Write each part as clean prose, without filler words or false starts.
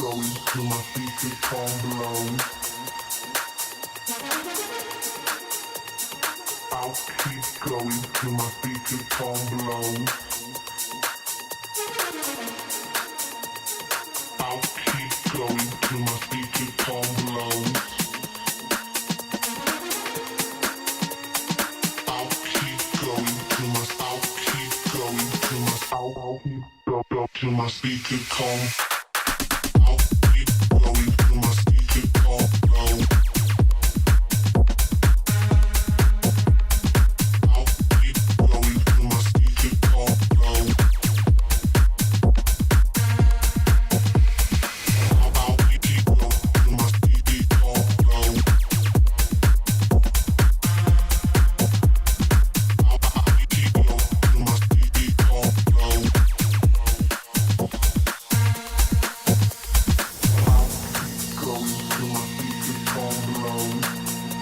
going till my speakers can't blow. I'll keep going till my speakers can't blow. I'll keep going till my speakers can't blow. I'll keep going till my till my speakers calm. I'll keep going till my speakers calm blow. I'll keep going till my speakers calm blow. I'll keep going till my speakers calm blow. I'll keep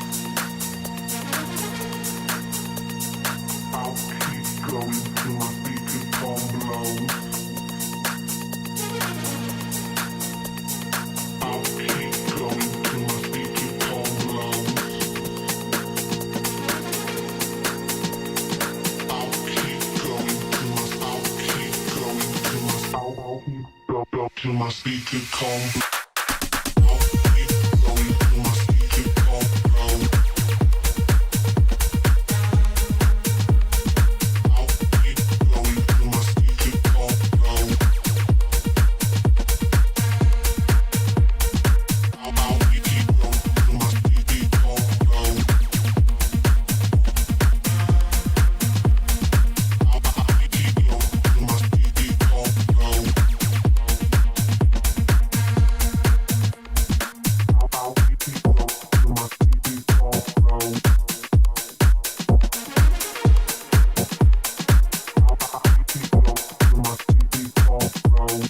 going till my speakers calm blow. Till my speaker calm. I'll keep going till my speaker calm blow. I'll keep going till my speaker calm blow. I'll keep going till my speaker calm blow. I'll keep going till my speaker calm blow.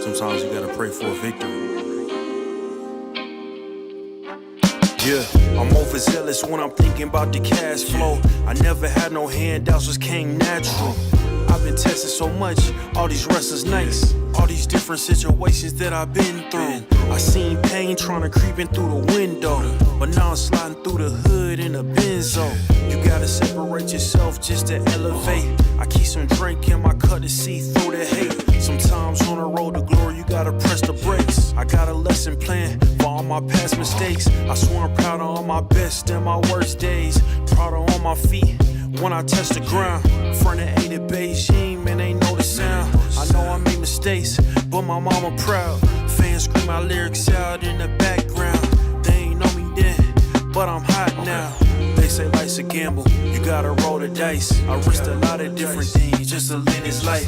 Sometimes you gotta pray for a victory. Yeah, I'm overzealous when I'm thinking about the cash flow. I never had no handouts, just came natural. I've been tested so much, all these restless nights, all these different situations that I've been through. I seen pain trying to creep in through the window, but now I'm sliding through the hood in a benzo. You gotta separate yourself just to elevate. I keep some drink in my cup to see through the hate. Sometimes on the road to glory, you gotta press the brakes. I got a lesson plan for all my past mistakes. I swear I'm proud of all my best and my worst days. Proud of all my feet when I touch the ground. Front of 8 at Beijing, man, ain't know the sound. I know I made mistakes, but my mama proud. Fans scream my lyrics out in the background. They ain't know me then, but I'm hot now. They say life's a gamble, you gotta roll the dice. I risked a lot of different things just to live this life.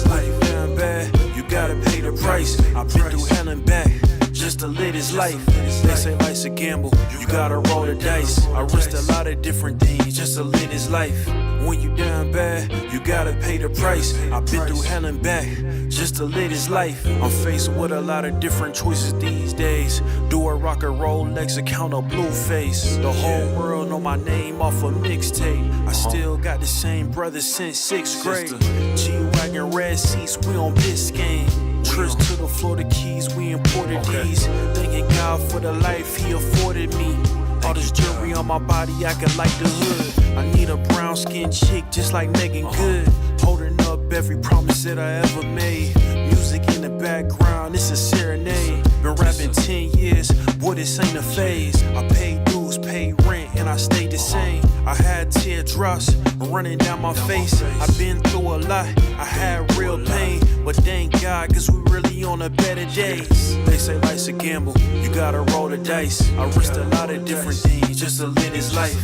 Life down bad, you gotta pay the price. I've been through hell and back just to live this life. They say life's a gamble, you gotta roll the dice. I risked a lot of different things just to live this life. When you down bad, you gotta pay the price. I've been through hell and back just to live this life. I'm faced with a lot of different choices these days. Do a rock and Rolex account or Blueface? The whole world know my name off a mixtape. I still got the same brother since 6th grade. G-Wagon, red seats, we on Biscayne. Trips to the Florida Keys, we imported these. Thanking God for the life he afforded me. All this jewelry on my body, acting like the hood. I need a brown skinned chick just like Megan Good. Holding up every promise that I ever made. Music in the background, it's a serenade. Been rapping 10 years, boy, this ain't a phase. I paid dues, paid rent, and I stayed the same. I had teardrops running down my face. I've been through a lot, I had real pain. But thank God, cause we really on the better days. They say life's a gamble, you gotta roll the dice. I risked a lot of different things just to live this life.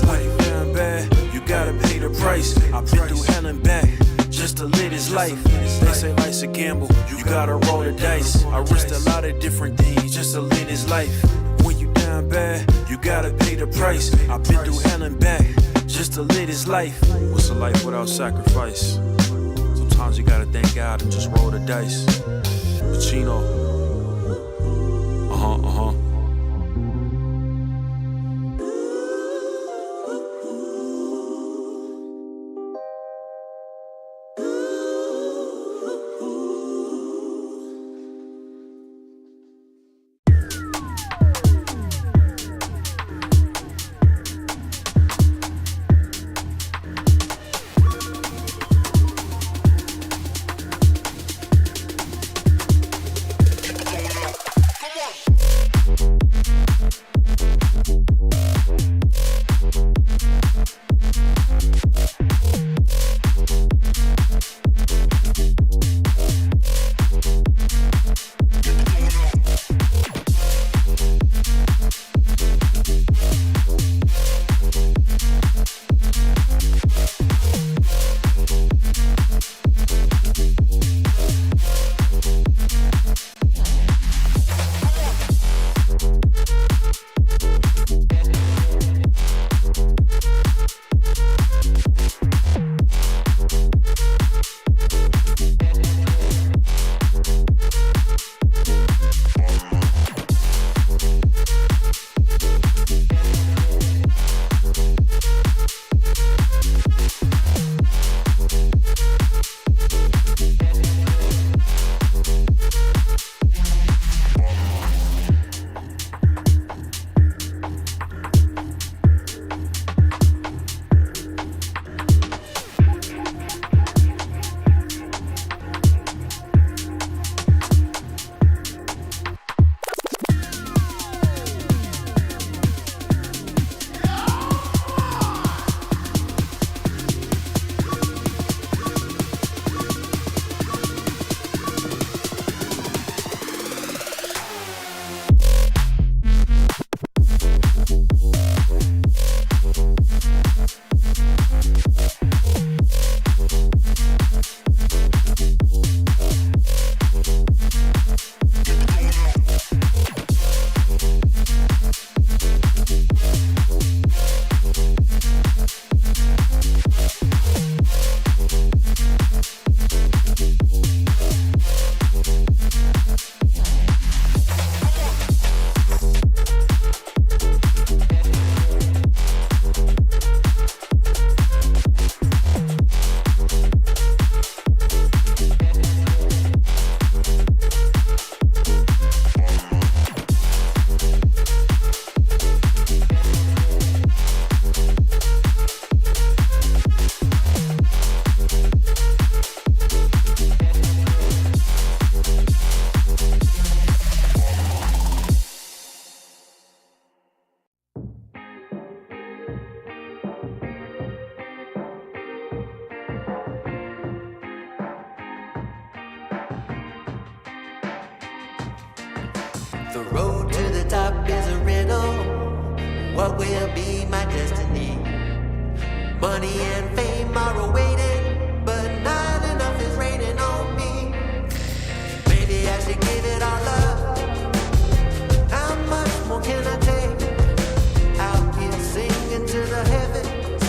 Life down bad, you gotta pay the price. I've been through hell and back just to live this life. They say life's a gamble, you gotta roll the dice. I risked a lot of different things just to live this life. When you down bad, you gotta pay the price. I've been through hell and back just to live this life. What's a life without sacrifice? Sometimes you gotta thank God and just roll the dice. Pacino. The road to the top is a riddle. What will be my destiny? Money and fame are awaiting, but not enough is raining on me. Maybe I should give it all up. How much more can I take? Out here singing to the heavens.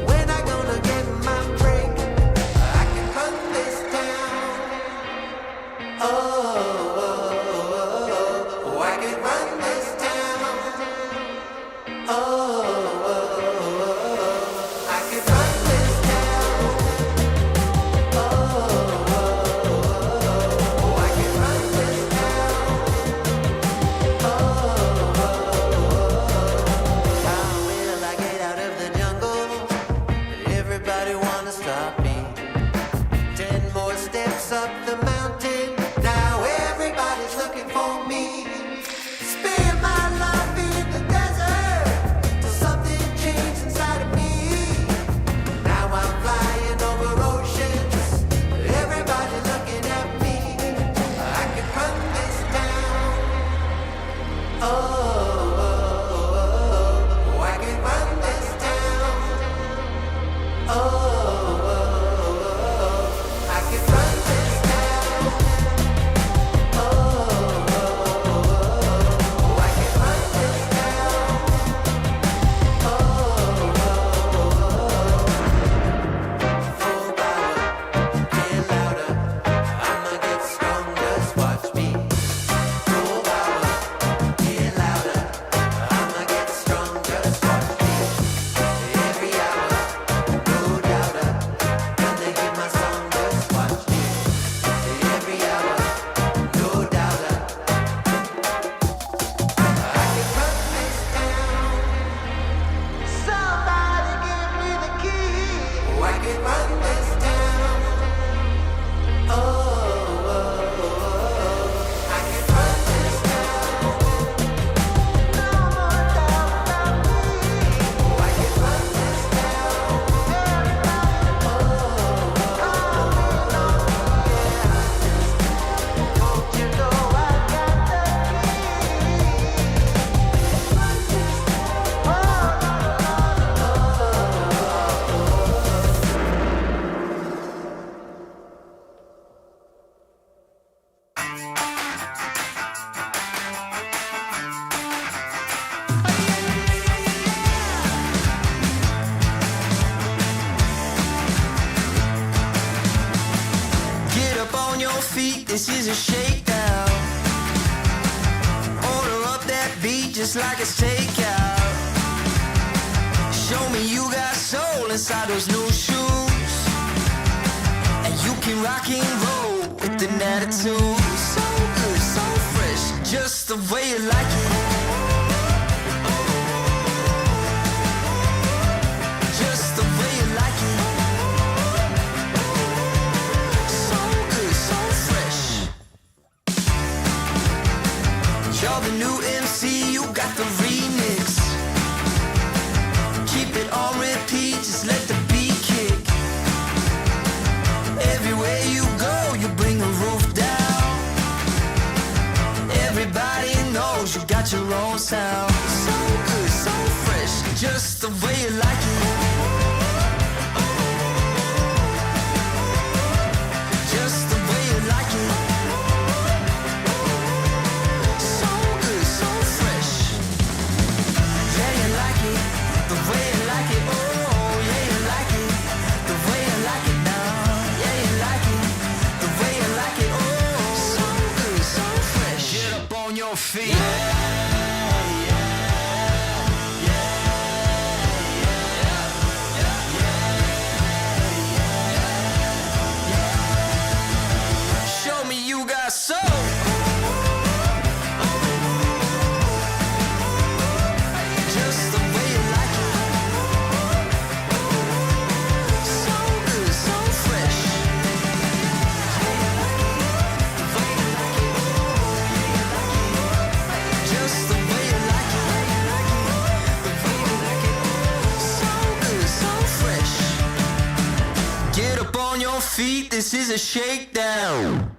When I gonna get my break? I can run this town. Oh. I can run this town. Oh, I can run this town. Oh, I can run this town. How will I get out of the jungle? Everybody wanna stop me. 10 more steps up the mountain. Now everybody's looking for me. Spend my life in the desert till something changed inside of me. Now I'm flying over oceans. Everybody looking at me. I can run this town. Oh, I can run this town. Oh, I can run this town. Full power, get louder. I'ma get stronger. Just watch. this is a shakedown. Order up that beat just like it's takeout. Show me you got soul inside those new shoes, and you can rock and roll with an attitude. So good, so fresh, just the way you like it. Just the way you like it. So good, so fresh. You're the new MC, you got the remix. Keep it on repeat, just let the beat kick. Everywhere you go, you bring the roof down. Everybody knows you got your own sound. So good, so fresh, just the way you like it. Just the way you like it. So good, so fresh. Yeah, you like it, the way you like it. Oh, yeah, you like it, the way you like it now. Yeah, you like it, the way you like it. Oh, so good, so fresh. Get up on your feet. Show me you got soul. Just the way you like it. So good, so fresh. Just the way you like it. So good, so fresh. Get up on your feet, this is a shakedown.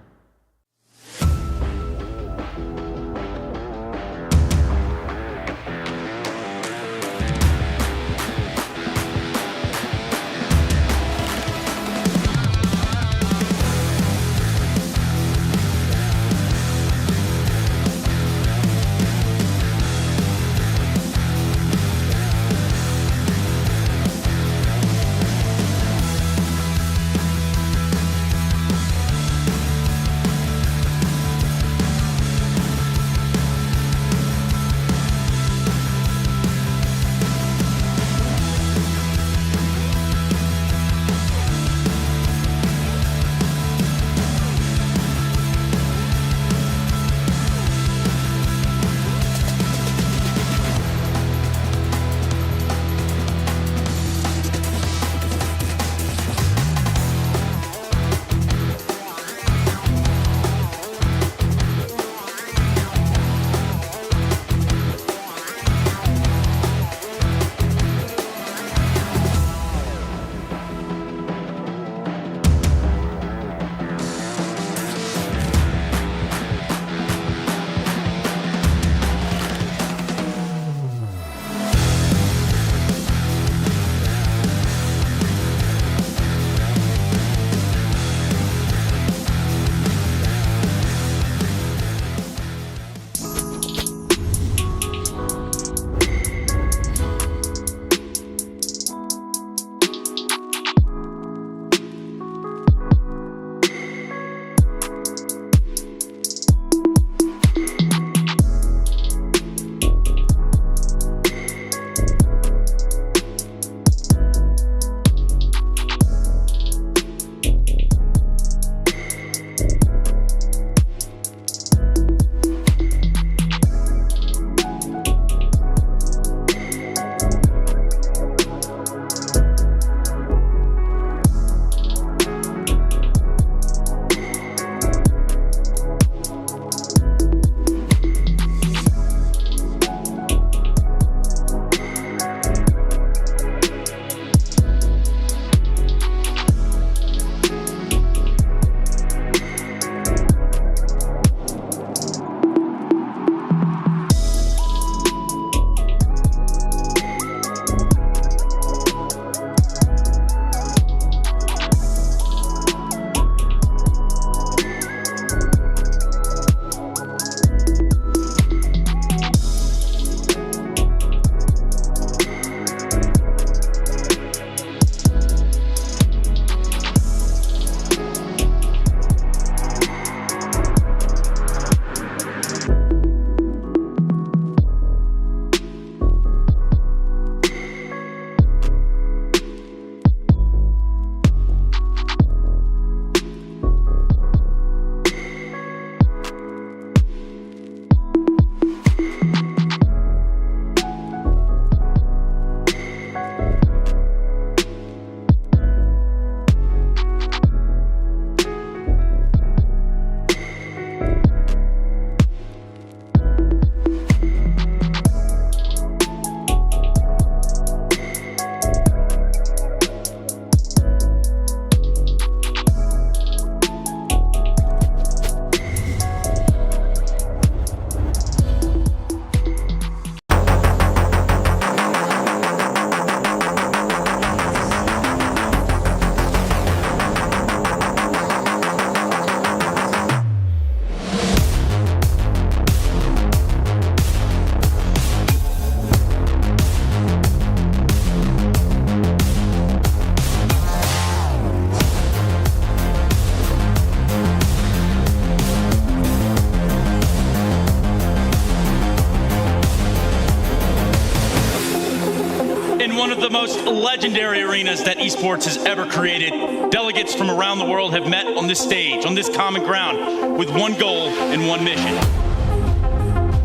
of the most legendary arenas that esports has ever created. Delegates from around the world have met on this stage, on this common ground, with one goal and one mission.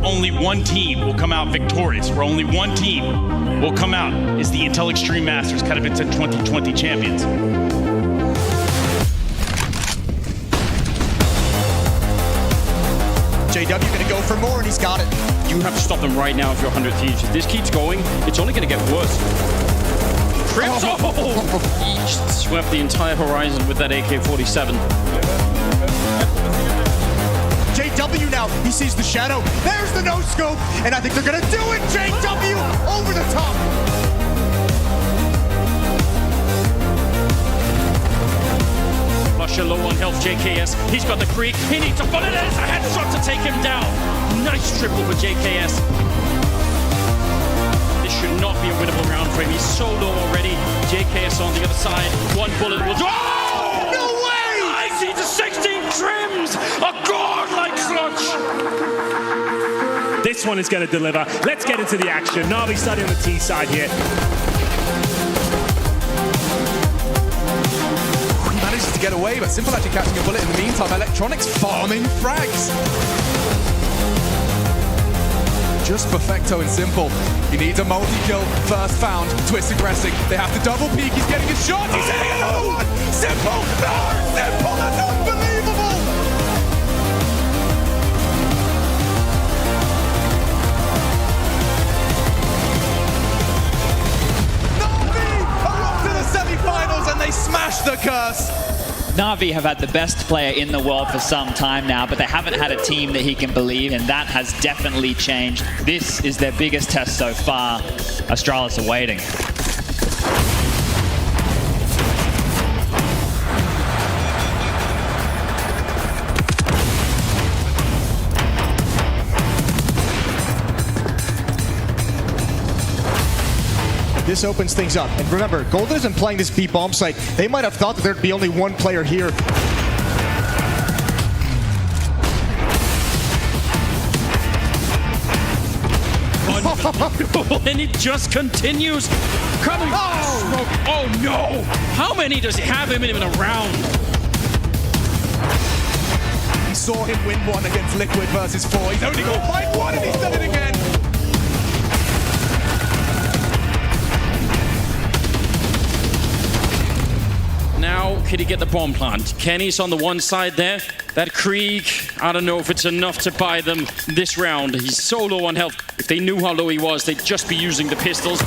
Only one team will come out victorious, where only one team will come out as the Intel Extreme Masters Katowice 2020 champions. JW gonna go for more, and he's got it. You have to stop them right now if you're 100 Thieves. If this keeps going, it's only gonna get worse. Trips! Oh! He just swept the entire horizon with that AK-47. JW now, he sees the shadow. There's the no-scope, and I think they're gonna do it! JW over the top! Lusher low on health, JKS. He's got the creek. He needs a bullet. There's a headshot to take him down. Nice triple for JKS. This should not be a winnable round for him. He's so low already. JKS on the other side. One bullet will do. Oh! No way! 90 to 16 trims. A godlike clutch. This one is going to deliver. Let's get into the action. Na'Vi starting on the T side here. Manages to get away, but Simple actually catching a bullet in the meantime. Electronics farming frags. Just perfecto and Simple. He needs a multi-kill. First found. Twist aggressing. They have to double peek. He's getting a shot. He's hitting another one. Simple. No, Simple. That's unbelievable. Na'Vi are off to the semi-finals and they smash the curse. Na'Vi have had the best player in the world for some time now, but they haven't had a team that he can believe, and that has definitely changed. This is their biggest test so far. Astralis are waiting. This opens things up. And remember, Golden isn't playing this B bomb site. They might have thought that there'd be only one player here. And it just continues. Coming. Oh no! How many does he have him in a round? We saw him win one against Liquid versus 4. He's only got to fight one and he's done it again. Now, can he get the bomb plant? Kenny's on the one side there. That Krieg, I don't know if it's enough to buy them this round. He's so low on health. If they knew how low he was, they'd just be using the pistols.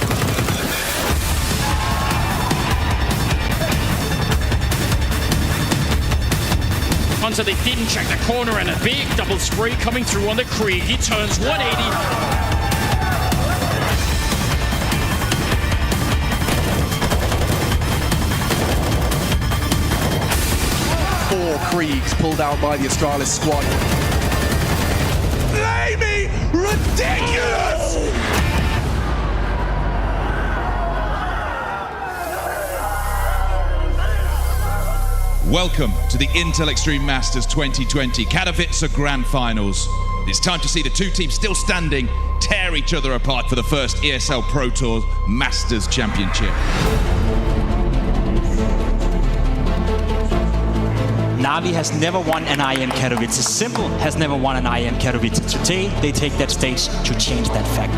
Hunter, they didn't check the corner, and a big double spray coming through on the Krieg. He turns 180. Four Kriegs pulled out by the Astralis squad. Blamey! Ridiculous! Welcome to the Intel Extreme Masters 2020 Katowice Grand Finals. It's time to see the two teams still standing tear each other apart for the first ESL Pro Tour Masters Championship. Na'Vi has never won an IM Katowice. Simple has never won an IM Katowice. Today, they take that stage to change that fact.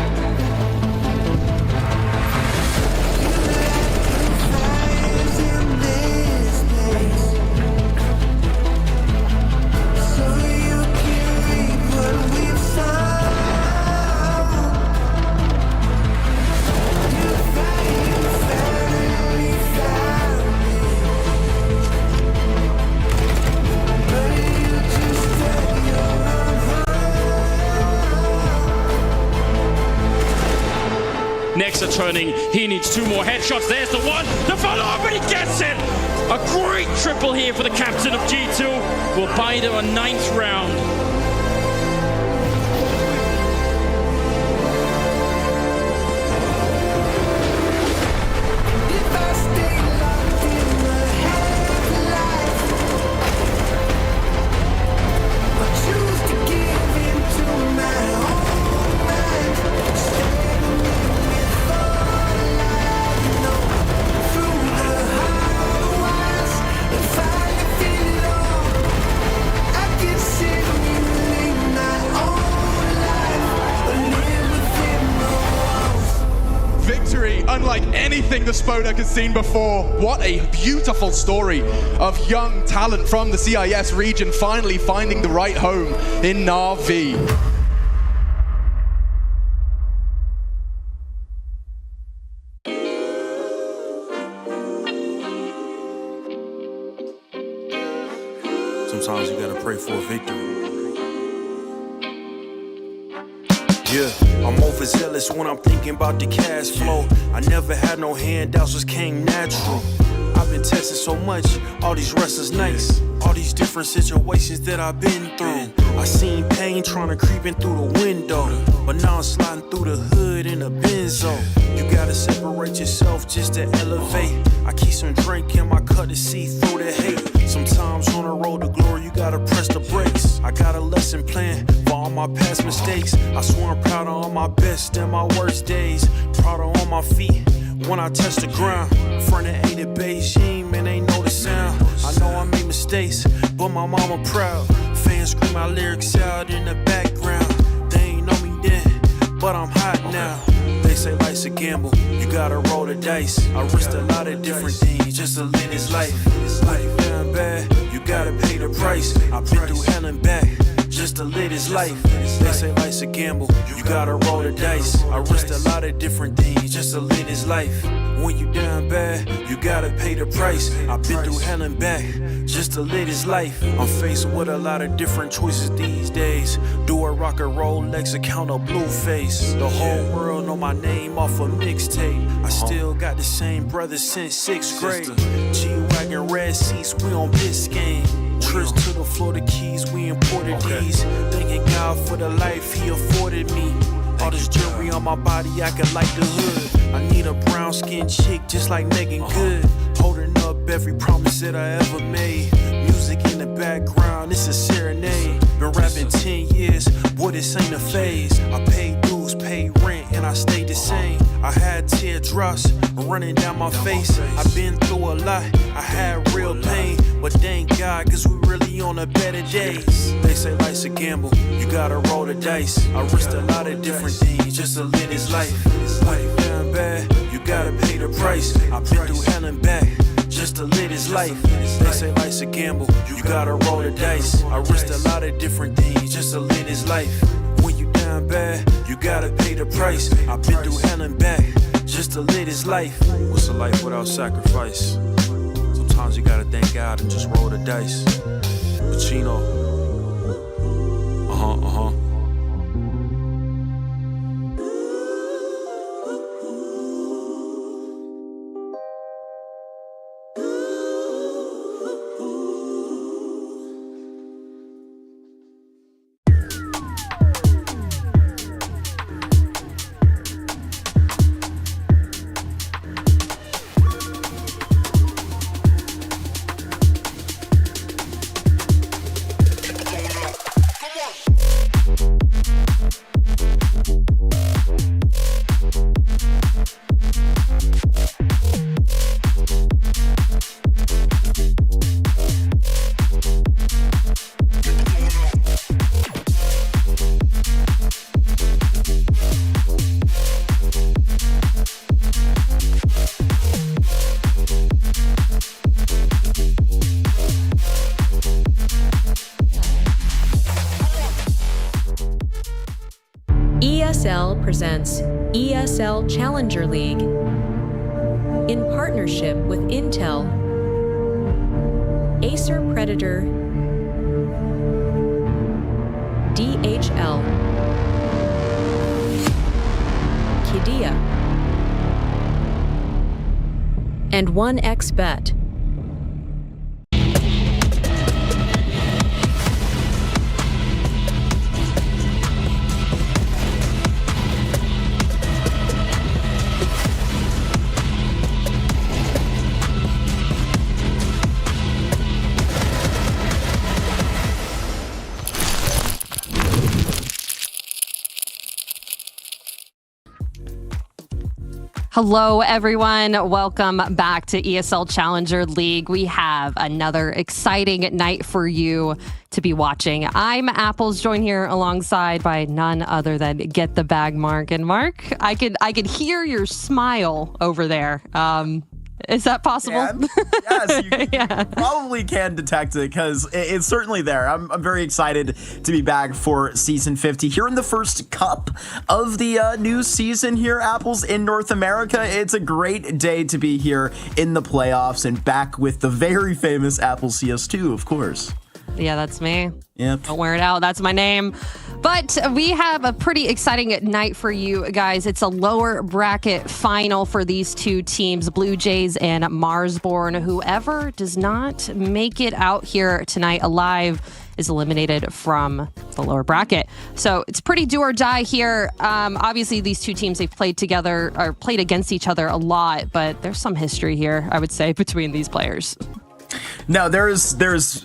Nexa turning, he needs two more headshots. There's the one, the follow-up, and he gets it! A great triple here for the captain of G2. Will buy them a 9th round. unlike anything the Spodek has seen before. What a beautiful story of young talent from the CIS region finally finding the right home in Na'Vi. Sometimes you gotta pray for a victory. Yeah, I'm overzealous when I'm thinking about the cash flow. I never had no handouts, just came natural. I've been tested so much, all these wrestlers nice. All these different situations that I've been through. I seen pain trying to creep in through the window, but now I'm sliding through the hood in a Benzo. You gotta separate yourself just to elevate. I keep some drink in my cup to see through the hate. Sometimes on the road to glory, you gotta press the brakes. I got a lesson plan for all my past mistakes. I swear I'm proud of all my best and my worst days. Proud of all my feet when I touch the ground. Front of A to Beijing, man, they know the sound. I know I made mistakes, but my mama proud. Fans scream my lyrics out in the background. They ain't know me then, but I'm hot now. They say life's a gamble, you gotta roll the dice. I risked a lot of different things just to live this life. Life down bad, you gotta pay the price. I've been through hell and back just to live this life. They say life's a gamble, you gotta roll the dice. I risked a lot of different things just to live this life. When you down bad, you gotta pay the price. I've been through hell and back just to live this life. I'm faced with a lot of different choices these days. Do a rock and Rolex account or Blueface. The whole world know my name off a mixtape. I still got the same brothers since 6th grade. G-Wagon red seats, we on Biscayne. Trips to the Florida Keys, we imported these. Thanking God for the life he afforded me. All this jewelry on my body, I could like the hood. I need a brown skinned chick just like Megan Good. Holding up every promise that I ever made. Music in the background, it's a serenade. Been rapping 10 years, boy, this ain't a phase. I paid dues, paid rent, and I stayed the same. I had teardrops running down my face. I've been through a lot, I had real pain. But thank God, cause we really on a better days. They say life's a gamble, you gotta roll the dice. I risked a lot of different things just to live this life. When it down bad, you gotta pay the price. I've been through hell and back just to live this life. They say life's a gamble, you gotta roll the dice. I risked a lot of different things just to live this life. When you down bad, you gotta pay the price. I've been through hell and back just to live this life. What's a life without sacrifice? Sometimes you gotta thank God and just roll the dice. Pacino. ESL presents ESL Challenger League in partnership with Intel, Acer Predator, DHL, Kidia, and 1xBet. Hello, everyone. Welcome back to ESL Challenger League. We have another exciting night for you to be watching. I'm Apples, joined here alongside by none other than Get the Bag Mark. And Mark, I could hear your smile over there. Is that possible? Yes, you probably can detect it because it's certainly there. I'm very excited to be back for season 50 here in the first cup of the new season here, Apples, in North America. It's a great day to be here in the playoffs and back with the very famous Apple CS2, of course. Yeah, that's me. Yep. Don't wear it out. That's my name. But we have a pretty exciting night for you guys. It's a lower bracket final for these two teams, Blue Jays and Marsborne. Whoever does not make it out here tonight alive is eliminated from the lower bracket. So it's pretty do or die here. Obviously, these two teams, they've played together or played against each other a lot, but there's some history here, I would say, between these players. No,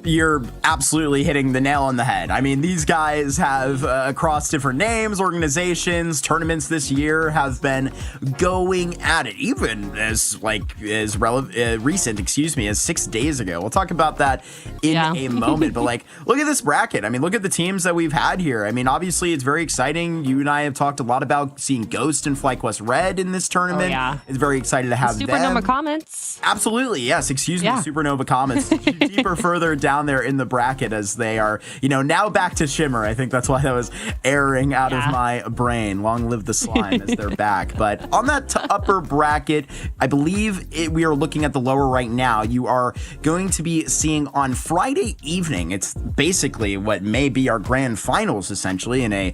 you're absolutely hitting the nail on the head. I mean, these guys have, across different names, organizations, tournaments this year, have been going at it, even as recent, as 6 days ago. We'll talk about that in a moment. But look at this bracket. I mean, look at the teams that we've had here. I mean, obviously, it's very exciting. You and I have talked a lot about seeing Ghost and FlyQuest Red in this tournament. Oh, yeah. It's very excited to have Supernova them. Comments. Absolutely, yes. Excuse me, Supernova Comments. Deeper further down there in the bracket as they are, now back to Shimmer. I think that's why that was airing out of my brain. Long live the slime as they're back. But on that upper bracket, I believe we are looking at the lower right now. You are going to be seeing on Friday evening. It's basically what may be our grand finals, essentially, in a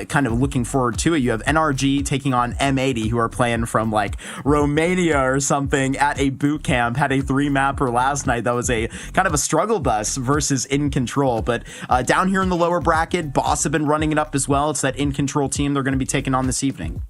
kind of looking forward to it. You have NRG taking on M80, who are playing from Romania or something at a boot camp. Had a 3-mapper last night that was a kind of a struggle bus versus In Control. But down here in the lower bracket, Boss have been running it up as well. It's that In Control team they're going to be taking on this evening.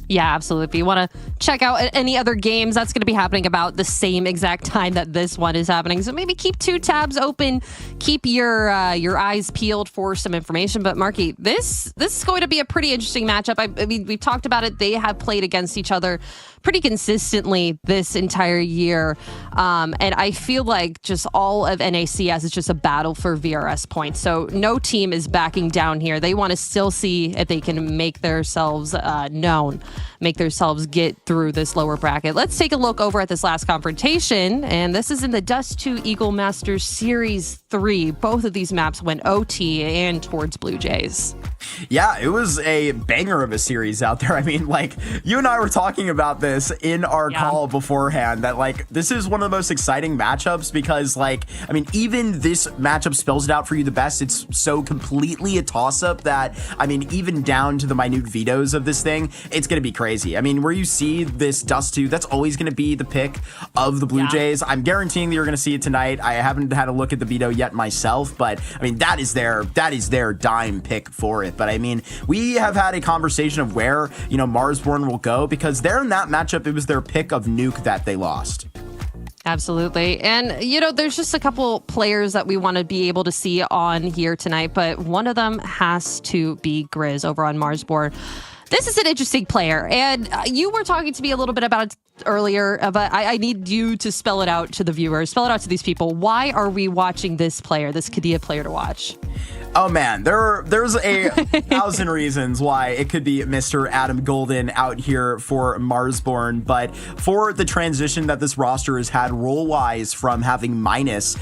Yeah, absolutely. If you want to check out any other games, that's going to be happening about the same exact time that this one is happening. So maybe keep 2 tabs open, keep your eyes peeled for some information. But Marky, this is going to be a pretty interesting matchup. I mean, we've talked about it. They have played against each other pretty consistently this entire year. And I feel like just all of NACS is just a battle for VRS points. So no team is backing down here. They want to still see if they can make themselves known, make themselves get through this lower bracket. Let's take a look over at this last confrontation. And this is in the Dust 2 Eagle Masters Series 3. Both of these maps went OT and towards Blue Jays. Yeah, it was a banger of a series out there. I mean, you and I were talking about this in our call beforehand, that this is one of the most exciting matchups because even this matchup spells it out for you the best. It's so completely a toss-up that, even down to the minute vetoes of this thing, it's going to be crazy. I mean, where you see this Dust 2, that's always going to be the pick of the Blue Jays. I'm guaranteeing that you're going to see it tonight. I haven't had a look at the veto yet myself, but that is their dime pick for it. But we have had a conversation of where, Marsborne will go because they're in that matchup. It was their pick of Nuke that they lost. Absolutely. And, there's just a couple players that we want to be able to see on here tonight, but one of them has to be Grizz over on Marsborne. This is an interesting player, and you were talking to me a little bit about it earlier, but I need you to spell it out to the viewers, spell it out to these people. Why are we watching this player, this Qiddiya player to watch? Oh man, there's a thousand reasons why it could be Mr. Adam Golden out here for Marsborne, but for the transition that this roster has had role-wise from having Minus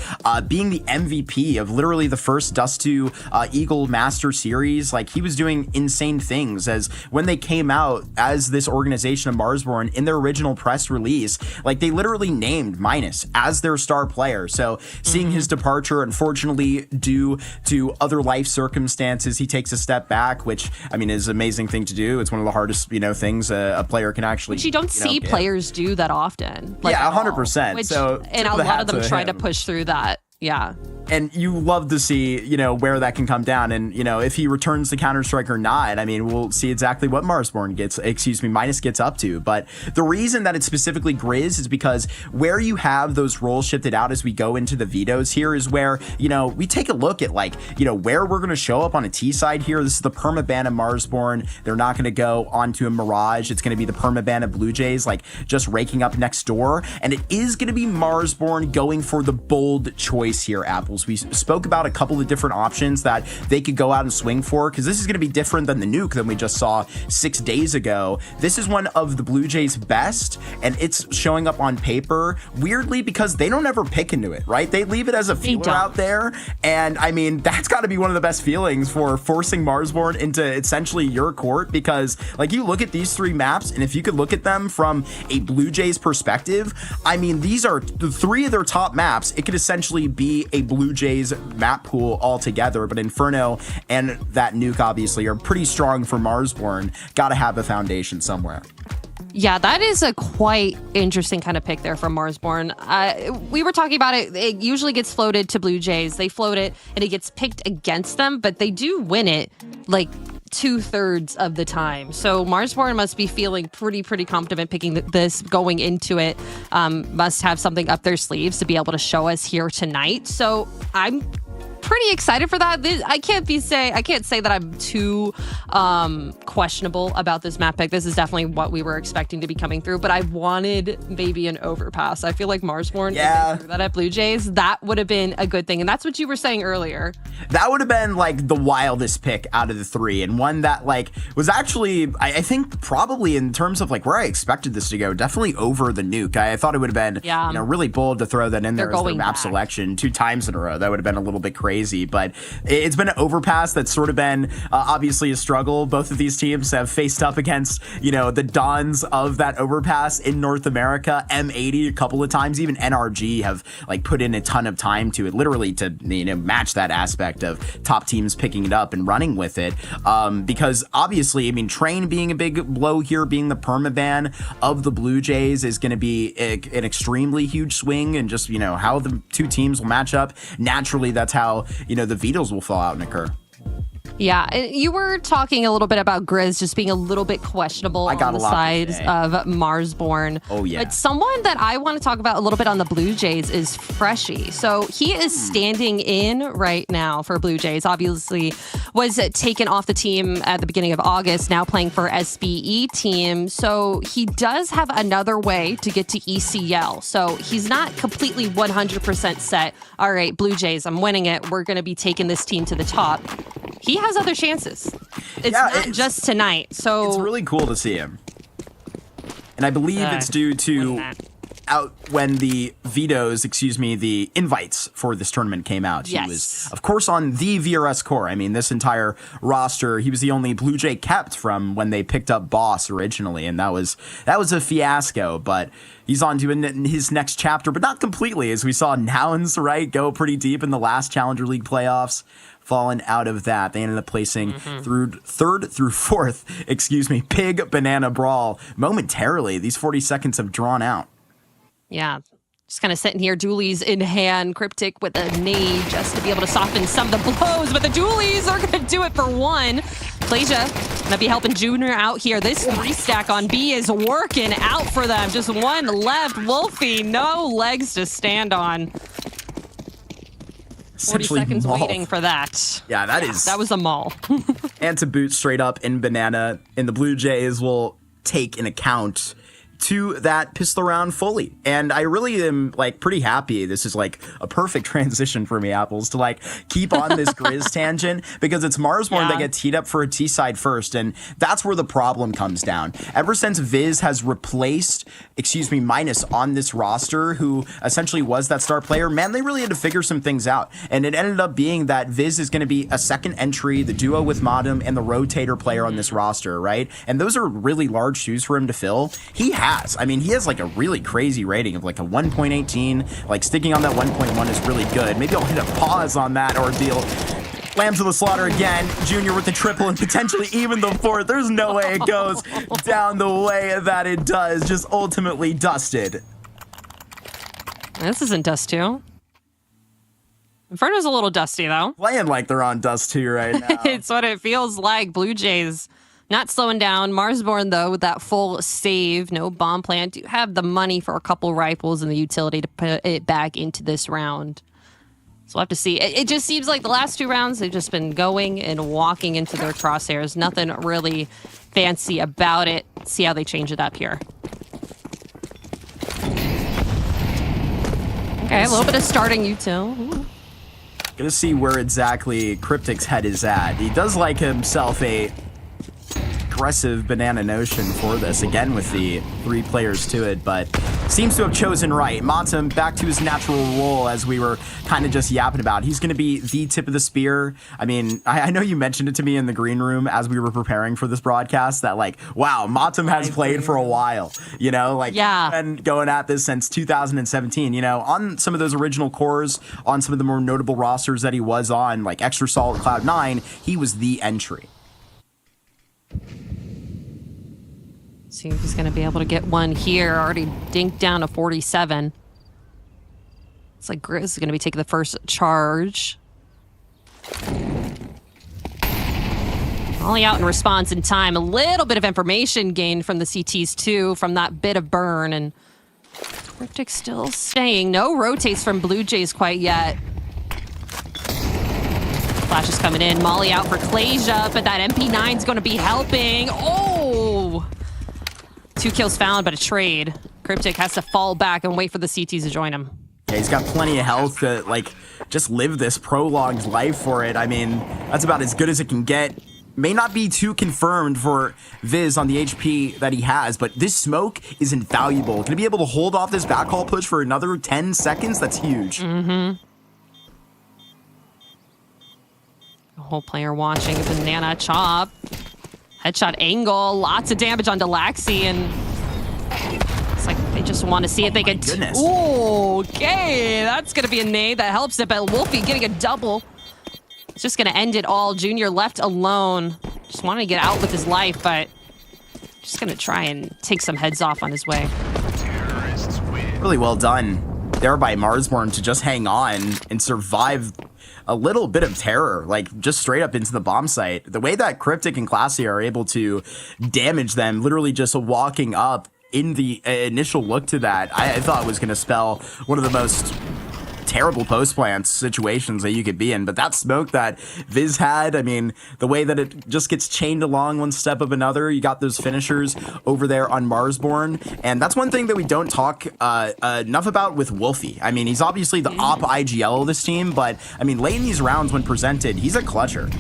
being the MVP of literally the first Dust 2 Eagle Master Series, he was doing insane things as when they came out as this organization of Marsborne in their original press release, they literally named Minus as their star player. So seeing his departure, unfortunately, due to other life circumstances, he takes a step back, which is an amazing thing to do. It's one of the hardest things a player can actually, which you don't see players do that often. 100%. So and a lot of them try to push through that. Yeah. And you love to see, where that can come down. And, if he returns to Counter-Strike or not, we'll see exactly what Minus gets up to. But the reason that it's specifically Grizz is because where you have those roles shifted out as we go into the vetoes here is where, we take a look at where we're going to show up on a T side here. This is the permaban of Marsborne. They're not going to go onto a Mirage. It's going to be the permaban of Blue Jays, just raking up next door. And it is going to be Marsborne going for the bold choice here, Apple. Apples. We spoke about a couple of different options that they could go out and swing for, because this is going to be different than the nuke that we just saw 6 days ago. This is one of the Blue Jays' best, and it's showing up on paper weirdly because they don't ever pick into it, right? They leave it as a feeler out there, and I mean, that's got to be one of the best feelings for forcing Marsborne into essentially your court, because like you look at these 3 maps, and if you could look at them from a Blue Jays perspective, I mean, these are 3 of their top maps. It could essentially be a Blue Jays map pool altogether, but Inferno and that nuke obviously are pretty strong for Marsborne. Got to have a foundation somewhere. Yeah, that is a quite interesting kind of pick there from Marsborne. We were talking about it. It usually gets floated to Blue Jays. They float it and it gets picked against them, but they do win it like 2/3 of the time. So Marsborne must be feeling pretty confident picking this going into it. Must have something up their sleeves to be able to show us here tonight. So I'm pretty excited for that. I can't say that I'm too questionable about this map pick. This is definitely what we were expecting to be coming through, but I wanted maybe an overpass. I feel like Marsborne, if they threw that at Blue Jays, that would have been a good thing. And that's what you were saying earlier. That would have been like the wildest pick out of the 3, and one that like was actually, I think probably in terms of like where I expected this to go, definitely over the nuke. I thought it would have been really bold to throw that in there as their map selection 2 times in a row. That would have been a little bit crazy, but it's been an overpass that's sort of been obviously a struggle. Both of these teams have faced up against, the dons of that overpass in North America. M80 a couple of times, even NRG have like put in a ton of time to it, literally to match that aspect of top teams picking it up and running with it. Because obviously, I mean, Train being a big blow here, being the permaban of the Blue Jays is going to be an extremely huge swing, and just how the 2 teams will match up. Naturally, that's how the vetoes will fall out and occur. Yeah, you were talking a little bit about Grizz just being a little bit questionable on the side of Marsborne. Oh, yeah. But someone that I want to talk about a little bit on the Blue Jays is Freshie. So he is standing in right now for Blue Jays. Obviously was taken off the team at the beginning of August, now playing for SBE team. So he does have another way to get to ECL. So he's not completely 100% set. All right, Blue Jays, I'm winning it. We're going to be taking this team to the top. He has other chances. It's not just tonight. So it's really cool to see him. And I believe it's due to when the the invites for this tournament came out. He was, of course, on the VRS core. I mean, this entire roster, he was the only Blue Jay kept from when they picked up Boss originally, and that was a fiasco, but he's on to his next chapter, but not completely, as we saw Nouns, go pretty deep in the last Challenger League playoffs. Fallen out of that. They ended up placing through 3rd through 4th, Pig Banana Brawl. Momentarily, these 40 seconds have drawn out. Yeah, just kind of sitting here, dualies in hand, Cryptic with a nade just to be able to soften some of the blows, but the dualies are going to do it for 1. BLUEJAYS going to be helping Junior out here. This 3-stack on B is working out for them. Just 1 left. Wolfie, no legs to stand on. 40 seconds waiting for that. Yeah, that was a maul. And to boot straight up in Banana, and the Blue Jays will take an account to that pistol round fully. And I really am pretty happy. This is a perfect transition for me, Apples, to keep on this Grizz tangent, because it's Marsborne that gets teed up for a T-side first, and that's where the problem comes down. Ever since Viz has replaced, Minus on this roster, who essentially was that star player, man, they really had to figure some things out. And it ended up being that Viz is going to be a second entry, the duo with Modem, and the rotator player on this roster, right? And those are really large shoes for him to fill. He has a really crazy rating of a 1.18. Sticking on that 1.1 is really good. Maybe I'll hit a pause on that ordeal. Lambs to the slaughter again. Junior with the triple and potentially even the 4th. There's no way it goes down the way that it does. Just ultimately dusted. This isn't Dust 2. Inferno's a little dusty, though. Playing like they're on Dust 2 right now. It's what it feels like. Blue Jays not slowing down. Marsborne, though, with that full save, no bomb plant, do have the money for a couple rifles and the utility to put it back into this round. So we'll have to see. It just seems like the last 2 rounds, they've just been going and walking into their crosshairs. Nothing really fancy about it. See how they change it up here. Okay, a little bit of starting util. Ooh. Gonna see where exactly Cryptic's head is at. He does like himself a aggressive banana notion for this, again with the 3 players to it, but seems to have chosen right. Matum back to his natural role, as we were kind of just yapping about. He's going to be the tip of the spear. I mean, I know you mentioned it to me in the green room as we were preparing for this broadcast that, like, wow, Matum has played for a while, you know, like, and going at this since 2017, you know, on some of those original cores, on some of the more notable rosters that he was on, like Extra Salt, Cloud9, he was the entry. See if he's going to be able to get one here. Already dinked down to 47. It's like Grizz is going to be taking the first charge. Only out in response in time. A little bit of information gained from the CTs too, from that bit of burn. And Cryptic still staying. No rotates from BLUEJAYS quite yet. Flash is coming in. Molly out for Clasia, but that MP9 is going to be helping. Oh! 2 kills found, but a trade. Cryptic has to fall back and wait for the CTs to join him. Yeah, he's got plenty of health to, like, just live this prolonged life for it. I mean, that's about as good as it can get. May not be too confirmed for Viz on the HP that he has, but this smoke is invaluable. Gonna be able to hold off this backhaul push for another 10 seconds? That's huge. The whole player watching a banana chop. Headshot angle, lots of damage on Delaxy, and it's like they just want to see if they can. Ooh, okay, that's gonna be a nade that helps it, but Wolfie getting a double. It's just gonna end it all. Junior left alone. Just wanted to get out with his life, but just gonna try and take some heads off on his way. Really well done there by Marsborne to just hang on and survive a little bit of terror, like just straight up into the bomb site. The way that Cryptic and Classy are able to damage them, literally just walking up in the initial look to that, I thought was going to spell one of the most terrible post plants situations that you could be in. But that smoke that Viz had, I mean, the way that it just gets chained along one step of another, you got those finishers over there on Marsborne. And that's one thing that we don't talk enough about with Wolfie. I mean, he's obviously the op IGL of this team, but I mean, late in these rounds when presented, he's a clutcher.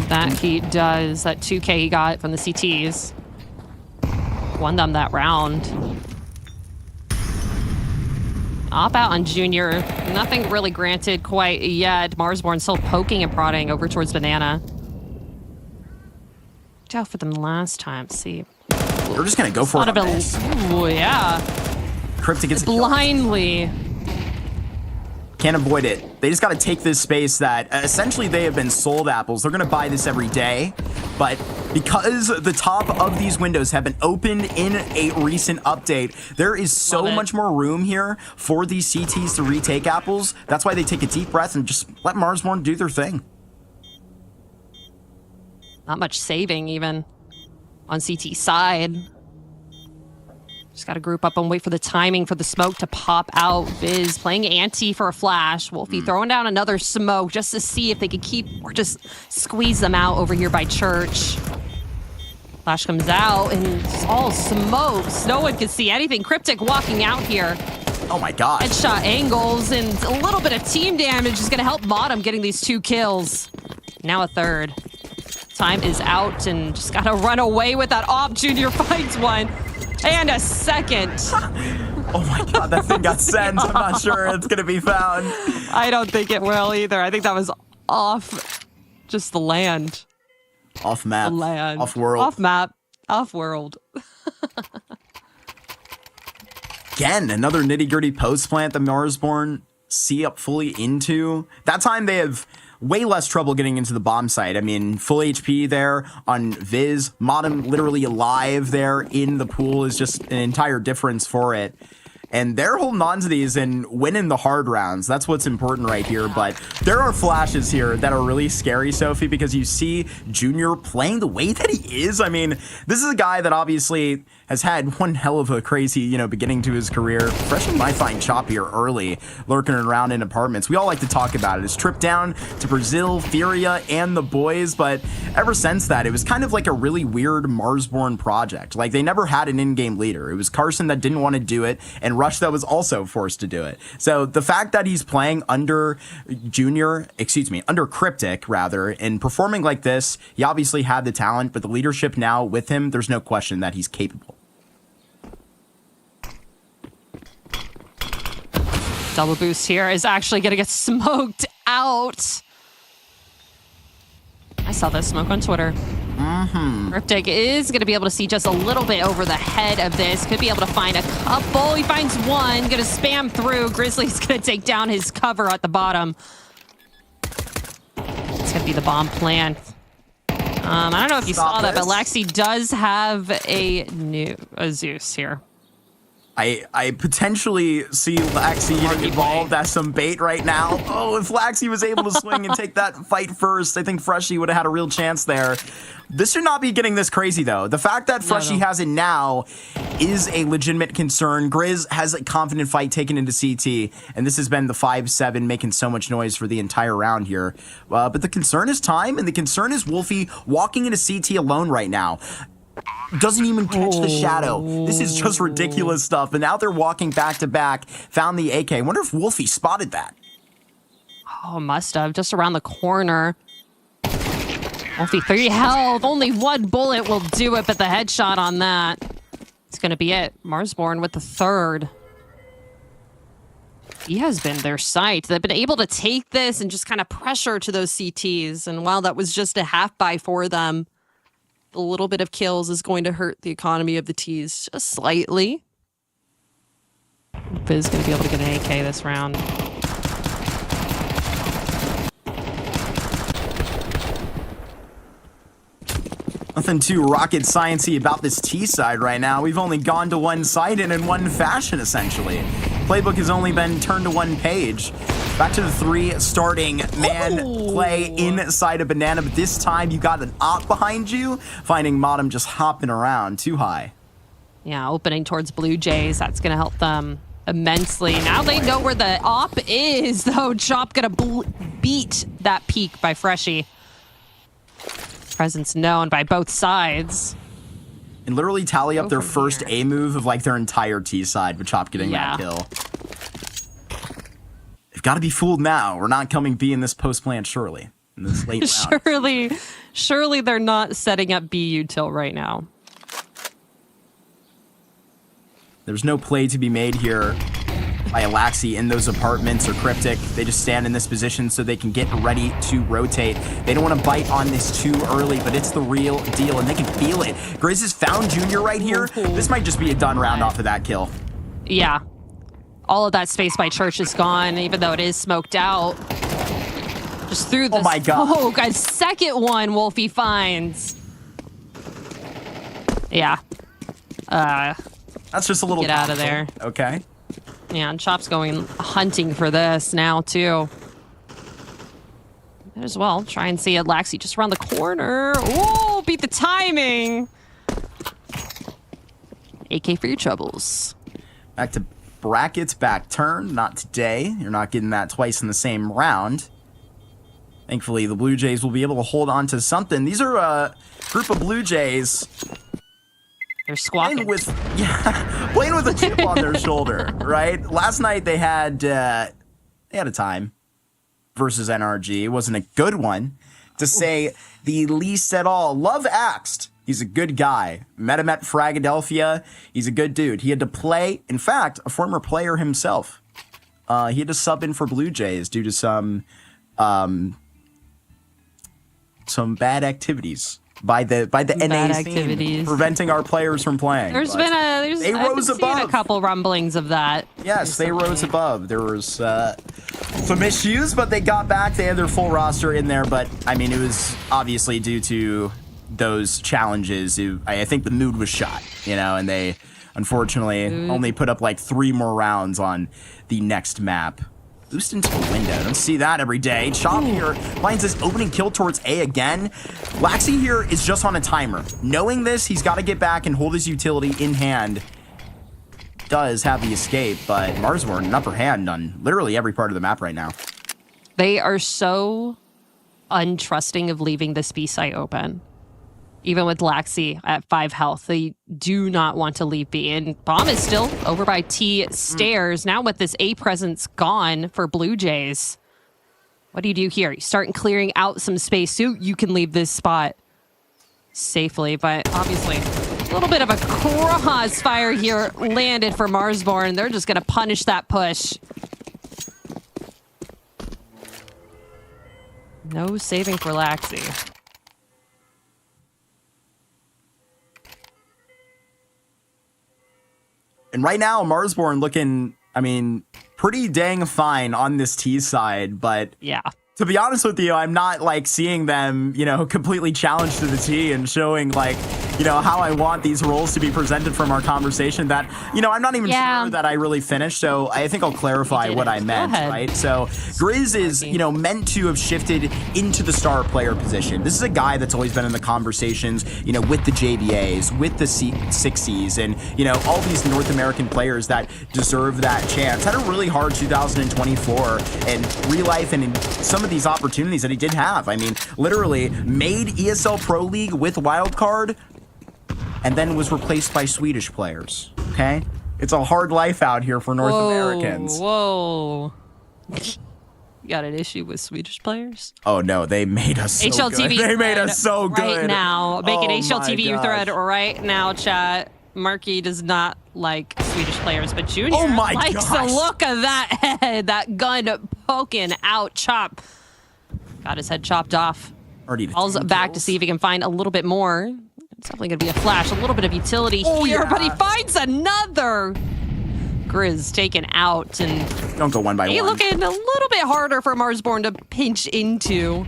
That he does. That 2K he got from the CTs. Won them that round. Op out on Junior. Nothing really granted quite yet. Marsborne still poking and prodding over towards Banana. Looked out for them last time. See. We're just going to go for it. Ooh, yeah. Cryptic gets blindly. Can't avoid it. They just got to take this space that essentially they have been sold apples. They're going to buy this every day. But because the top of these windows have been opened in a recent update, there is so much more room here for these CTs to retake apples. That's why they take a deep breath and just let Marsborne do their thing. Not much saving even on CT side. Just got to group up and wait for the timing for the smoke to pop out. Viz playing anti for a flash. Wolfie throwing down another smoke just to see if they could keep or just squeeze them out over here by Church. Flash comes out and it's all smokes. No one can see anything. Cryptic walking out here. Oh my god. Headshot angles and a little bit of team damage is going to help Bottom getting these 2 kills. Now a third. Time is out and just got to run away with that op. Junior finds one. And a second. Oh my god, that thing got sent. I'm not sure it's going to be found. I don't think it will either. I think that was off just the land. Off map. The land. Off world. Off map. Off world. Again, another nitty-gritty post plant that Marsborne see up fully into. That time they have way less trouble getting into the bomb site. I mean, full HP there on Viz. Modem literally alive there in the pool is just an entire difference for it. And they're holding on to these and winning the hard rounds. That's what's important right here. But there are flashes here that are really scary, Sophie, because you see Junior playing the way that he is. I mean, this is a guy that obviously has had one hell of a crazy, beginning to his career. Freshman might find choppier early, lurking around in apartments. We all like to talk about it. His trip down to Brazil, Furia, and the boys. But ever since that, it was kind of like a really weird Marsborne project. Like, they never had an in-game leader. It was Carson that didn't want to do it, and Rush that was also forced to do it. So the fact that he's playing under Cryptic rather, and performing like this, he obviously had the talent, but the leadership now with him, there's no question that he's capable. Double boost here is actually going to get smoked out. I saw that smoke on Twitter. Cryptic is going to be able to see just a little bit over the head of this. Could be able to find a couple. He finds one. Going to spam through. Grizzly's going to take down his cover at the bottom. It's going to be the bomb plant. I don't know if you saw that, but Laxi does have a Zeus here. I potentially see Laxi getting involved as some bait right now. Oh, if Laxi was able to swing and take that fight first, I think Freshie would have had a real chance there. This should not be getting this crazy, though. The fact that Freshie has it now is a legitimate concern. Grizz has a confident fight taken into CT, and this has been the 5-7 making so much noise for the entire round here. But the concern is time, and the concern is Wolfie walking into CT alone right now. Doesn't even catch the shadow. This is just ridiculous stuff. And now they're walking back to back. Found the AK. Wonder if Wolfie spotted that. Oh, must have. Just around the corner. Wolfie 3 health. Only one bullet will do it, but the headshot on that. It's going to be it. Marsborne with the third. He has been their sight. They've been able to take this and just kind of pressure to those CTs. And while that was just a half buy for them, a little bit of kills is going to hurt the economy of the T's just slightly. Biz going to be able to get an AK this round. Nothing too rocket sciencey about this T side right now. We've only gone to one side and in one fashion, essentially. Playbook has only been turned to one page. Back to the 3 starting man play inside a banana, but this time you got an op behind you, finding Modem just hopping around too high. Yeah, opening towards Blue Jays. That's going to help them immensely. Now they know where the op is, though. Chop going to beat that peak by Freshie. Presence known by both sides. And literally tally up their first A move of like their entire T side with Chop getting that kill. They've got to be fooled now. We're not coming B in this post plant, surely. In this late round. Surely they're not setting up B util right now. There's no play to be made here by Alaxi in those apartments or Cryptic. They just stand in this position so they can get ready to rotate. They don't want to bite on this too early, but it's the real deal, and they can feel it. Grizz has found Junior right here. This might just be a done round off of that kill. Yeah. All of that space by Church is gone, even though it is smoked out. Just through the smoke. A second one Wolfie finds. Yeah. That's just a little get out of there. Okay. Yeah, and Chop's going hunting for this now, too. Might as well try and see it. Laxi just around the corner. Oh, beat the timing. AK for your troubles. Back to brackets, back turn. Not today. You're not getting that twice in the same round. Thankfully, the Blue Jays will be able to hold on to something. These are a group of Blue Jays. They're squawking. Playing with a chip on their shoulder, right? Last night they had a time versus NRG. It wasn't a good one, to say the least at all. Love Axed. He's a good guy. Met him at Fragadelphia. He's a good dude. He had to play, in fact, a former player himself. He had to sub in for Blue Jays due to some bad activities by the NA scene, preventing our players from playing. I've seen a couple rumblings of that. Yes, they rose above. There was some issues, but they got back. They had their full roster in there, but I mean, it was obviously due to those challenges. I think the mood was shot, and they unfortunately only put up like 3 more rounds on the next map. Boost into the window. Don't see that every day. Chop here finds this opening kill towards A again. Laxi here is just on a timer. Knowing this, he's got to get back and hold his utility in hand. Does have the escape, but Marsborne an upper hand on literally every part of the map right now. They are so untrusting of leaving this B site open. Even with Laxi at 5 health, they do not want to leave B. And Bomb is still over by T stairs. Now with this A presence gone for Blue Jays. What do you do here? You start clearing out some space so you can leave this spot safely. But obviously, a little bit of a crossfire here landed for Marsborne. They're just going to punish that push. No saving for Laxi. And right now, Marsborne looking, I mean, pretty dang fine on this T side, but yeah. To be honest with you, I'm not like seeing them, you know, completely challenged to the T and showing like, you know, how I want these roles to be presented from our conversation that, you know, I'm not even sure that I really finished. So I think I'll clarify what I meant, right? So Grizz is, you know, meant to have shifted into the star player position. This is a guy that's always been in the conversations, you know, with the JBAs, with the 6Cs, and, you know, all these North American players that deserve that chance. Had a really hard 2024 and real life and in some of these opportunities that he did have. I mean, literally made ESL Pro League with Wildcard and then was replaced by Swedish players, okay? It's a hard life out here for North Americans. Whoa. You got an issue with Swedish players? Oh, no, they made us so HLTV good. They made us so good. Right now. Make an HLTV my thread gosh. right now, chat. Marky does not like Swedish players, but Junior likes gosh. the look of that head, that gun poking out. Chop. Got his head chopped off. Falls back to see if he can find a little bit more. It's definitely going to be a flash. A little bit of utility here, but he finds another. Grizz taken out. And don't go one by one. Looking a little bit harder for Marsborne to pinch into.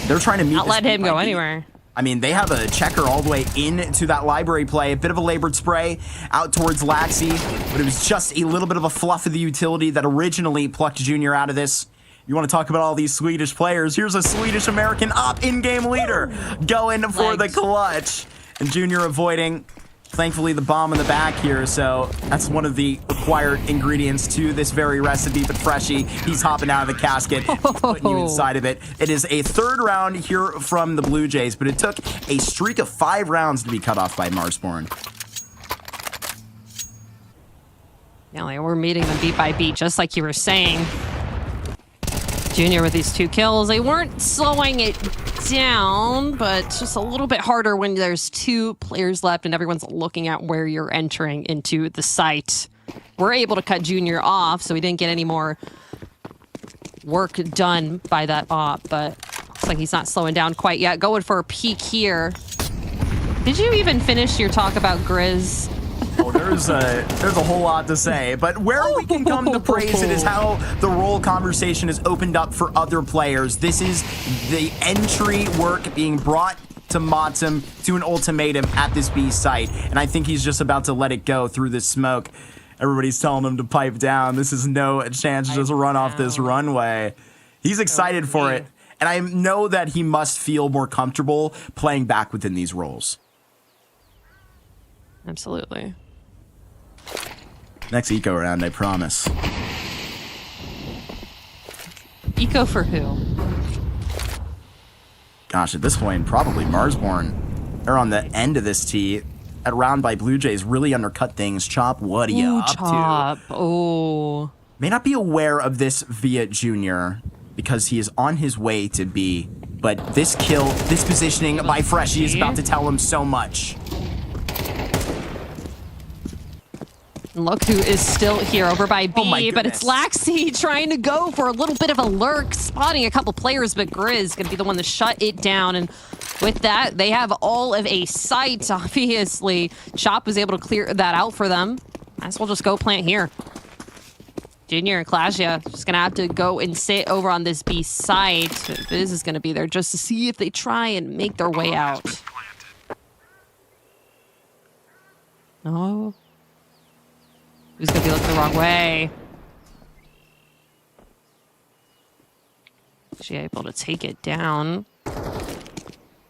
They're trying to meet Not let him go anywhere. I mean, they have a checker all the way into that library play. A bit of a labored spray out towards Laxi, but it was just a little bit of a fluff of the utility that originally plucked Junior out of this. You want to talk about all these Swedish players? Here's a Swedish-American in-game leader going for the clutch. And Junior avoiding, thankfully, the bomb in the back here. So that's one of the required ingredients to this very recipe. But Freshy, he's hopping out of the casket, putting you inside of it. It is a third round here from the Blue Jays, but it took a streak of 5 rounds to be cut off by Marsborne. Yeah, like we're meeting them beat by beat, just like you were saying. Junior with these 2 kills. They weren't slowing it down, but it's just a little bit harder when there's 2 players left and everyone's looking at where you're entering into the site. We're able to cut Junior off, so we didn't get any more work done by that op, but looks like he's not slowing down quite yet. Going for a peek here. Did you even finish your talk about Grizz? Oh, there's a whole lot to say, but where we can come to praise it is how the role conversation has opened up for other players. This is the entry work being brought to Matsum to an ultimatum at this B site, and I think he's just about to let it go through this smoke. Everybody's telling him to pipe down. This is no chance to just run off this runway. He's excited for it, and I know that he must feel more comfortable playing back within these roles. Absolutely. Next eco round, I promise. Eco for who? Gosh, at this point, probably Marsborne. They're on the end of this tee. That round by Blue Jays really undercut things. Chop, what are you up to? Oh. May not be aware of this via Junior because he is on his way to B. But this kill, this positioning by Freshy is about to tell him so much. Look who is still here over by B, but it's Laxi trying to go for a little bit of a lurk, spotting a couple players, but Grizz going to be the one to shut it down. And with that, they have all of a site, obviously. Chop was able to clear that out for them. Might as well just go plant here. Junior and Clasia just going to have to go and sit over on this B site. Biz is going to be there just to see if they try and make their way out. No. Who's going to be looking the wrong way? She able to take it down.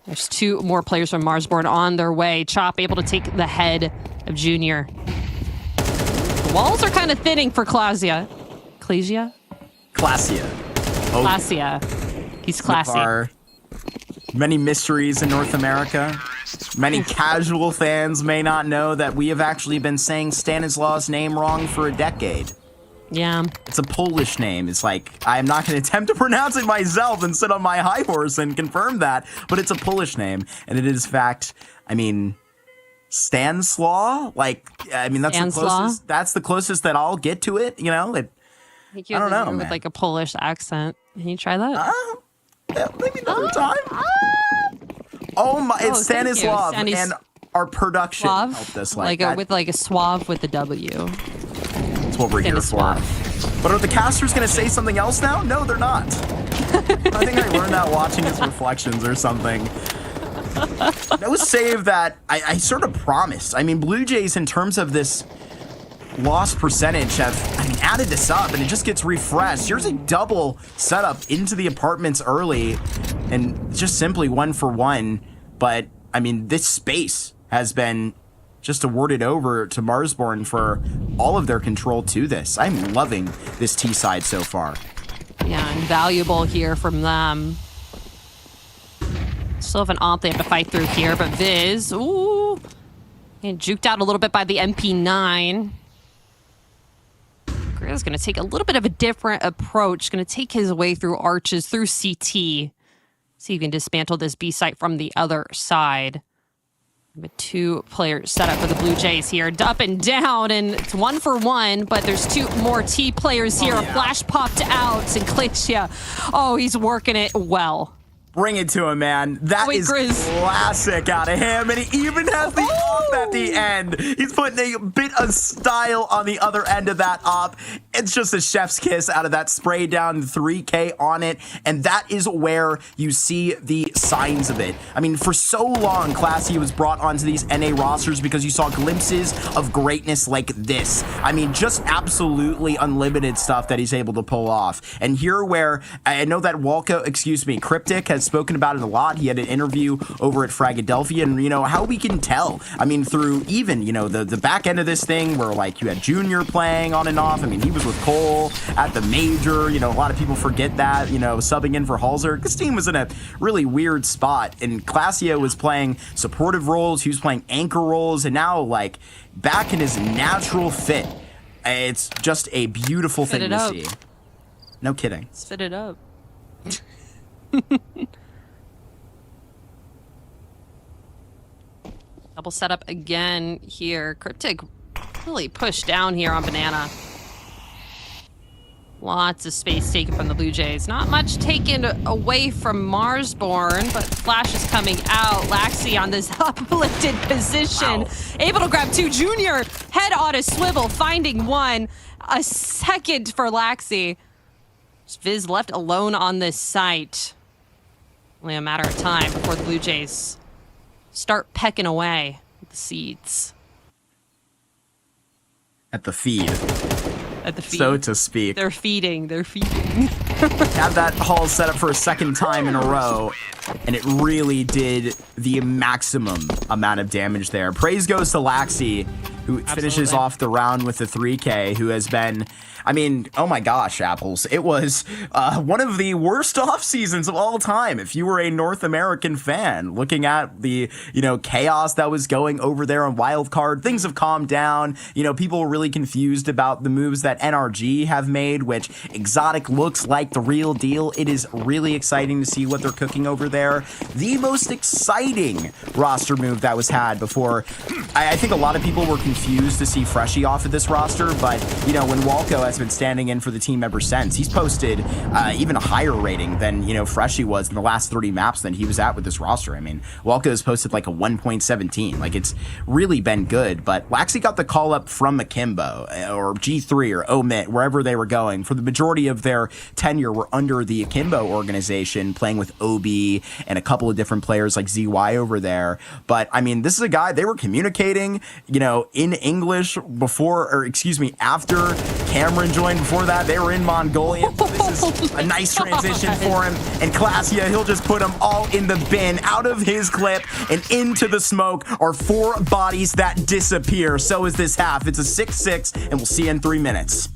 There's 2 more players from Marsborne on their way. Chop able to take the head of Junior. The walls are kind of thinning for Clasia. Clasia? Clasia. Clasia. He's classy. Many mysteries in North America. Many casual fans may not know that we have actually been saying Stanislaus' name wrong for a decade. Yeah. It's a Polish name. It's like, I'm not going to attempt to pronounce it myself and sit on my high horse and confirm that, but it's a Polish name. And it is, in fact, I mean, Stanislaw? Like, I mean, that's the closest that I'll get to it, you know? I don't know, man. With like a Polish accent. Can you try that? Yeah, maybe another time. Oh my, it's Stanislav, and our production helped us with a suave with a W. That's what we're here for. But are the casters going to say something else now? No, they're not. I think I learned that watching his reflections or something. That was save that I sort of promised. I mean, Blue Jays, in terms of this loss percentage, have added this up, and it just gets refreshed. Here's a double setup into the apartments early, and just simply 1-for-1. But I mean, this space has been just awarded over to Marsborne for all of their control to this. I'm loving this T side so far. Yeah, invaluable here from them. Still have an op they have to fight through here, but Viz, ooh, and juked out a little bit by the MP9. Is going to take a little bit of a different approach. Going to take his way through arches, through CT. See if you can dismantle this B site from the other side. With 2 players set up for the Blue Jays here. Up and down, and it's 1-for-1, but there's 2 more T players here. A flash popped out, and Klitschia, he's working it well. Bring it to him, man. That is classic out of him, and he even has the op at the end. He's putting a bit of style on the other end of that op. It's just a chef's kiss out of that spray down 3K on it, and that is where you see the signs of it. I mean, for so long, Classy was brought onto these NA rosters because you saw glimpses of greatness like this. I mean, just absolutely unlimited stuff that he's able to pull off. And here where, I know that Cryptic has spoken about it a lot. He had an interview over at Fragadelphia, and, you know, how we can tell. I mean, through even, you know, the back end of this thing where, like, you had Junior playing on and off. I mean, he was with Cole at the major. You know, a lot of people forget that, you know, subbing in for Halzer. This team was in a really weird spot, and Classio was playing supportive roles. He was playing anchor roles, and now, like, back in his natural fit. It's just a beautiful thing to see. No kidding. Spit it up. Double setup again here. Cryptic really pushed down here on Banana. Lots of space taken from the Blue Jays. Not much taken away from Marsborne, but Flash is coming out. Laxi on this uplifted position. Wow. Able to grab 2. Junior head on a swivel, finding 1. A second for Laxi. Viz left alone on this site. Only a matter of time before the Blue Jays start pecking away at the seeds. At the feed. At the feed. So to speak. They're feeding. Had that haul set up for a second time in a row, and it really did the maximum amount of damage there. Praise goes to Laxi, who finishes off the round with the 3K, who has been, I mean, oh my gosh, Apples. It was one of the worst off seasons of all time. If you were a North American fan, looking at the, you know, chaos that was going over there on Wildcard, things have calmed down. You know, people were really confused about the moves that NRG have made, which Exotic looks like the real deal. It is really exciting to see what they're cooking over there. The most exciting roster move that was had before. I think a lot of people were confused to see Freshie off of this roster, but, you know, when Walco has been standing in for the team ever since, he's posted even a higher rating than, you know, Freshie was in the last 30 maps than he was at with this roster. I mean, Walco has posted like a 1.17. Like, it's really been good, but Laxi got the call up from Akimbo or G3 or Omit, wherever they were going. For the majority of their tenure were under the Akimbo organization, playing with OB and a couple of different players like ZY over there. But I mean, this is a guy, they were communicating, you know, in English before, or excuse me, after Cameron joined. Before that, they were in Mongolian. So this is a nice transition for him. And Klassia, he'll just put them all in the bin, out of his clip, and into the smoke are 4 bodies that disappear. So is this half. It's a 6-6, and we'll see you in 3 minutes.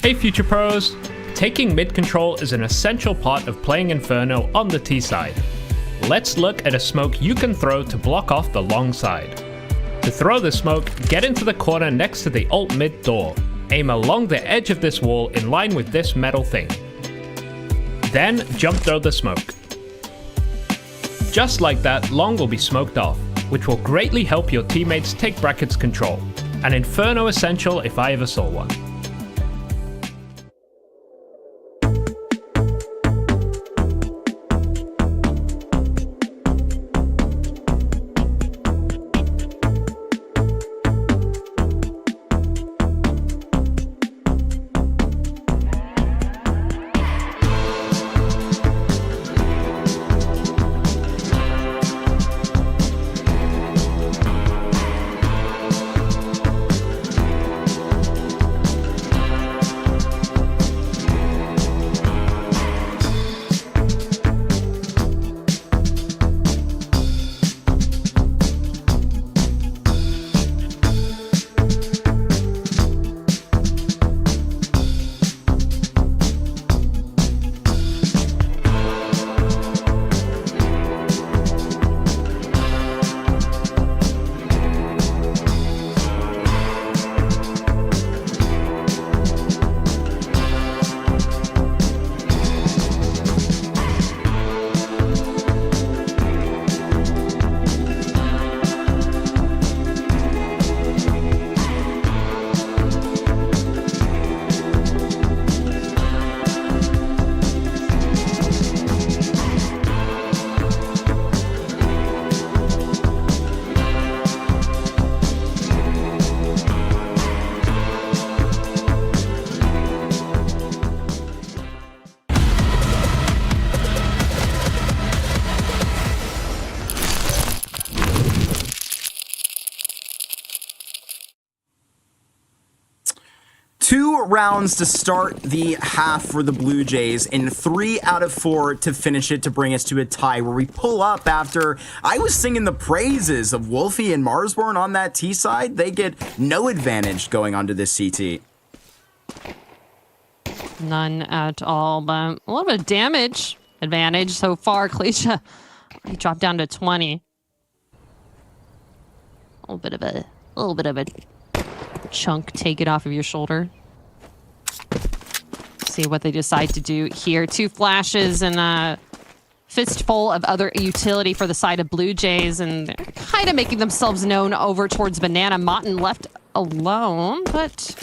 Hey Future Pros! Taking mid control is an essential part of playing Inferno on the T side. Let's look at a smoke you can throw to block off the long side. To throw the smoke, get into the corner next to the alt mid door. Aim along the edge of this wall in line with this metal thing. Then jump throw the smoke. Just like that, long will be smoked off, which will greatly help your teammates take brackets control. An Inferno essential if I ever saw one. Rounds to start the half for the Blue Jays and 3 out of 4 to finish it to bring us to a tie where we pull up after I was singing the praises of Wolfie and Marsborne on that T side. They get no advantage going onto this CT. None at all, but a little bit of damage advantage so far. Kalisha, he dropped down to 20. A little bit of a chunk. Take it off of your shoulder. See what they decide to do here. 2 flashes and a fistful of other utility for the side of Blue Jays, and they're kind of making themselves known over towards Banana. Motton left alone, but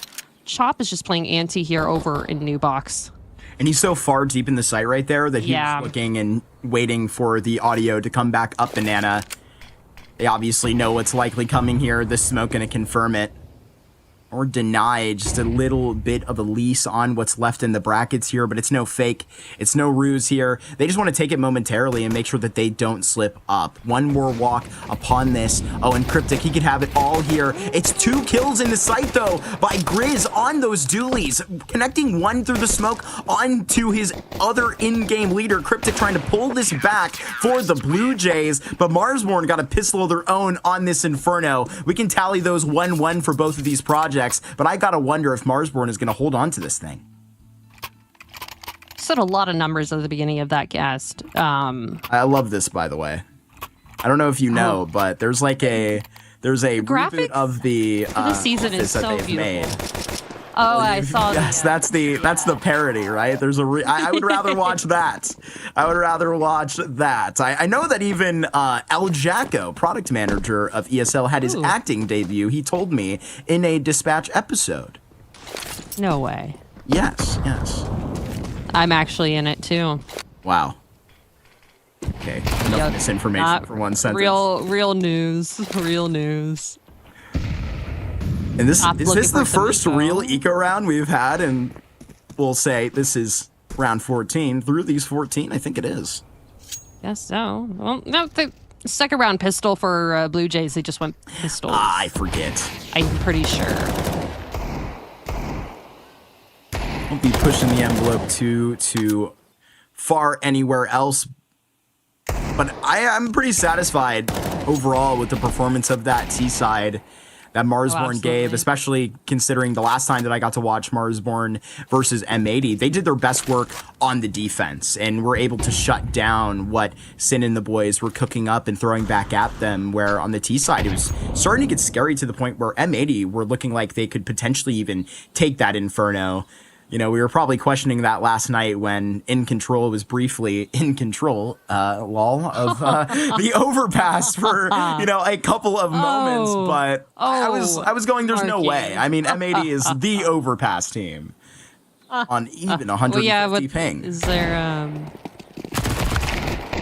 Chop is just playing anti here over in New Box. And he's so far deep in the site right there that he's looking and waiting for the audio to come back up Banana. They obviously know what's likely coming here. This smoke gonna confirm it. Or deny just a little bit of a lease on what's left in the brackets here, but it's no fake. It's no ruse here. They just want to take it momentarily and make sure that they don't slip up. One more walk upon this. Oh, and Cryptic, he could have it all here. It's 2 kills in the site, though, by Grizz on those dualies, connecting one through the smoke onto his other in-game leader. Cryptic trying to pull this back for the Blue Jays, but Marsborne got a pistol of their own on this Inferno. We can tally those 1-1 for both of these projects. But I gotta wonder if Marsborne is gonna hold on to this thing. Said a lot of numbers at the beginning of that cast. I love this, by the way. I don't know if you know, but there's like a reboot of the season is so beautiful. Made. Oh, I saw that. Yes, that's the parody, right? There's I would rather watch that. I would rather watch that. I know that even El Jacko, product manager of ESL, had his acting debut. He told me in a Dispatch episode. No way. Yes. I'm actually in it too. Wow. Okay, enough misinformation for one sentence. Real news. And is this the first real eco round we've had? And we'll say this is round 14. Through these 14, I think it is. Yes, so. Well, no, the second round pistol for Blue Jays, they just went pistols. I forget. I'm pretty sure. Won't be pushing the envelope too far anywhere else. But I'm pretty satisfied overall with the performance of that T side. that Marsborne gave, absolutely. especially considering the last time that I got to watch Marsborne versus M80. They did their best work on the defense and were able to shut down what Sin and the boys were cooking up and throwing back at them, where on the T side it was starting to get scary to the point where M80 were looking like they could potentially even take that Inferno. You know, we were probably questioning that last night when In Control was briefly in control, of the overpass for, you know, a couple of moments. But I was going, there's no way. I mean, M80 is the overpass team on even 150 ping. Is there,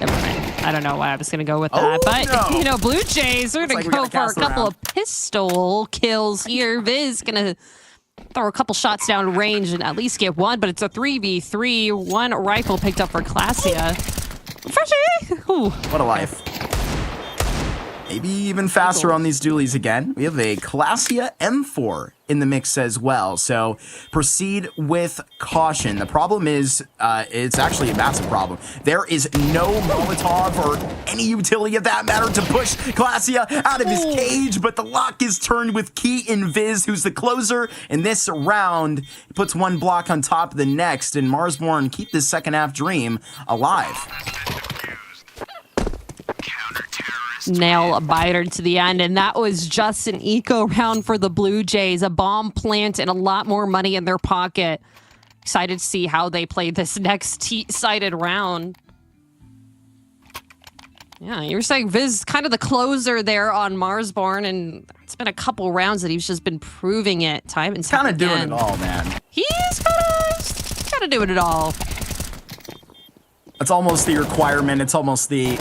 never mind. I don't know why I was going to go with that. But, you know, Blue Jays are going to go for a couple of pistol kills here. Viz going to throw a couple shots down range and at least get one, but it's a 3v3. One rifle picked up for Classia. Ooh. What a life. Maybe even faster on these dualies again. We have a Classia M4 in the mix as well, so proceed with caution. The problem is, it's actually a massive problem. There is no Molotov or any utility of that matter to push Classia out of his cage, but the lock is turned with Key in Viz, who's the closer in this round. He puts one block on top of the next, and Marsborne keep this second half dream alive. Nail biter to the end, and that was just an eco round for the Blue Jays. A bomb plant and a lot more money in their pocket. Excited to see how they play this next T-sided round. Yeah, you were saying Viz kind of the closer there on Marsborne, and it's been a couple rounds that he's just been proving it time and time again. Kind of doing it all, man. He's kind of doing it all. It's almost the requirement. It's almost the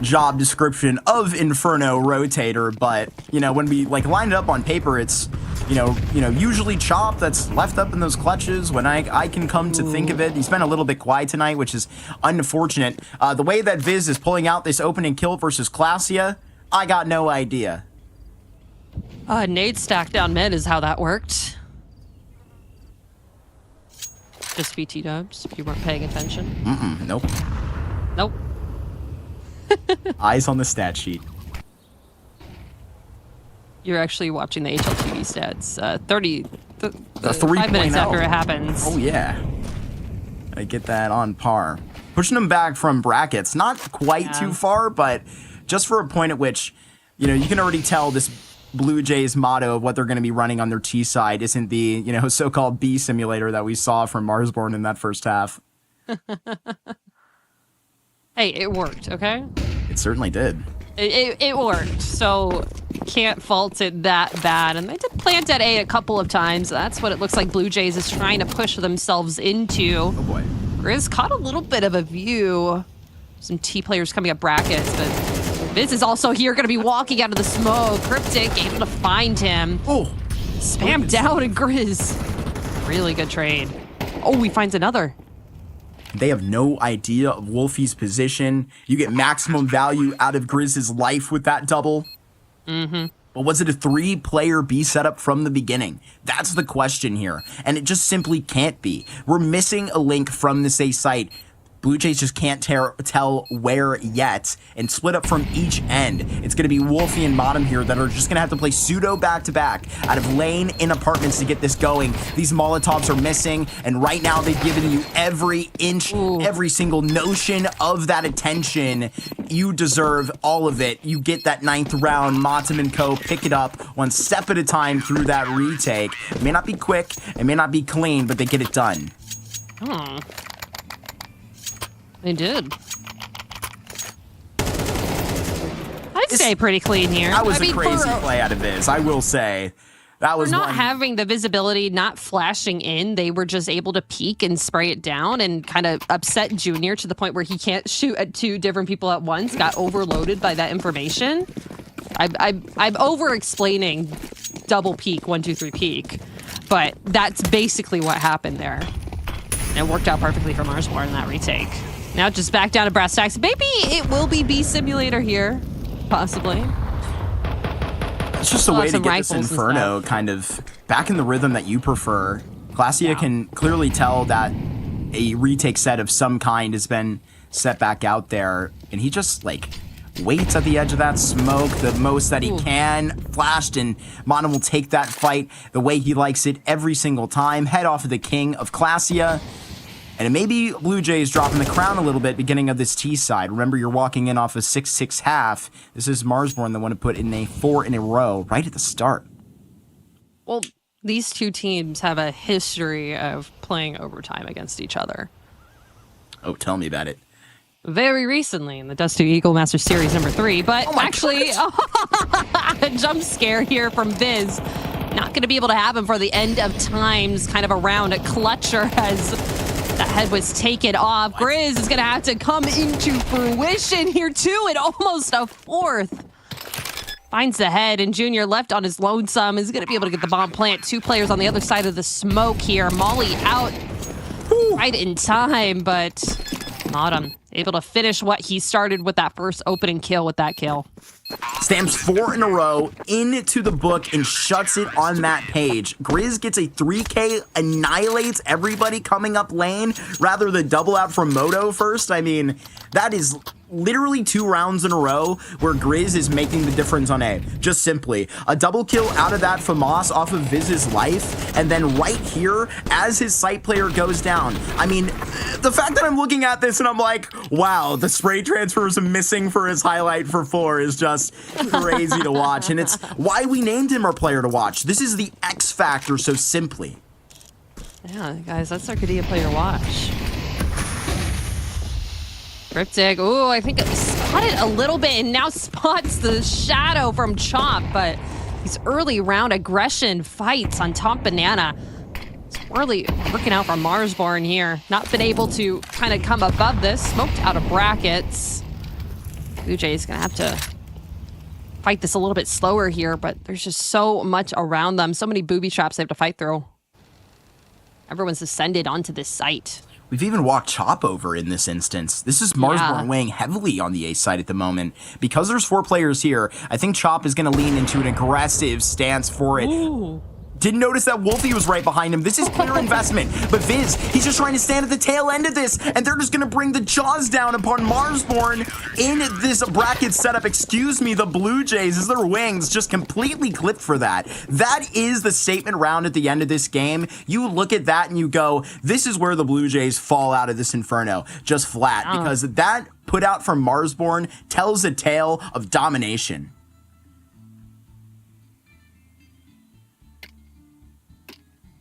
job description of Inferno Rotator, but you know, when we like line it up on paper, it's you know usually Chop that's left up in those clutches. When I can come to think of it, he's been a little bit quiet tonight, which is unfortunate. The way that Viz is pulling out this opening kill versus Classia, I got no idea. Nade stacked down mid is how that worked. Just VT dubs if you weren't paying attention. Nope. Nope. Eyes on the stat sheet. You're actually watching the HLTV stats. 5 minutes after it happens. Oh yeah, I get that on par. Pushing them back from brackets, not quite too far, but just for a point at which, you know, you can already tell this Blue Jays motto of what they're going to be running on their T side isn't the, you know, so-called B simulator that we saw from Marsborne in that first half. Hey, it worked, okay? It certainly did. It worked, so can't fault it that bad. And they did plant at A a couple of times. That's what it looks like Blue Jays is trying to push themselves into. Oh boy. Grizz caught a little bit of a view. Some T players coming up brackets, but Viz is also here, going to be walking out of the smoke. Cryptic able to find him. Oh, spam down and Grizz. Really good trade. Oh, he finds another. They have no idea of Wolfie's position. You get maximum value out of Grizz's life with that double. But was it a 3-player B setup from the beginning? That's the question here. And it just simply can't be. We're missing a link from this A site. Blue Jays just can't tell where yet, and split up from each end. It's going to be Wolfie and Modem here that are just going to have to play pseudo back-to-back out of lane in apartments to get this going. These Molotovs are missing, and right now they've given you every inch, every single notion of that attention. You deserve all of it. You get that 9th round. Motem and co. pick it up one step at a time through that retake. It may not be quick, it may not be clean, but they get it done. Oh. They did. I'd say pretty clean here. That was a crazy play out of Viz, I will say. That was not having the visibility, not flashing in. They were just able to peek and spray it down and kind of upset Junior to the point where he can't shoot at 2 different people at once. Got overloaded by that information. I'm over-explaining double peek, 1, 2, 3 peek, but that's basically what happened there. And it worked out perfectly for Marsborne in that retake. Now just back down to brass tacks. Maybe it will be B simulator here, possibly. It's just a way to get this Inferno kind of back in the rhythm that you prefer. Classia can clearly tell that a retake set of some kind has been set back out there, and he just like waits at the edge of that smoke the most that he can. Flashed, and Mono will take that fight the way he likes it every single time. Head off of the king of Classia. And it may be Blue Jays dropping the crown a little bit beginning of this T side. Remember, you're walking in off a 6-6 half. This is Marsborne that want to put in a 4 in a row right at the start. Well, these two teams have a history of playing overtime against each other. Oh, tell me about it. Very recently in the Dusty Eagle Master Series number 3, but actually, a jump scare here from Viz. Not going to be able to have him for the end of times, kind of around a clutcher as the head was taken off. Grizz is going to have to come into fruition here too, and almost a 4th. Finds the head, and Junior left on his lonesome is going to be able to get the bomb plant. 2 players on the other side of the smoke here. Molly out right in time, but not able to finish what he started with that first opening kill with that kill. Stamps 4 in a row into the book and shuts it on that page. Grizz gets a 3K, annihilates everybody coming up lane, rather than double out from Moto first. I mean, that is literally 2 rounds in a row where Grizz is making the difference on A. Just simply a double kill out of that FAMAS off of Viz's life, and then right here as his site player goes down. I mean, the fact that I'm looking at this and I'm like, wow, the spray transfer is missing for his highlight for 4 is just crazy to watch, and it's why we named him our player to watch. This is the X factor, so simply. Yeah, guys, that's our Kadia player watch. Cryptic, ooh, I think it spotted a little bit and now spots the shadow from Chop, but these early round aggression fights on top Banana. It's really working out for Marsborne here. Not been able to kind of come above this. Smoked out of brackets. Blue Jays gonna have to fight this a little bit slower here, but there's just so much around them. So many booby traps they have to fight through. Everyone's descended onto this site. We've even walked Chop over in this instance. This is Marsborne weighing heavily on the A side at the moment. Because there's 4 players here, I think Chop is going to lean into an aggressive stance for it. Ooh. Didn't notice that Wolfie was right behind him. This is clear investment. But Viz, he's just trying to stand at the tail end of this, and they're just going to bring the jaws down upon Marsborne in this bracket setup. Excuse me, the Blue Jays, as their wings just completely clipped for that. That is the statement round at the end of this game. You look at that and you go, this is where the Blue Jays fall out of this inferno. Just flat. Because that put out from Marsborne tells a tale of domination.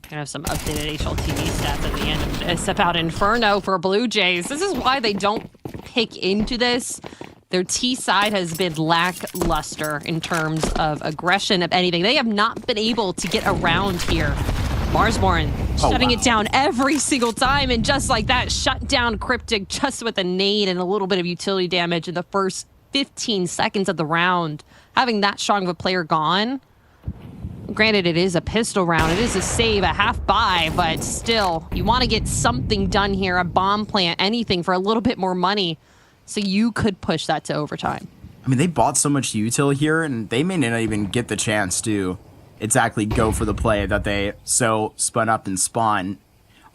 Gonna have some updated HLTV stats at the end of this. Step out Inferno for Blue Jays. This is why they don't pick into this. Their T side has been lackluster in terms of aggression of anything. They have not been able to get around here. Marsborne shutting it down every single time, and just like that, shut down Cryptic just with a nade and a little bit of utility damage in the first 15 seconds of the round. Having that strong of a player gone. Granted, it is a pistol round. It is a save, a half buy, but still, you want to get something done here, a bomb plant, anything for a little bit more money, so you could push that to overtime. I mean, they bought so much util here, and they may not even get the chance to exactly go for the play that they so spun up and spawn.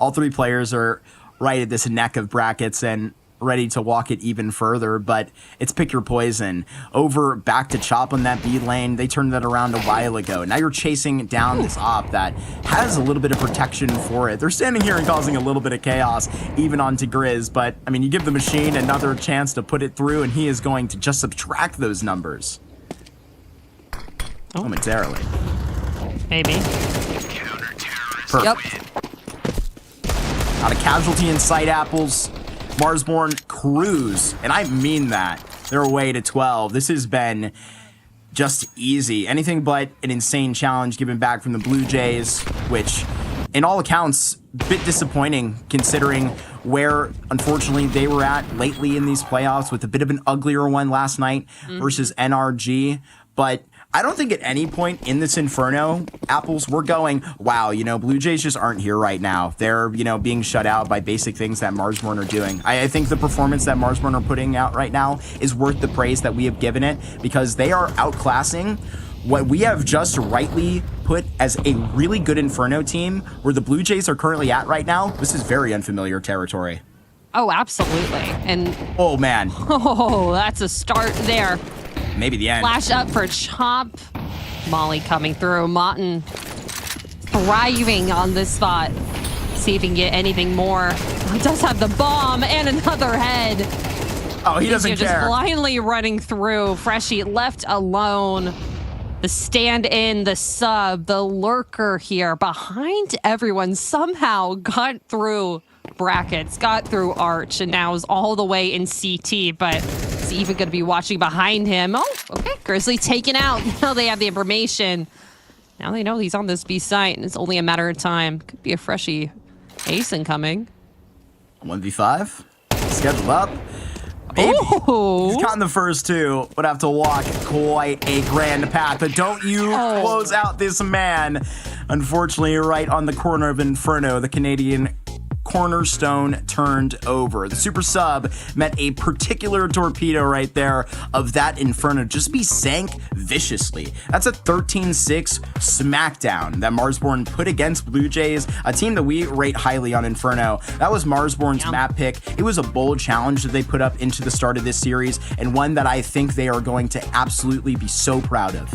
All 3 players are right at this neck of brackets and ready to walk it even further, but it's pick your poison. Over back to Chop on that B lane. They turned that around a while ago. Now you're chasing down this op that has a little bit of protection for it. They're standing here and causing a little bit of chaos even onto Grizz, but I mean, you give the machine another chance to put it through and he is going to just subtract those numbers. Momentarily. Maybe. Perfect. Yep. Not a casualty in sight, Apples. Marsborne cruise, and I mean that. They're away to 12. This has been just easy. Anything but an insane challenge given back from the Blue Jays, which, in all accounts, a bit disappointing considering where, unfortunately, they were at lately in these playoffs with a bit of an uglier one last night versus NRG. But I don't think at any point in this inferno, Apples, we're going, wow, you know, Blue Jays just aren't here right now. They're, you know, being shut out by basic things that Marsborne are doing. I think the performance that Marsborne are putting out right now is worth the praise that we have given it, because they are outclassing what we have just rightly put as a really good Inferno team. Where the Blue Jays are currently at right now, this is very unfamiliar territory. Oh, absolutely. And oh, man. Oh, that's a start there. Maybe the end. Flash up for Chop. Molly coming through. Mawton thriving on this spot. See if he can get anything more. He does have the bomb and another head. Oh, he doesn't care. Just blindly running through. Freshie left alone. The stand-in, the sub, the lurker here behind everyone somehow got through brackets, got through Arch, and now is all the way in CT, but is even going to be watching behind him. Oh, okay, Grizzly taken out. Now they have the information. Now they know he's on this B site, and it's only a matter of time. Could be a Freshie ace incoming. 1v5, scheduled up. Maybe. Oh. He's gotten the first two, would have to walk quite a grand path. But don't you close out this man. Unfortunately, right on the corner of Inferno, the Canadian cornerstone turned over. The super sub met a particular torpedo right there of that Inferno just be sank viciously. That's a 13-6 smackdown that Marsborne put against Blue Jays, a team that we rate highly on Inferno. That was Marsborne's map pick. It was a bold challenge that they put up into the start of this series, and one that I think they are going to absolutely be so proud of.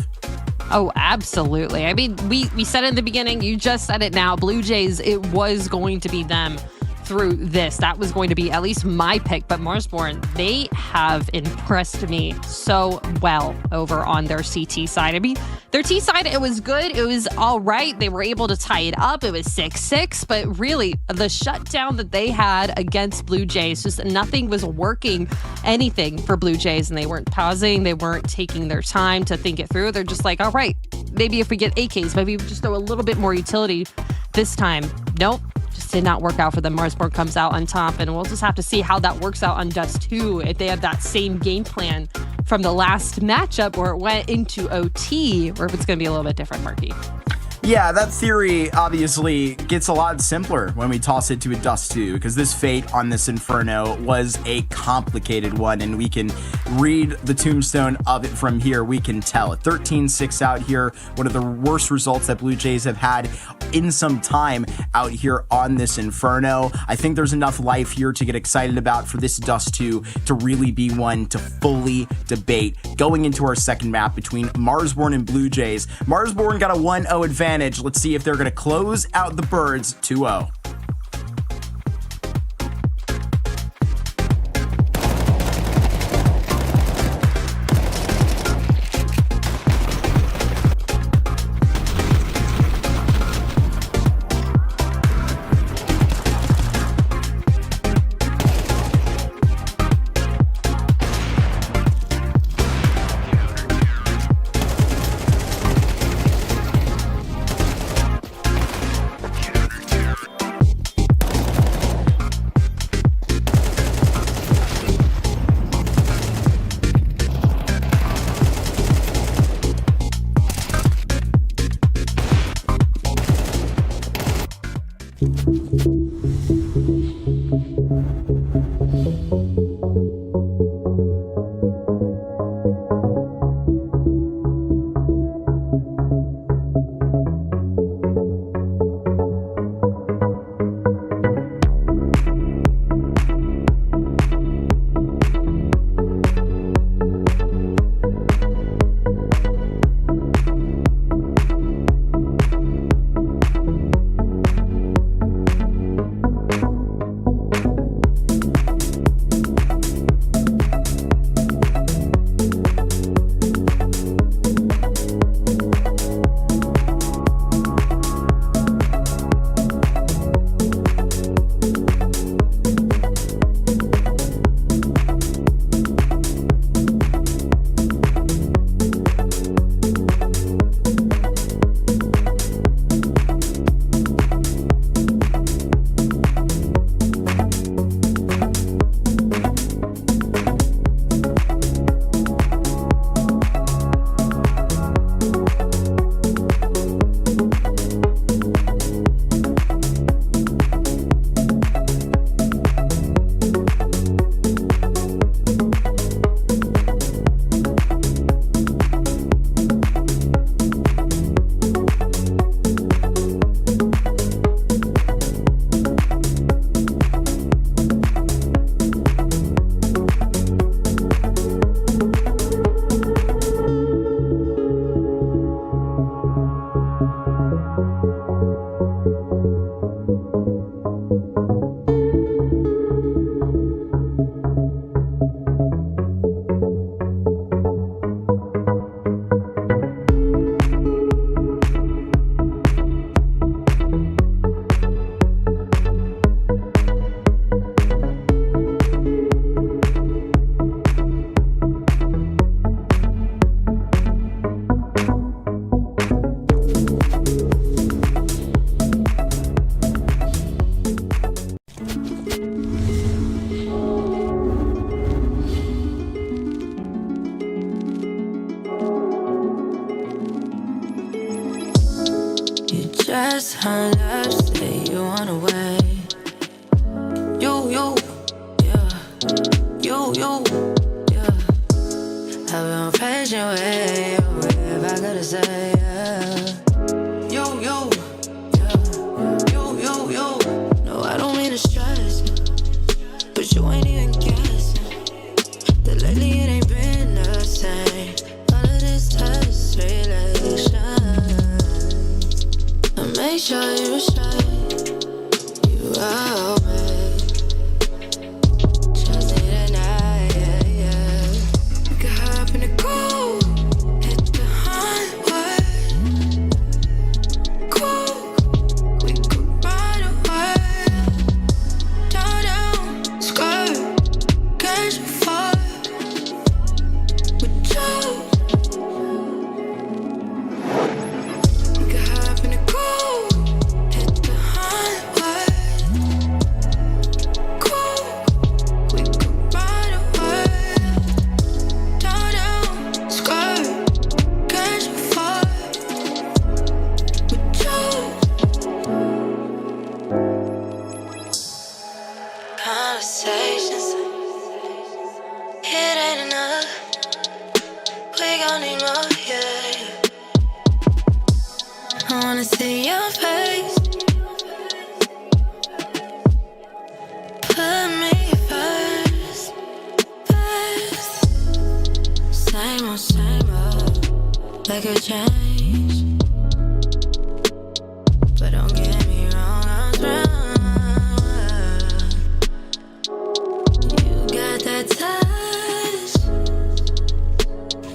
Oh, absolutely. I mean, we said it in the beginning, you just said it now. Blue Jays, it was going to be them through this. That was going to be at least my pick, but Marsborne, they have impressed me so well over on their CT side. I mean, their T side, it was good. It was all right. They were able to tie it up. It was 6-6, but really the shutdown that they had against Blue Jays, just nothing was working, anything for Blue Jays, and they weren't pausing. They weren't taking their time to think it through. They're just like, all right, maybe if we get AKs, maybe we just throw a little bit more utility this time. Nope. Just did not work out for them. Marsborne comes out on top, and we'll just have to see how that works out on Dust 2 if they have that same game plan from the last matchup where it went into OT, or if it's going to be a little bit different, Marky. Yeah, that theory obviously gets a lot simpler when we toss it to a Dust 2, because this fate on this Inferno was a complicated one, and we can read the tombstone of it from here. We can tell it. 13-6 out here, one of the worst results that Blue Jays have had in some time out here on this Inferno. I think there's enough life here to get excited about for this Dust 2 to really be one to fully debate going into our second map between Marsborne and Blue Jays. Marsborne got a 1-0 advantage. Let's see if they're going to close out the Birds 2-0. time lapse, say you wanna wait. You, yeah. You, yeah. I've been patient with you, if I gotta say, yeah. You, yeah. You. No, I don't mean to stress, but you ain't even guessing that lately it ain't been the same. All of this test relation, I make sure you straight, you out, babe. Trust me tonight, yeah. We can hop in the cool, hit the highway. Cool, we could ride away. Down, skirt, catch a fire with you. We could hop in the cool, hit the highway. Cool, we could ride away. Down, skirt, catch a fire with you. Conversations, it ain't enough. We gon' need more, yeah. I wanna see your face. Put me first. Same old, like a change. But don't get me wrong, I'm trying. You got that touch.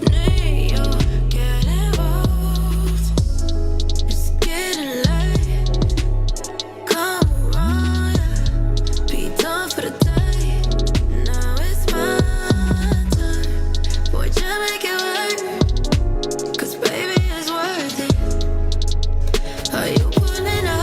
Need you get involved. It's getting late. Come around, yeah. Be done for the day. Now it's my time. Boy, just make it work. 'Cause baby, it's worth it. Are you pulling up?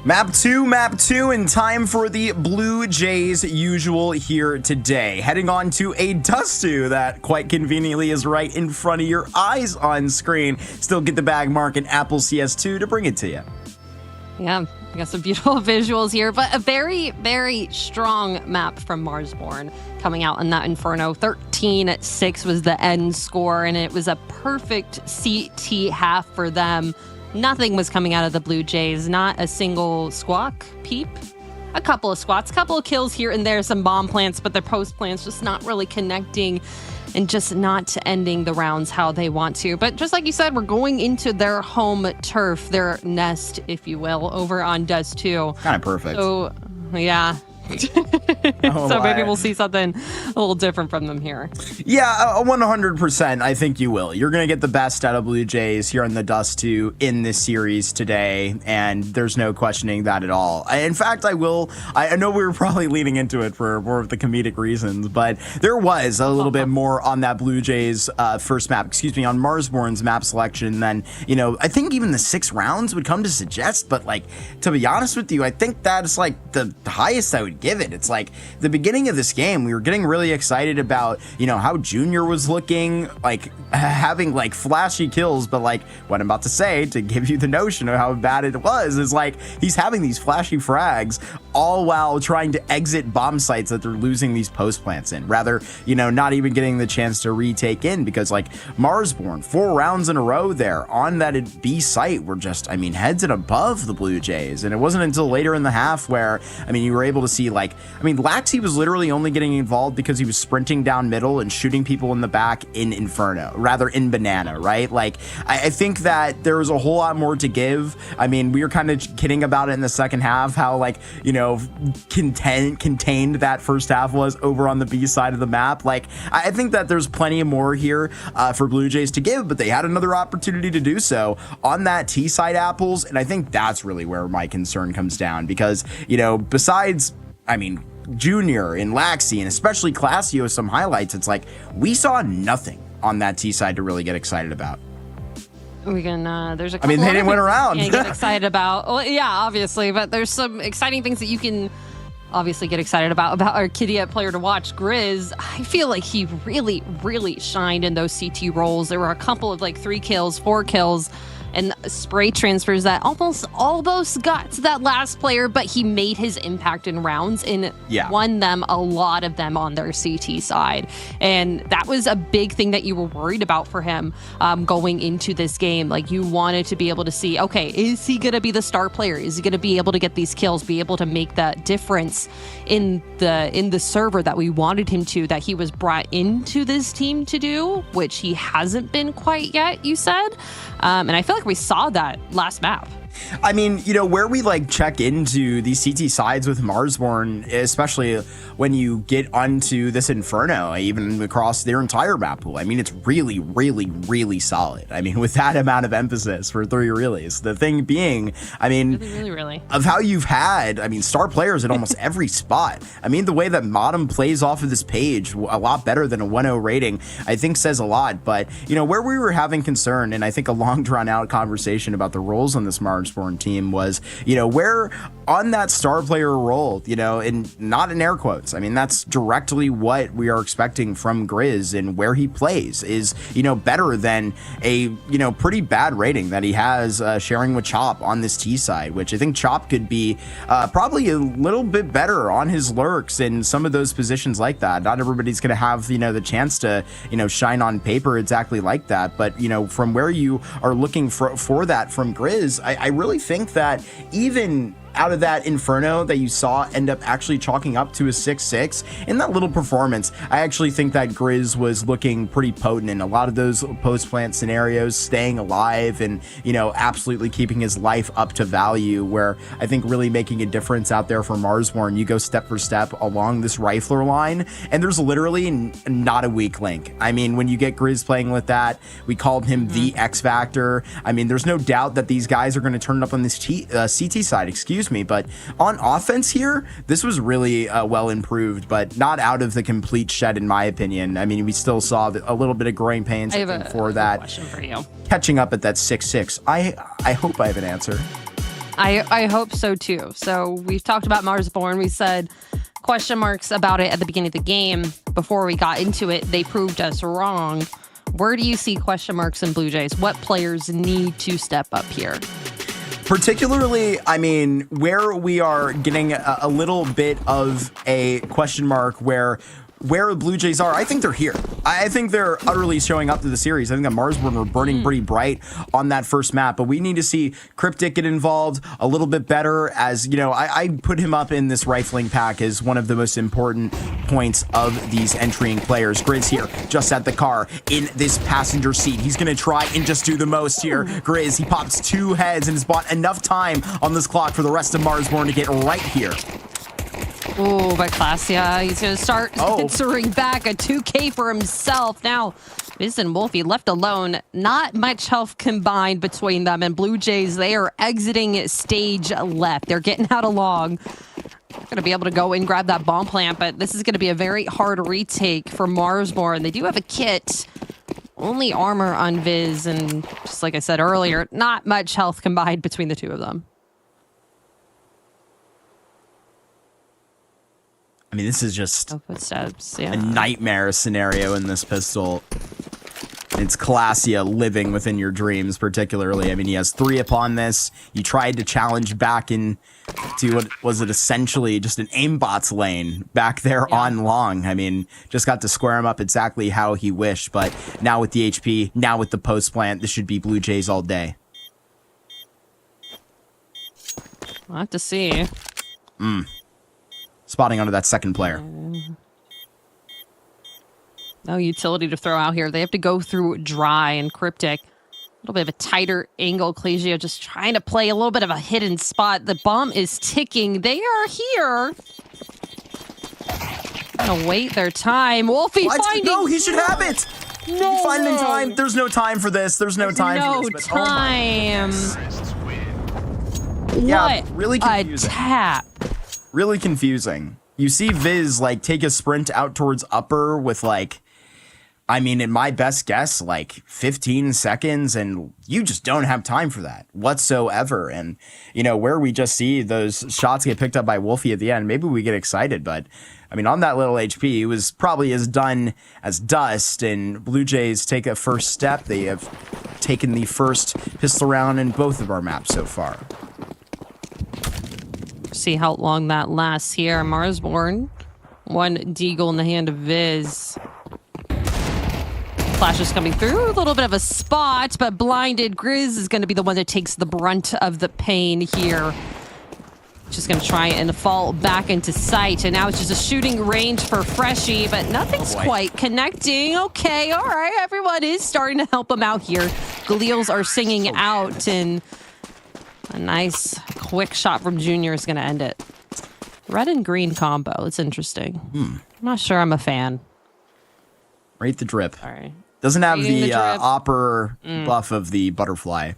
Map 2, and time for the Blue Jays usual here today. Heading on to a Dust 2 that quite conveniently is right in front of your eyes on screen. Still get the bag mark and Apple CS2 to bring it to you. Yeah, we got some beautiful visuals here, but a very, very strong map from Marsborne coming out in that Inferno. 13-6 was the end score, and it was a perfect CT half for them. Nothing was coming out of the Blue Jays, not a single squawk, peep. A couple of squats, a couple of kills here and there, some bomb plants, but their post plants just not really connecting and just not ending the rounds how they want to. But just like you said, we're going into their home turf, their nest, if you will, over on Dust 2. Kind of perfect. So, yeah. So maybe we'll see something a little different from them here. Yeah, 100%. I think you will. You're going to get the best out of Blue Jays here in the Dust 2 in this series today, and there's no questioning that at all. In fact, I know we were probably leaning into it for more of the comedic reasons, but there was a little bit more on that Blue Jays first map, on Marsborne's map selection than, I think even the 6 rounds would come to suggest, but to be honest with you, I think that's the highest I would give it. It's the beginning of this game, we were getting really excited about, how Junior was looking, having flashy kills, but what I'm about to say to give you the notion of how bad it was is he's having these flashy frags all while trying to exit bomb sites that they're losing these post plants in, rather, not even getting the chance to retake in, because Marsborne, 4 rounds in a row there on that B site were just, heads and above the Blue Jays. And it wasn't until later in the half where, you were able to see Laxi was literally only getting involved because he was sprinting down middle and shooting people in the back in Inferno, rather in Banana, right? I think that there was a whole lot more to give. We were kind of kidding about it in the second half, how contained that first half was over on the B side of the map. I think that there's plenty more here for Blue Jays to give, but they had another opportunity to do so on that T side apples, and I think that's really where my concern comes down, because, besides, Junior and Laxi and especially Classio, some highlights, it's we saw nothing on that T side to really get excited about. We can, there's a couple they didn't win around. Get excited about. Well, yeah, obviously, but there's some exciting things that you can obviously get excited about our Kidia player to watch, Grizz. I feel like he really, really shined in those CT roles. There were a couple of 3 kills, 4 kills, and spray transfers that almost got to that last player, but he made his impact in rounds and won them, a lot of them, on their CT side. And that was a big thing that you were worried about for him going into this game. You wanted to be able to see, okay, is he going to be the star player? Is he going to be able to get these kills, be able to make that difference in the server that we wanted him to, that he was brought into this team to do, which he hasn't been quite yet, you said. And I feel like we saw that last map. Where we check into these CT sides with Marsborne, especially when you get onto this Inferno, even across their entire map pool, it's really, really, really solid. With that amount of emphasis for 3 relays. The thing being, really, of how you've had, star players at almost every spot. The way that Modem plays off of this page a lot better than a 1-0 rating, I think says a lot. But, where we were having concern, and I think a long drawn out conversation about the roles on this Marsborne team was, where on that star player role, and not in air quotes, that's directly what we are expecting from Grizz, and where he plays is, better than a, pretty bad rating that he has sharing with Chop on this T side, which I think Chop could be probably a little bit better on his lurks in some of those positions like that. Not everybody's going to have, the chance to, shine on paper exactly like that. But, from where you are looking for that from Grizz, I really think that even out of that Inferno that you saw end up actually chalking up to a 6-6 in that little performance, I actually think that Grizz was looking pretty potent in a lot of those post plant scenarios, staying alive and, absolutely keeping his life up to value, where I think really making a difference out there for Marsborne. You go step for step along this rifler line, and there's literally not a weak link. When you get Grizz playing with that, we called him the X Factor. There's no doubt that these guys are going to turn it up on this CT side, but on offense here, this was really well improved, but not out of the complete shed, in my opinion. We still saw a little bit of growing pains for that. Question for you. Catching up at that 6-6. I hope I have an answer. I hope so too. So we've talked about Marsborne. We said question marks about it at the beginning of the game. Before we got into it, they proved us wrong. Where do you see question marks in Blue Jays? What players need to step up here? Particularly, I mean, where we are getting a little bit of a question mark where the Blue Jays are, I think they're here. I think they're utterly showing up to the series. I think that Marsborne were burning pretty bright on that first map, but we need to see Cryptic get involved a little bit better. As you know, I put him up in this rifling pack as one of the most important points of these entering players. Grizz here, just at the car, in this passenger seat. He's going to try and just do the most here. Grizz, he pops 2 heads and has bought enough time on this clock for the rest of Marsborne to get right here. Oh, but Klasia, he's going to start answering back a 2K for himself. Now, Viz and Wolfie left alone. Not much health combined between them. And Blue Jays, they are exiting stage left. They're getting out along. They're going to be able to go and grab that bomb plant, but this is going to be a very hard retake for Marsborne. They do have a kit. Only armor on Viz, and just like I said earlier, not much health combined between the two of them. I mean, this is just footsteps, a nightmare scenario in this pistol. It's Klasia living within your dreams, particularly. I mean, he has 3 upon this. You tried to challenge back into what was it essentially just an aimbots lane back there on long. I mean, just got to square him up exactly how he wished. But now with the HP, now with the post plant, this should be Blue Jays all day. We'll have to see. Spotting onto that second player. No utility to throw out here. They have to go through dry and Cryptic. A little bit of a tighter angle. Ecclesia just trying to play a little bit of a hidden spot. The bomb is ticking. They are here. Gonna wait their time. Wolfie finding... No, he should have it! No finding way. time. There's no time for this. There's no time for this. But, time. Yeah, What really confusing. a tap. Really confusing. You see Viz like take a sprint out towards upper with like, I mean, in my best guess, like 15 seconds, and you just don't have time for that whatsoever. And, you know, where we just see those shots get picked up by Wolfie at the end, maybe we get excited, but I mean, on that little HP, it was probably as done as dust, and Blue Jays take a first step. They have taken the first pistol round in both of our maps so far. See how long that lasts here. Marsborne, 1 deagle in the hand of Viz. Flash is coming through, a little bit of a spot, but blinded. Grizz is going to be the one that takes the brunt of the pain here. Just going to try and fall back into sight, and now it's just a shooting range for Freshie, but nothing's quite connecting. Okay, all right, everyone is starting to help him out here. Galeals are singing out, and a nice quick shot from Junior is going to end it. Red and green combo. It's interesting. I'm not sure I'm a fan. Rate the drip. All right. Doesn't have Rating the drip. opper buff of the butterfly.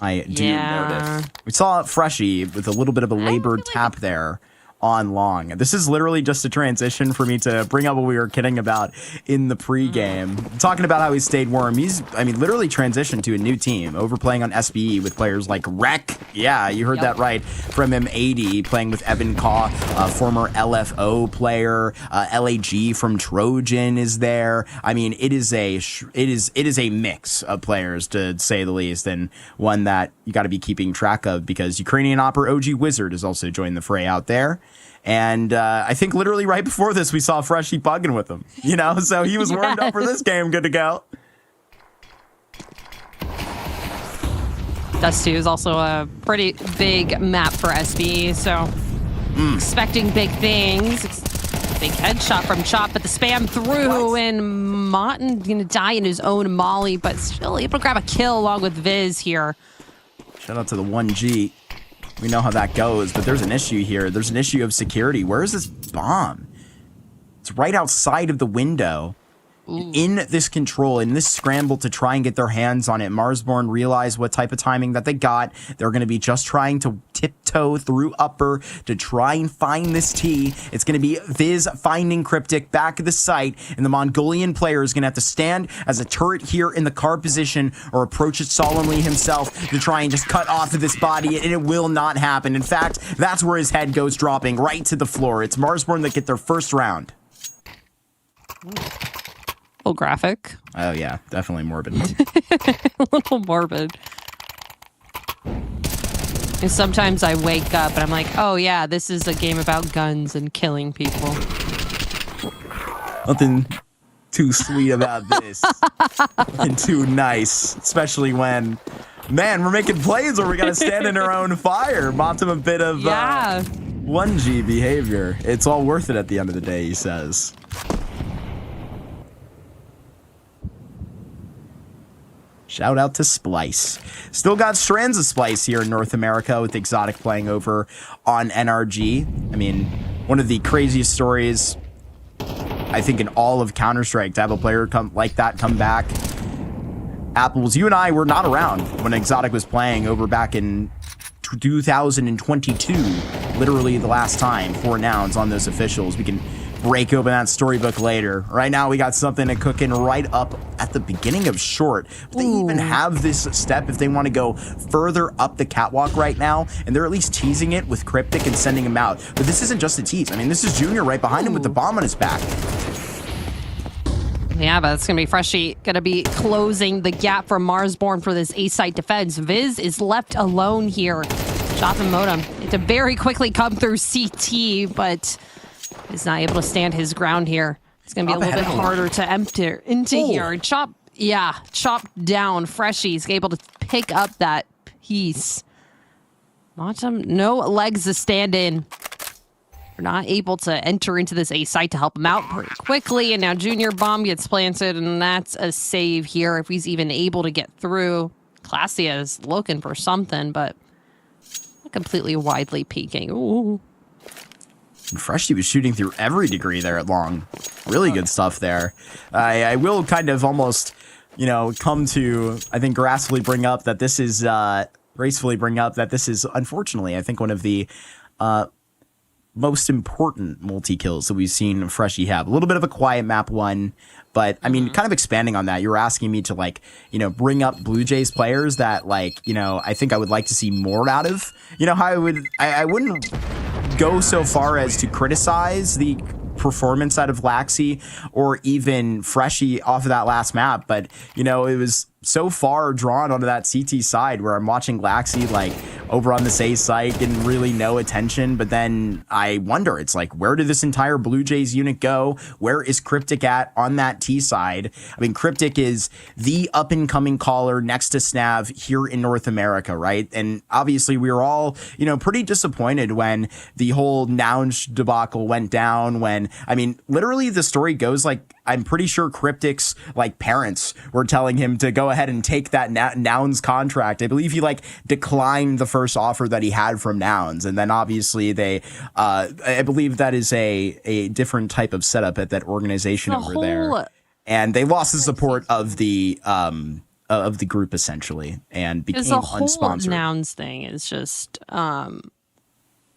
I do notice. We saw Freshie with a little bit of a labored tap there on long. This is literally just a transition for me to bring up what we were kidding about in the pregame. Talking about how he stayed warm. He's, I mean, literally transitioned to a new team, overplaying on SBE with players like Rec. Yeah, you heard that right. From M80, playing with Evan Kaw, former LFO player. LAG from Trojan is there. I mean, it is a mix of players, to say the least, and one that you got to be keeping track of, because Ukrainian Opera OG Wizard has also joined the fray out there. And I think literally right before this, we saw Freshie bugging with him, you know, so he was warmed up for this game, good to go. Dust 2 is also a pretty big map for SB, so expecting big things. Big headshot from Chop, but the spam through, and Martin gonna die in his own molly, but still able to grab a kill along with Viz here. Shout out to the 1G. We know how that goes, but there's an issue here. There's an issue of security. Where is this bomb? It's right outside of the window. In this control, in this scramble to try and get their hands on it, Marsborne realized what type of timing that they got. They're going to be just trying to tiptoe through upper to try and find this T. It's going to be Viz finding Cryptic back at the site, and the Mongolian player is going to have to stand as a turret here in the car position or approach it solemnly himself to try and just cut off of this body, and it will not happen. In fact, that's where his head goes dropping right to the floor. It's Marsborne that get their first round. A little graphic. Oh yeah, definitely morbid. A little morbid. And sometimes I wake up and I'm like, oh yeah, this is a game about guns and killing people. Nothing too sweet about this. Nothing too nice, especially when, man, we're making plays where we gotta stand in our own fire. Mopped him a bit of 1G behavior. It's all worth it at the end of the day, he says. Shout out to Splice. Still got strands of Splice here in North America with Exotic playing over on NRG. I mean, one of the craziest stories, I think, in all of Counter-Strike to have a player like that come back. Apples, you and I were not around when Exotic was playing over back in 2022. Literally the last time. 4 nouns on those officials. We can break open that storybook later. Right now, we got something to cook in right up at the beginning of short. But they even have this step if they want to go further up the catwalk right now, and they're at least teasing it with Cryptic and sending him out. But this isn't just a tease. I mean, this is Junior right behind him with the bomb on his back. Yeah, but it's going to be Freshie going to be closing the gap for Marsborne for this A-site defense. Viz is left alone here. Shop and Modem. It to very quickly come through CT, but is not able to stand his ground here. It's going to be a little bit harder to enter into here. Chop down. Freshie's able to pick up that piece. Motum, no legs to stand in. We're not able to enter into this A site to help him out pretty quickly. And now Junior bomb gets planted, and that's a save here if he's even able to get through. Classia is looking for something, but not completely widely peeking. Ooh. And Freshie was shooting through every degree there at long. Really good stuff there. I will kind of almost, come to, I think, gracefully bring up that this is, unfortunately, I think one of the most important multi-kills that we've seen Freshie have. A little bit of a quiet map one, but I mean, kind of expanding on that, you were asking me to bring up BLUEJAYS players that I think I would like to see more out of. How I wouldn't go so far as to criticize the performance out of Laxi or even Freshie off of that last map, but it was so far drawn onto that CT side where I'm watching Laxi over on this A site getting really no attention, but then I wonder, it's where did this entire BLUEJAYS unit go? Where is Cryptic at on that T side? I mean, Cryptic is the up and coming caller next to Snav here in North America, right? And obviously we were all, pretty disappointed when the whole Nouns debacle went down, when, I mean, literally the story goes I'm pretty sure Cryptic's parents were telling him to go ahead and take that Nouns contract. I believe he declined the first offer that he had from Nouns, and then obviously they I believe that is a different type of setup at that organization over there, and they lost the support of the group essentially and became unsponsored. The whole Nouns thing is just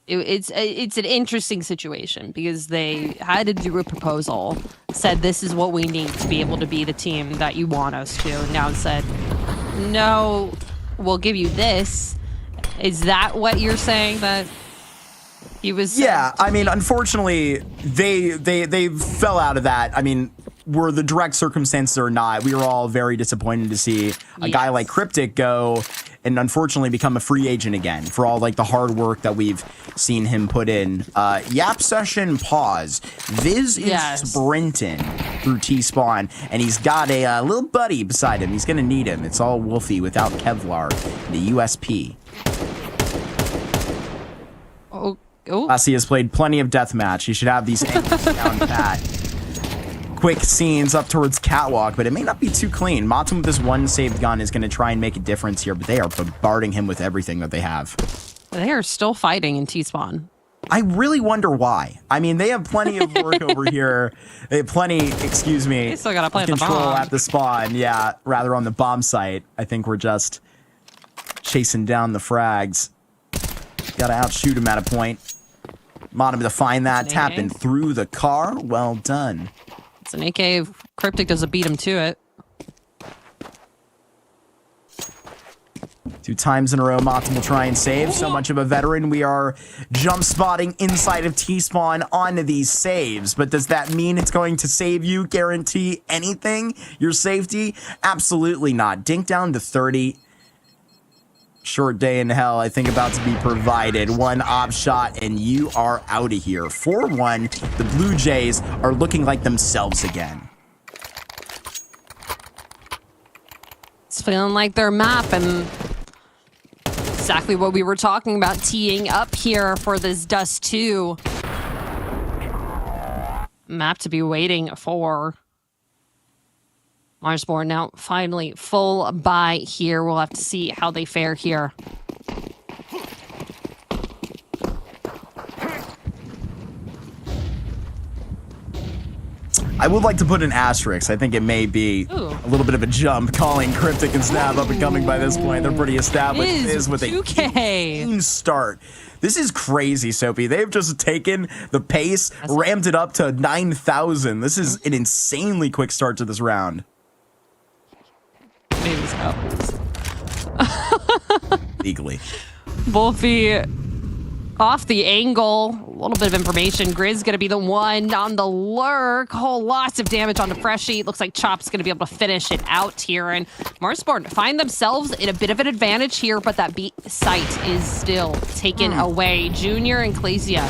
it's an interesting situation because they had to do a proposal, said this is what we need to be able to be the team that you want us to. And Nouns said, no, we'll give you this. Is that what you're saying that he was? Yeah, I mean, unfortunately, they fell out of that. I mean, were the direct circumstances or not, we were all very disappointed to see a guy like Cryptic go and unfortunately become a free agent again for all the hard work that we've seen him put in. Yap session pause. Viz is sprinting through T-spawn, and he's got a little buddy beside him. He's going to need him. It's all Wolfie without Kevlar, the USP. Lassie has played plenty of deathmatch. He should have these angles down pat. Quick scenes up towards catwalk, but it may not be too clean. Matum with this one saved gun is going to try and make a difference here, but they are bombarding him with everything that they have. They are still fighting in T-spawn. I really wonder why. I mean, they have plenty of work over here. They have plenty, excuse me, They still gotta plant the control bomb. at the spawn. Yeah, rather on the bomb site. I think we're just chasing down the frags. Gotta outshoot him at a point. Monim to find that, tapping through the car. Well done. It's an AK. Cryptic doesn't beat him to it. 2 times in a row, Motim will try and save. So much of a veteran. We are jump spotting inside of T-spawn onto these saves. But does that mean it's going to save you? Guarantee anything? Your safety? Absolutely not. Dink down to 30. Short day in hell, I think, about to be provided. 1 op shot, and you are out of here. 4-1. The Blue Jays are looking like themselves again. It's feeling like their map, and exactly what we were talking about, teeing up here for this Dust 2 map to be waiting for. Marsborne now finally full buy here. We'll have to see how they fare here. I would like to put an asterisk. I think it may be a little bit of a jump calling Cryptic and Snap up and coming by this point. They're pretty established. Is with 2K. a clean start. This is crazy, Soapy. They've just taken the pace, ramped it up to 9,000. This is an insanely quick start to this round. Maybe so. Legally. Wolfie off the angle. A little bit of information. Grizz going to be the one on the lurk. Whole lots of damage on the Freshie. Looks like Chop's going to be able to finish it out here. And Marsborne find themselves in a bit of an advantage here, but that B site is still taken away. Junior and Clasia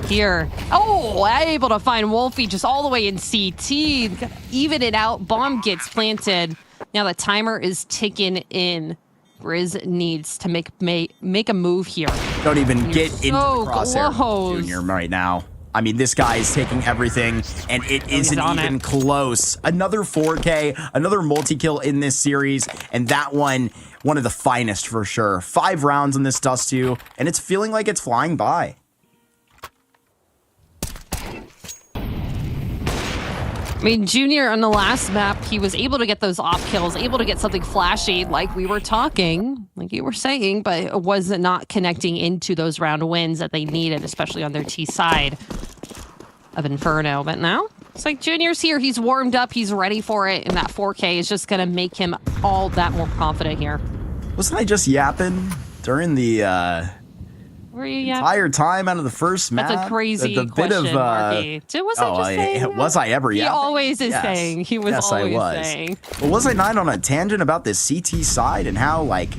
here. Oh, able to find Wolfie just all the way in CT. Even it out. Bomb gets planted. Now the timer is ticking in. Grizz needs to make a move here. Don't even get into the crosshair, close. Junior, right now. I mean, this guy is taking everything, and it isn't even close. Another 4K, another multi-kill in this series, and that one of the finest for sure. 5 rounds on this Dust 2, and it's feeling like it's flying by. I mean, Junior on the last map, he was able to get those off kills, able to get something flashy like we were talking, like you were saying, but it was not connecting into those round wins that they needed, especially on their T side of Inferno. But now, it's like Junior's here. He's warmed up. He's ready for it. And that 4K is just going to make him all that more confident here. Wasn't I just yapping during the Were you yapping? entire time out of the first map? That's a crazy the question, bit of, Marky. Was I just saying? Was I ever He yapping? always is saying. He was yes, always I was. saying. But was I not on a tangent about this CT side and how, like,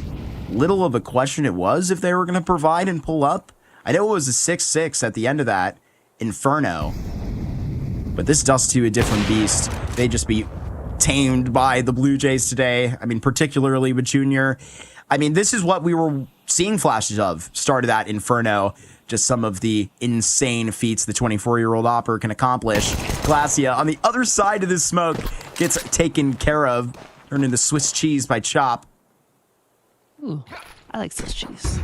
little of a question it was if they were going to provide and pull up? I know it was a 6-6 at the end of that Inferno. But this Dust 2, a different beast. They'd just be tamed by the Blue Jays today. I mean, particularly with Junior. I mean, this is what we were seeing flashes of. Started at Inferno. Just some of the insane feats the 24-year-old Opper can accomplish. Glacia on the other side of this smoke gets taken care of. Turned into Swiss cheese by Chop. Ooh, I like Swiss cheese.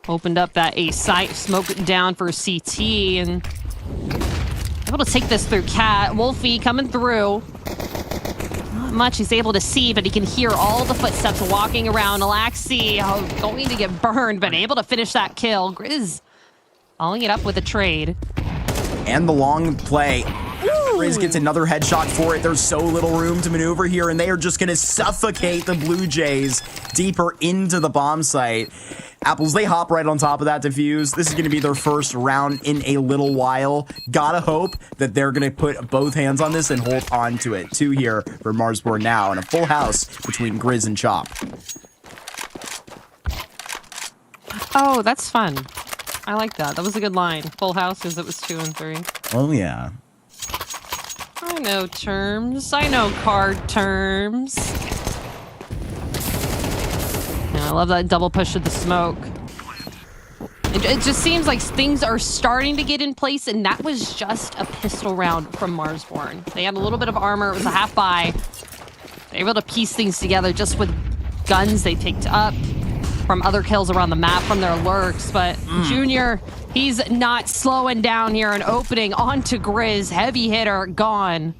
Opened up that A site, smoke it down for CT, and able to take this through Cat. Wolfie coming through. Not much he's able to see, but he can hear all the footsteps walking around. Alaxi going to get burned, but able to finish that kill. Grizz following it up with a trade. And the long play. Grizz gets another headshot for it. There's so little room to maneuver here, and they are just going to suffocate the Blue Jays deeper into the bomb site. Apples, they hop right on top of that defuse. This is going to be their first round in a little while. Gotta hope that they're going to put both hands on this and hold on to it. 2 here for Marsborne now, and a full house between Grizz and Chop. Oh, that's fun. I like that. That was a good line. Full house because it was 2 and 3. Oh, yeah. I know terms. I know card terms. Yeah, I love that double push of the smoke. It just seems like things are starting to get in place, and that was just a pistol round from Marsborne. They had a little bit of armor. It was a half buy. They were able to piece things together just with guns they picked up. from other kills around the map from their lurks, but Junior, he's not slowing down here and opening onto Grizz. Heavy hitter gone.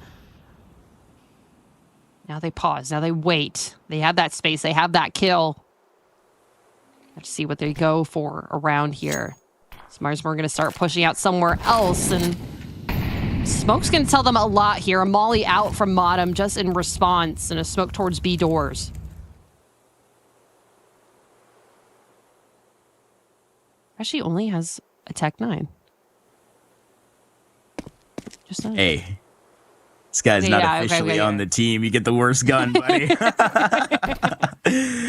Now they pause. Now they wait. They have that space. They have that kill. Let's see what they go for around here. So Marsborne going to start pushing out somewhere else, and Smoke's going to tell them a lot here. A molly out from bottom just in response, and a smoke towards B doors. Actually, only has a Tech 9. Just nice. Hey, this guy's not officially on the team. You get the worst gun, buddy.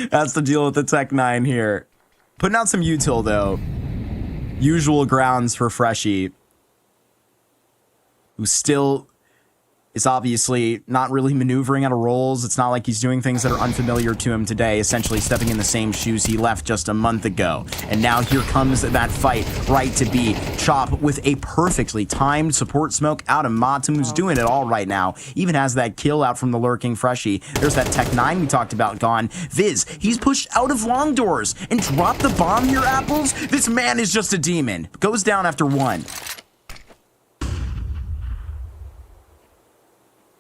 That's the deal with the Tech 9 here. Putting out some util, though. Usual grounds for Freshie, who still is obviously not really maneuvering out of roles. It's not like he's doing things that are unfamiliar to him today, essentially stepping in the same shoes he left just a month ago. And now here comes that fight right to be. Chop with a perfectly timed support smoke out of Matum, who's doing it all right now. Even has that kill out from the lurking Freshie. There's that Tech 9 we talked about gone. Viz, he's pushed out of long doors and dropped the bomb here, Apples. This man is just a demon. Goes down after 1.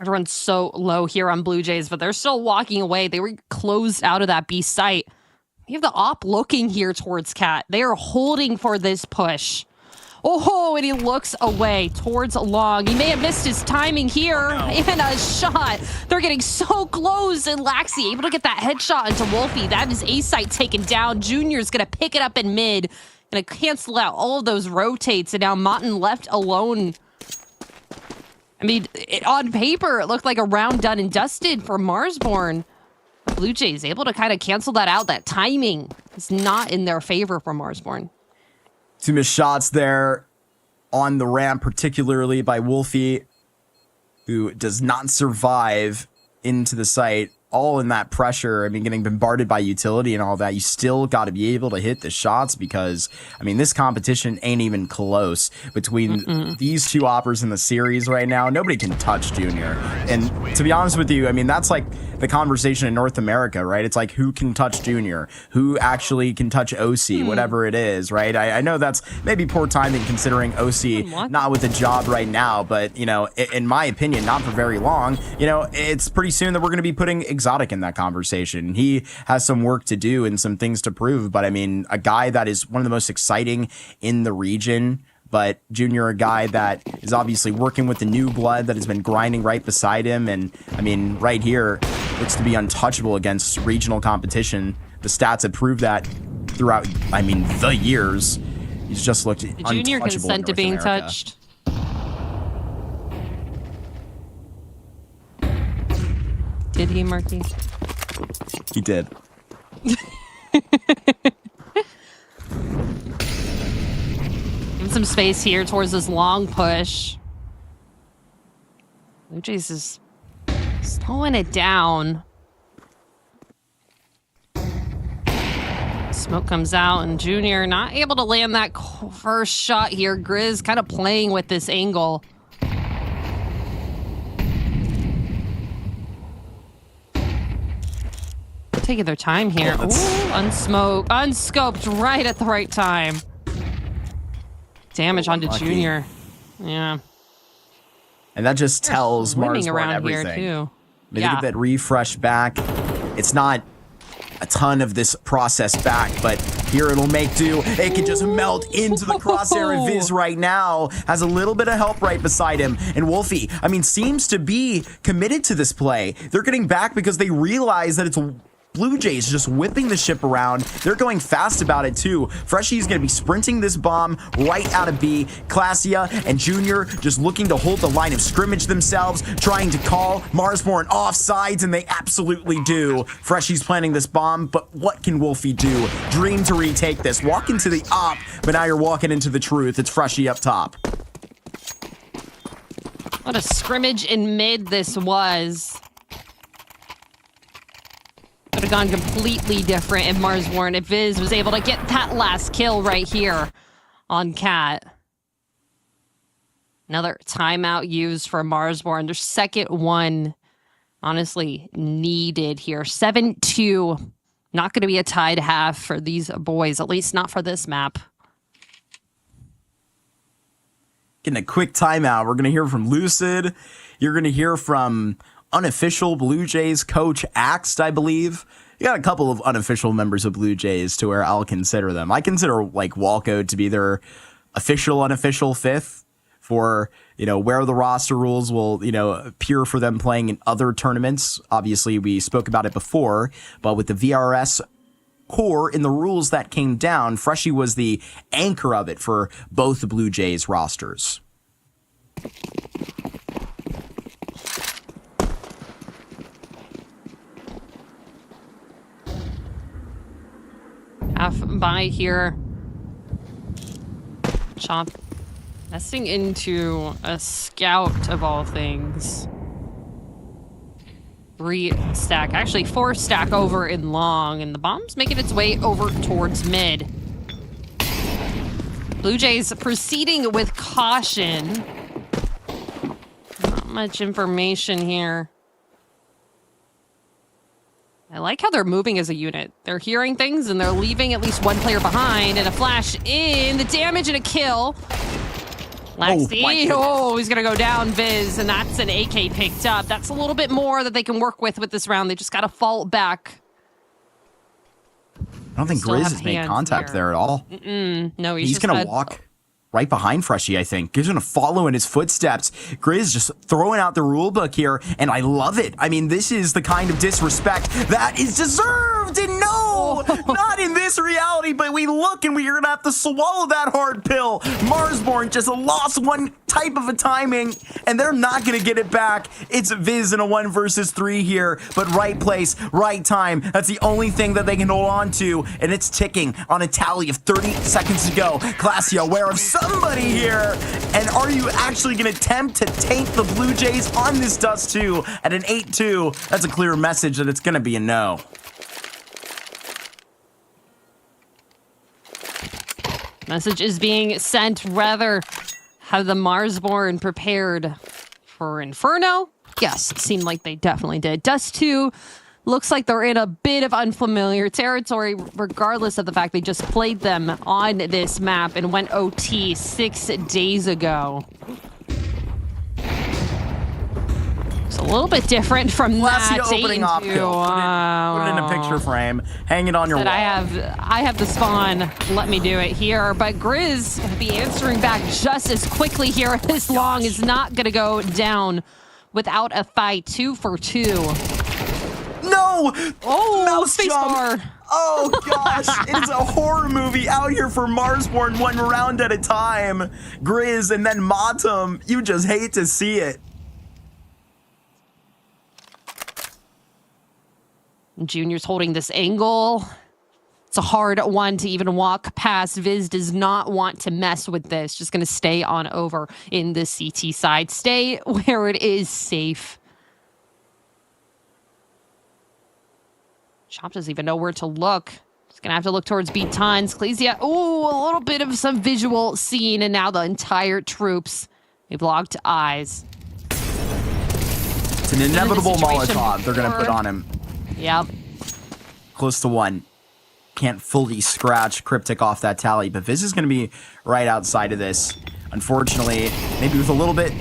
Everyone's so low here on Blue Jays, but they're still walking away. They were closed out of that B site. You have the op looking here towards Cat. They are holding for this push. Oh, and he looks away towards Long. He may have missed his timing here. And a shot. They're getting so close, and Laxi able to get that headshot into Wolfie. That is A site taken down. Junior's going to pick it up in mid. Going to cancel out all of those rotates, and now Motton left alone. I mean, on paper, it looked like a round done and dusted for Marsborne. Blue Jays able to kind of cancel that out. That timing is not in their favor for Marsborne. 2 missed shots there on the ramp, particularly by Wolfie, who does not survive into the site. All in that pressure, I mean, getting bombarded by utility and all that, you still got to be able to hit the shots because, I mean, this competition ain't even close between these 2 oppers in the series right now. Nobody can touch Junior. And to be honest with you, I mean, that's like the conversation in North America, right? It's like, who can touch Junior? Who actually can touch OC, whatever it is, right? I know that's maybe poor timing considering OC not with a job right now, but, you know, in my opinion, not for very long. You know, it's pretty soon that we're going to be putting Exotic in that conversation. He has some work to do and some things to prove, but I mean, a guy that is one of the most exciting in the region, but Junior, a guy that is obviously working with the new blood that has been grinding right beside him, and I mean, right here, looks to be untouchable against regional competition. The stats have proved that throughout, I mean, the years. He's just looked untouchable. Junior consent to being touched. Did he, Marky? He did. Give him some space here towards this long push. Blue Jays is slowing it down. Smoke comes out, and Junior not able to land that first shot here. Grizz kind of playing with this angle. Taking their time here. Ooh, unscoped right at the right time. Damage onto Junior. Yeah. And that just tells Marsborne around everything. Here too. They get that refresh back. It's not a ton of this process back, but here it'll make do. It can just melt into the crosshair, and Viz right now has a little bit of help right beside him. And Wolfie, I mean, seems to be committed to this play. They're getting back because they realize that it's Blue Jays just whipping the ship around. They're going fast about it too. Freshie's going to be sprinting this bomb right out of B. Classia and Junior just looking to hold the line of scrimmage themselves, trying to call Marsborne offsides, and they absolutely do. Freshie's planning this bomb, but what can Wolfie do? Dream to retake this. Walk into the op, but now you're walking into the truth. It's Freshie up top. What a scrimmage in mid this was. Could have gone completely different if Marsborne, if Viz was able to get that last kill right here on Cat. Another timeout used for Marsborne. Their second one, honestly, needed here. 7-2 Not going to be a tied half for these boys, at least not for this map. Getting a quick timeout. We're going to hear from Lucid. You're going to hear from unofficial Blue Jays coach Axed, I believe. You got a couple of unofficial members of Blue Jays to where I'll consider them. I consider like Walco to be their official, unofficial fifth for, where the roster rules will, appear for them playing in other tournaments. Obviously, we spoke about it before, but with the VRS core in the rules that came down, Freshie was the anchor of it for both the Blue Jays rosters. Half by here. Chomp nesting into a scout of all things. 3 stack, actually 4 stack over in long, and the bomb's making its way over towards mid. Blue Jays proceeding with caution. Not much information here. I like how they're moving as a unit. They're hearing things and they're leaving at least one player behind, and a flash in, the damage and a kill. Laxi, he's gonna go down, Viz, and that's an AK picked up. That's a little bit more that they can work with this round. They just gotta fall back. I don't think Grizz has made contact there at all. No, he's gonna walk right behind Freshie, I think. He's going to follow in his footsteps. Grizz just throwing out the rule book here, and I love it. I mean, this is the kind of disrespect that is deserved, and no, not in this reality, but we look and we're going to have to swallow that hard pill. Marsborne just lost one type of a timing, and they're not going to get it back. It's Viz in a 1 versus 3 here, but right place, right time. That's the only thing that they can hold on to, and it's ticking on a tally of 30 seconds to go. Classy aware of somebody here, and are you actually going to attempt to taint the Blue Jays on this Dust 2 at an 8-2? That's a clear message that it's going to be a no. Message is being sent. Rather, have the Marsborne prepared for Inferno? Yes, it seemed like they definitely did. Dust 2 looks like they're in a bit of unfamiliar territory, regardless of the fact they just played them on this map and went OT 6 days ago. It's a little bit different from that. Opening off kill. Put it in a picture frame. Hang it on your wall. I have the spawn. Let me do it here. But Grizz will be answering back just as quickly here. This long is not going to go down without a fight. 2 for 2. No! Oh, mouse jump! Oh gosh, it's a horror movie out here for Marsborne, 1 round at a time. Grizz and then Matum, you just hate to see it. Junior's holding this angle. It's a hard one to even walk past. Viz does not want to mess with this. Just going to stay on over in the CT side. Stay where it is safe. Chop doesn't even know where to look. Just gonna have to look towards B tons. Clesia, ooh, a little bit of some visual scene, and now the entire troops, they blocked eyes. It's an inevitable Molotov they're gonna put on him. Yep. Close to 1. Can't fully scratch Cryptic off that tally, but Viz is gonna be right outside of this. Unfortunately, maybe with a little bit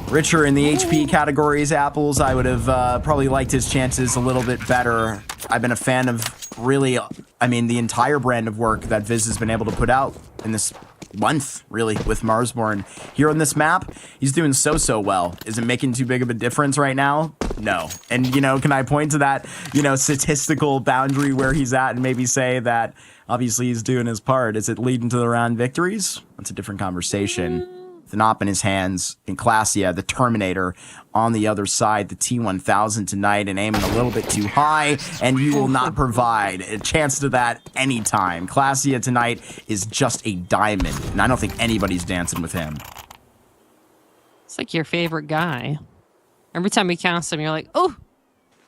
richer in the HP categories, Apples, I would have probably liked his chances a little bit better. I've been a fan of really, the entire brand of work that Viz has been able to put out in this month, really, with Marsborne. Here on this map, he's doing so well. Is it making too big of a difference right now? No. And, can I point to that, statistical boundary where he's at and maybe say that obviously he's doing his part? Is it leading to the round victories? That's a different conversation. With an op in his hands, in Classia, the Terminator on the other side, the T-1000 tonight, and aiming a little bit too high, and you will not provide a chance to that anytime. Classia tonight is just a diamond, and I don't think anybody's dancing with him. It's like your favorite guy. Every time we cast him, you're like, oh,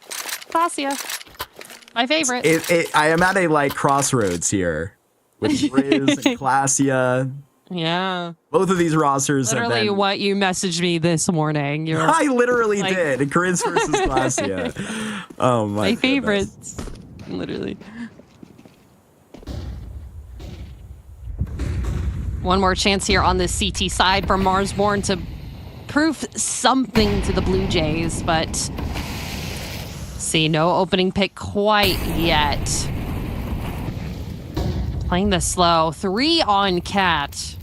Classia, my favorite. I am at a crossroads here with Grizz and Classia. Yeah. Both of these rosters literally have been... what you messaged me this morning. I literally did. Grizz versus Classia. Oh my favorites. Literally. One more chance here on the CT side for Marsborne to prove something to the Blue Jays, but see, no opening pick quite yet. Playing this slow. 3 on Cat.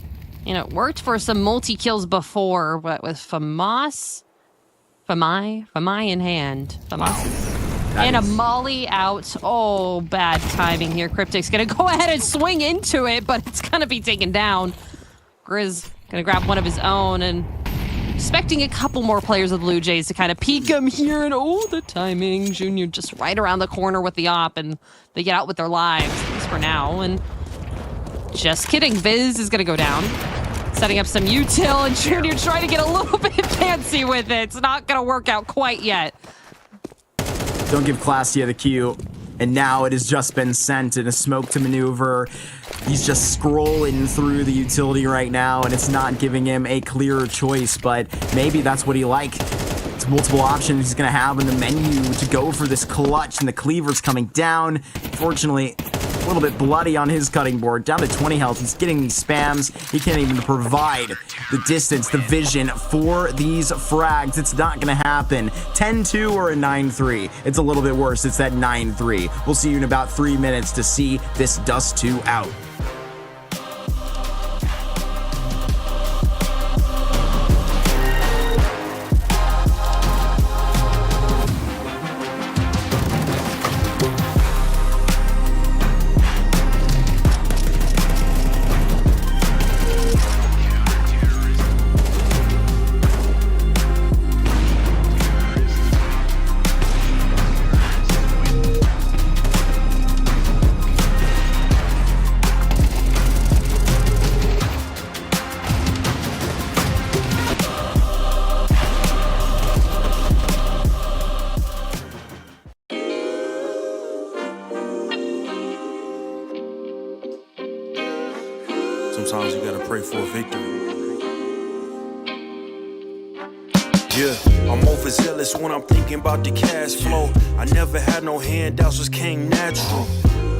You know, it worked for some multi-kills before, but with Famai in hand. And a molly out. Oh, bad timing here. Cryptic's gonna go ahead and swing into it, but it's gonna be taken down. Grizz gonna grab one of his own and expecting a couple more players of the Blue Jays to kind of peek him here. And oh, the timing. Junior just right around the corner with the op, and they get out with their lives, at least for now. And just kidding, Viz is gonna go down. Setting up some util, and Junior trying to get a little bit fancy with it. It's not gonna work out quite yet. Don't give Classia the Q. And now it has just been sent in a smoke to maneuver. He's just scrolling through the utility right now, and it's not giving him a clearer choice, but maybe that's what he liked. It's multiple options he's going to have in the menu to go for this clutch, and the cleaver's coming down. Fortunately, a little bit bloody on his cutting board. Down to 20 health. He's getting these spams. He can't even provide the distance, the vision for these frags. It's not going to happen. 10-2 or a 9-3. It's a little bit worse. It's that 9-3. We'll see you in about 3 minutes to see this Dust 2 out. Sometimes you gotta pray for a victory. Yeah, I'm overzealous when I'm thinking about the cash flow. I never had no handouts, just came natural.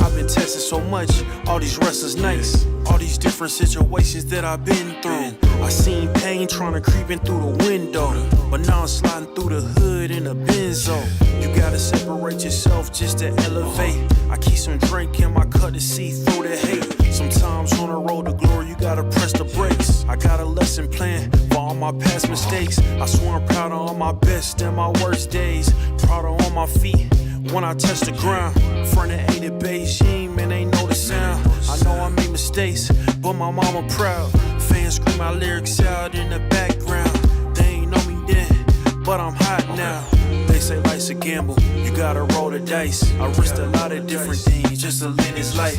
I've been tested so much, all these wrestlers nice. All these different situations that I've been through. I seen pain trying to creep in through the window, but now I'm sliding through the hood in a benzo. You gotta separate yourself just to elevate. I keep some drink in my cup to see through the hate. Sometimes on the road to glory, you gotta press the brakes. I got a lesson plan for all my past mistakes. I swear I'm proud of all my best and my worst days. Proud of all my feet when I touch the ground. Front of ain't it Beijing, man, ain't know the sound. I know I made mistakes, but my mama proud. Fans scream my lyrics out in the background. They ain't know me then, but I'm hot now. They say life's a gamble, you gotta roll the dice. I risked a lot of different things just to live this life.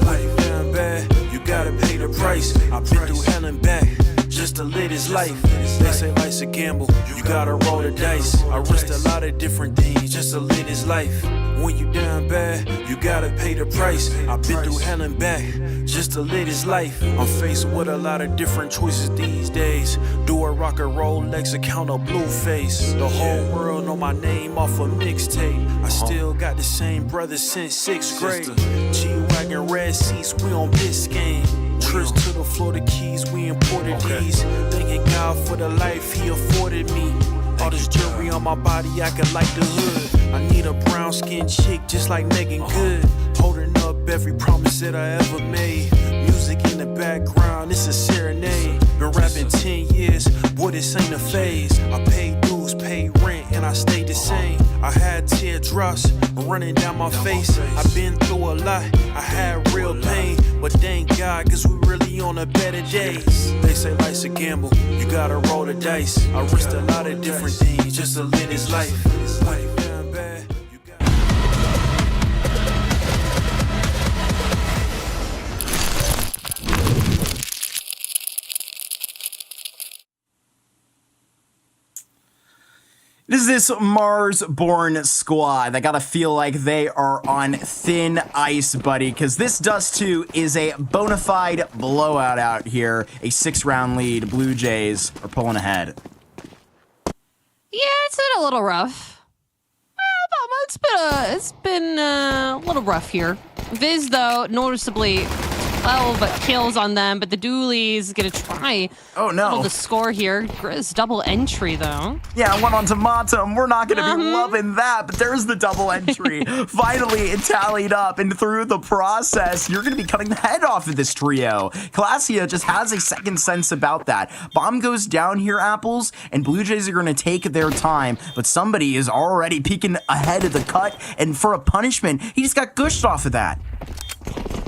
Life down bad, you gotta pay the price. I've been through hell and back just to live this life. They say life's a gamble, you gotta roll the dice. I risked a lot of different things just to live this life. When you down bad, you gotta pay the price. I've been through hell and back just to live this life. I'm faced with a lot of different choices these days. Do a rock and roll Lex account of Blueface. The whole world know my name off a mixtape. I still got the same brothers since 6th grade. G-Wagon red seats, we on Biscayne. Trips to the Florida Keys, we imported these. Thanking God for the life he afforded me. All this jewelry on my body, I could like the hood. I need a brown skinned chick just like Megan Good. Holding up every promise that I ever made. Music in the background, it's a serenade. Been rapping 10 years, boy, this ain't a phase. I paid dues, paid rent, and I stayed the same. I had teardrops running down my face. I've been through a lot, I had real pain. But thank God, cause we really on a better days. They say life's a gamble, you gotta roll the dice. I risked a lot of different things just to live this life. Life down bad. This is this Marsborne squad. I gotta feel like they are on thin ice, buddy, because this Dust 2 is a bona fide blowout out here. A 6-round lead. Blue Jays are pulling ahead. Yeah, it's been a little rough. Well, about it's been a little rough here. Viz, though, noticeably 12 kills on them, but the Dooley is going to try the score here. Grizz double entry, though. Yeah, one on Tomatum. We're not going to be loving that, but there's the double entry. Finally, it tallied up, and through the process, you're going to be cutting the head off of this trio. Classia just has a second sense about that. Bomb goes down here, Apples, and Blue Jays are going to take their time, but somebody is already peeking ahead of the cut, and for a punishment, he just got gushed off of that.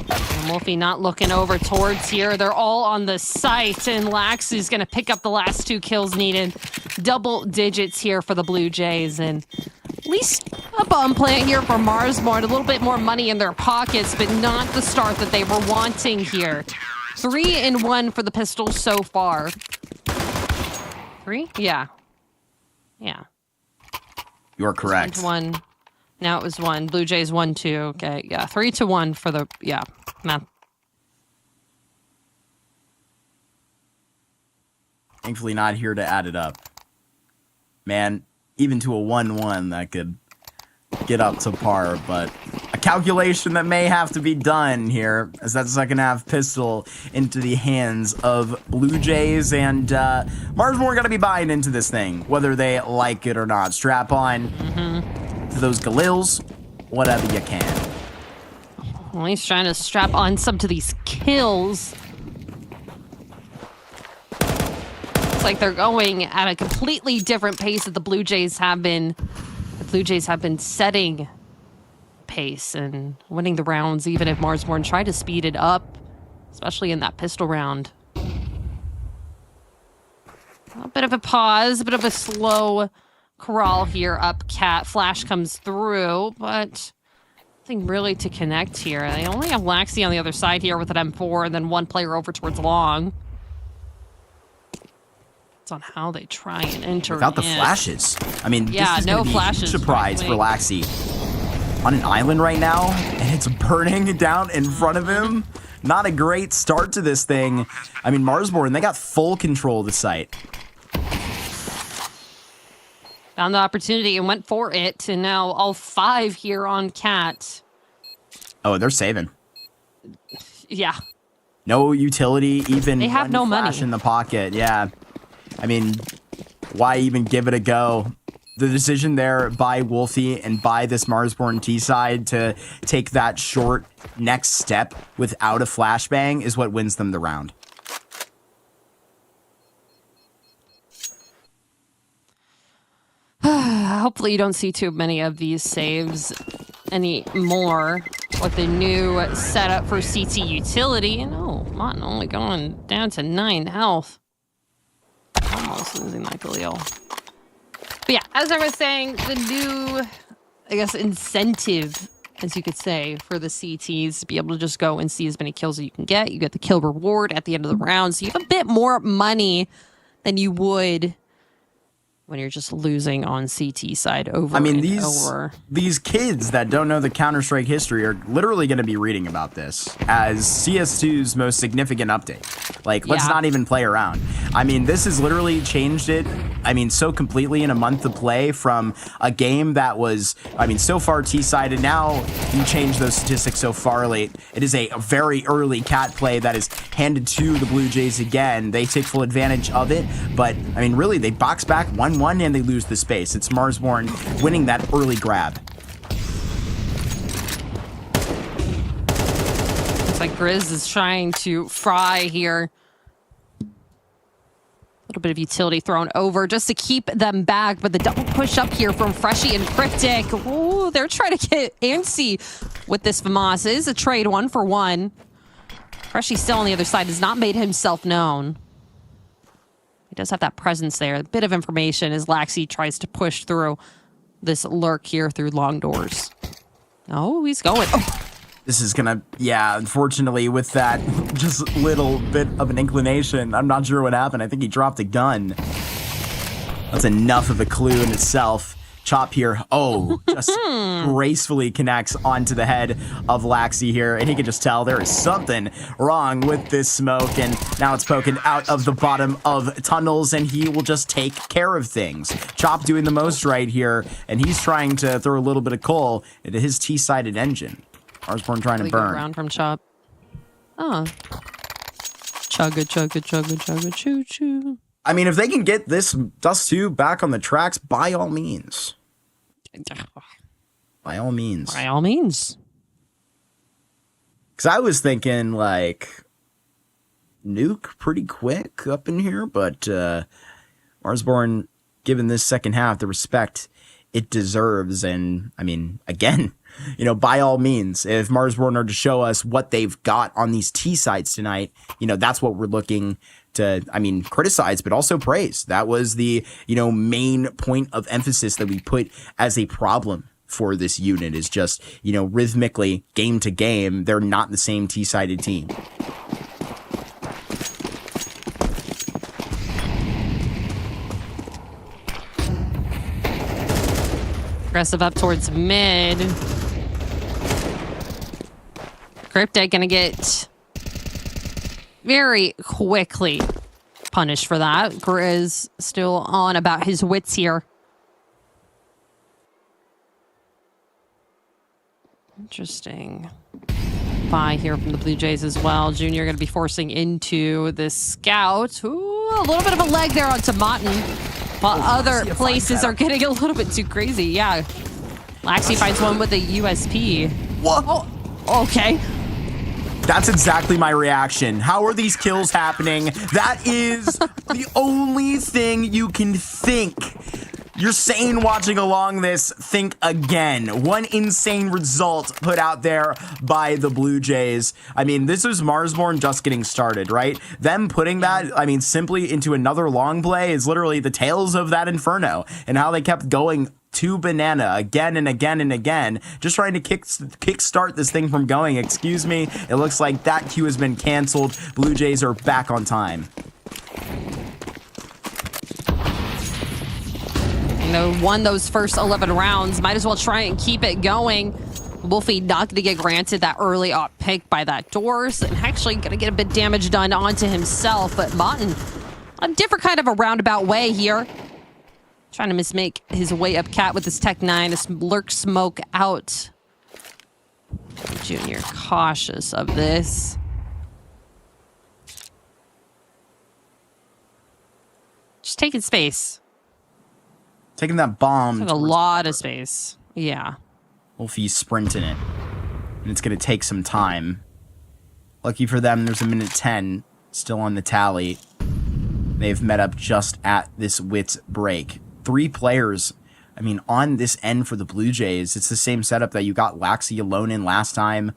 And Wolfie not looking over towards here. They're all on the site, and Laxu's going to pick up the last 2 kills needed. Double digits here for the Blue Jays, and at least a bomb plant here for Marsborne. A little bit more money in their pockets, but not the start that they were wanting here. 3-1 for the Pistols so far. 3? Yeah. Yeah. You're correct. 1-1. Now it was 1. Blue Jays 1-2. Okay, yeah. 3-1 for the, math. Thankfully not here to add it up. Man, even to a 1-1 that could get up to par, but a calculation that may have to be done here as that second half pistol into the hands of Blue Jays, and Marsborne got to be buying into this thing, whether they like it or not. Strap on to those Galils, whatever you can. Well, he's trying to strap on some to these kills. It's like they're going at a completely different pace that the Blue Jays have been. The Blue Jays have been setting pace and winning the rounds, even if Marsborne tried to speed it up, especially in that pistol round. A bit of a pause, a bit of a slow crawl here up Cat. Flash comes through, but nothing really to connect here. They only have Laxi on the other side here with an M4, and then one player over towards Long. It's on how they try and enter without the flashes. I mean, yeah, this is no gonna be flashes. A huge surprise for Laxi. On an island right now, and it's burning down in front of him. Not a great start to this thing. I mean, Marsborne, they got full control of the site. Found the opportunity and went for it, and now all 5 here on Cat. Oh, they're saving. Yeah. No utility, even they have no flash money in the pocket. Yeah. I mean, why even give it a go? The decision there by Wolfie and by this Marsborne T side to take that short next step without a flashbang is what wins them the round. Hopefully you don't see too many of these saves anymore with the new setup for CT utility. No, Martin only going down to 9 health. Almost losing that Galil. But yeah, as I was saying, the new, I guess, incentive, as you could say, for the CTs to be able to just go and see as many kills as you can get. You get the kill reward at the end of the round, so you have a bit more money than you would when you're just losing on CT side over and over. These kids that don't know the Counter-Strike history are literally going to be reading about this as CS2's most significant update. Like, let's not even play around. I mean, this has literally changed it, I mean, so completely in a month of play from a game that was, I mean, so far T-side, and now you change those statistics so far late. It is a very early Cat play that is handed to the Blue Jays again. They take full advantage of it, but, I mean, really, they box back 1-1 and they lose the space. It's Marsborne winning that early grab. Looks like Grizz is trying to fry here. A little bit of utility thrown over just to keep them back, but the double push up here from Freshy and Cryptic. Ooh, they're trying to get antsy with this FAMAS. It is a trade 1-for-1. Freshy still on the other side, has not made himself known. He does have that presence there. A bit of information as Laxi tries to push through this lurk here through long doors. Oh, he's going. Oh. This is gonna, unfortunately, with that just little bit of an inclination, I'm not sure what happened. I think he dropped a gun. That's enough of a clue in itself. Chop here. Oh, just gracefully connects onto the head of Laxi here. And he can just tell there is something wrong with this smoke. And now it's poking out of the bottom of tunnels. And he will just take care of things. Chop doing the most right here. And he's trying to throw a little bit of coal into his T-sided engine. Marsborne trying to burn. Round from Chop. Oh. Chugga, chugga, chugga, chugga, choo, choo. I mean, if they can get this Dust 2 back on the tracks, by all means. By all means. By all means. Because I was thinking, like, nuke pretty quick up in here, but Marsborne, given this second half, the respect it deserves. And, I mean, again, you know, by all means, if Marsborne are to show us what they've got on these T-sides tonight, you know, that's what we're looking to, I mean, criticize, but also praise. That was the, you know, main point of emphasis that we put as a problem for this unit is just, you know, rhythmically, game to game, they're not the same T-sided team. Aggressive up towards mid. Cryptic gonna get very quickly punished for that. Grizz still on about his wits here. Interesting. Buy here from the Blue Jays as well. Junior going to be forcing into the scout. Ooh, a little bit of a leg there onto Motten. While other places are getting a little bit too crazy. Yeah. Laxi finds one with a USP. Whoa. Oh, okay. That's exactly my reaction. How are these kills happening? That is the only thing you can think. You're sane watching along this, think again. One insane result put out there by the Blue Jays. I mean, this is Marsborne just getting started, right? Them putting that, I mean, simply into another long play is literally the tales of that Inferno and how they kept going to banana again and again and again, just trying to kickstart this thing from going. Excuse me, it looks like that queue has been canceled. Blue Jays are back on time. You know, won those first 11 rounds. Might as well try and keep it going. Wolfie not going to get granted that early up pick by that Doors, and actually going to get a bit damage done onto himself. But Motten, a different kind of a roundabout way here. Trying to mismake his way up cat with his Tech 9. This lurk smoke out. Junior cautious of this. Just taking space. Taking that bomb. Took a lot of space. Yeah. Wolfie's sprinting it. And it's going to take some time. Lucky for them, there's a minute 10 still on the tally. They've met up just at this wits break. 3 players, I mean, on this end for the Blue Jays. It's the same setup that you got Laxi alone in last time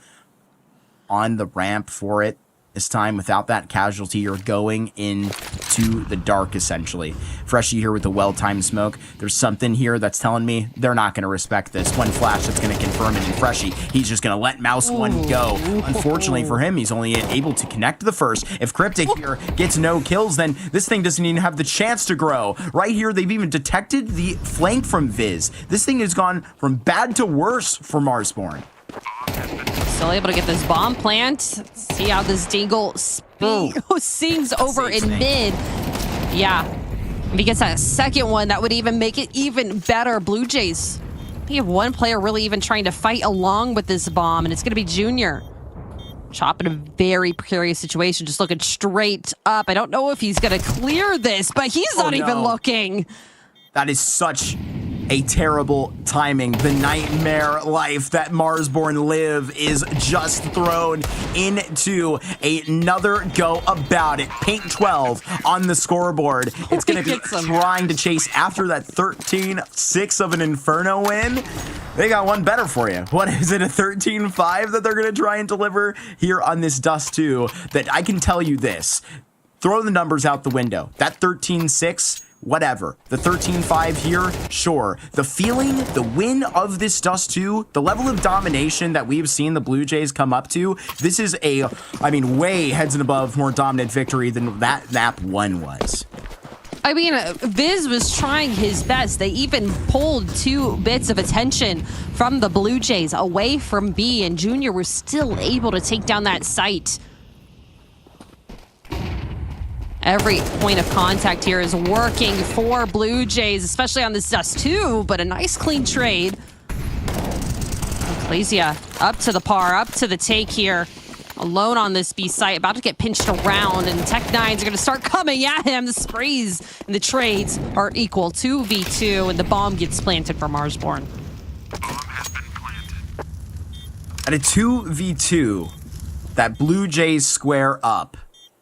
on the ramp for it. This time, without that casualty, you're going into the dark, essentially. Freshie here with the well-timed smoke. There's something here that's telling me they're not going to respect this. One flash that's going to confirm it. And Freshie, he's just going to let Mouse 1 go. Unfortunately for him, he's only able to connect the first. If Cryptic here gets no kills, then this thing doesn't even have the chance to grow. Right here, they've even detected the flank from Viz. This thing has gone from bad to worse for Marsborne. Still able to get this bomb plant. See how this Dingle sings over in mid. Yeah. If he gets that second one, that would even make it even better. Blue Jays. We have one player really even trying to fight along with this bomb, and it's going to be Junior. Chop in a very precarious situation, just looking straight up. I don't know if he's going to clear this, but he's not even looking. That is such a terrible timing. The nightmare life that Marsborne live is just thrown into another go about it. Paint 12 on the scoreboard. It's going to be trying to chase after that 13-6 of an Inferno win. They got one better for you. What is it, a 13-5 that they're going to try and deliver here on this Dust 2? That I can tell you this. Throw the numbers out the window. That 13-6, whatever. The 13-5 here, sure. The feeling, the win of this Dust 2, the level of domination that we've seen the Blue Jays come up to, this is way heads and above more dominant victory than that map 1 was. I mean, Viz was trying his best. They even pulled 2 bits of attention from the Blue Jays away from B, and Junior was still able to take down that site. Every point of contact here is working for Blue Jays, especially on this Dust 2, but a nice clean trade. Ecclesia up to the par, up to the take here. Alone on this B site, about to get pinched around, and Tech9s are going to start coming at him. The sprays and the trades are equal. 2v2, and the bomb gets planted for Marsborne. At a 2v2, that Blue Jays square up.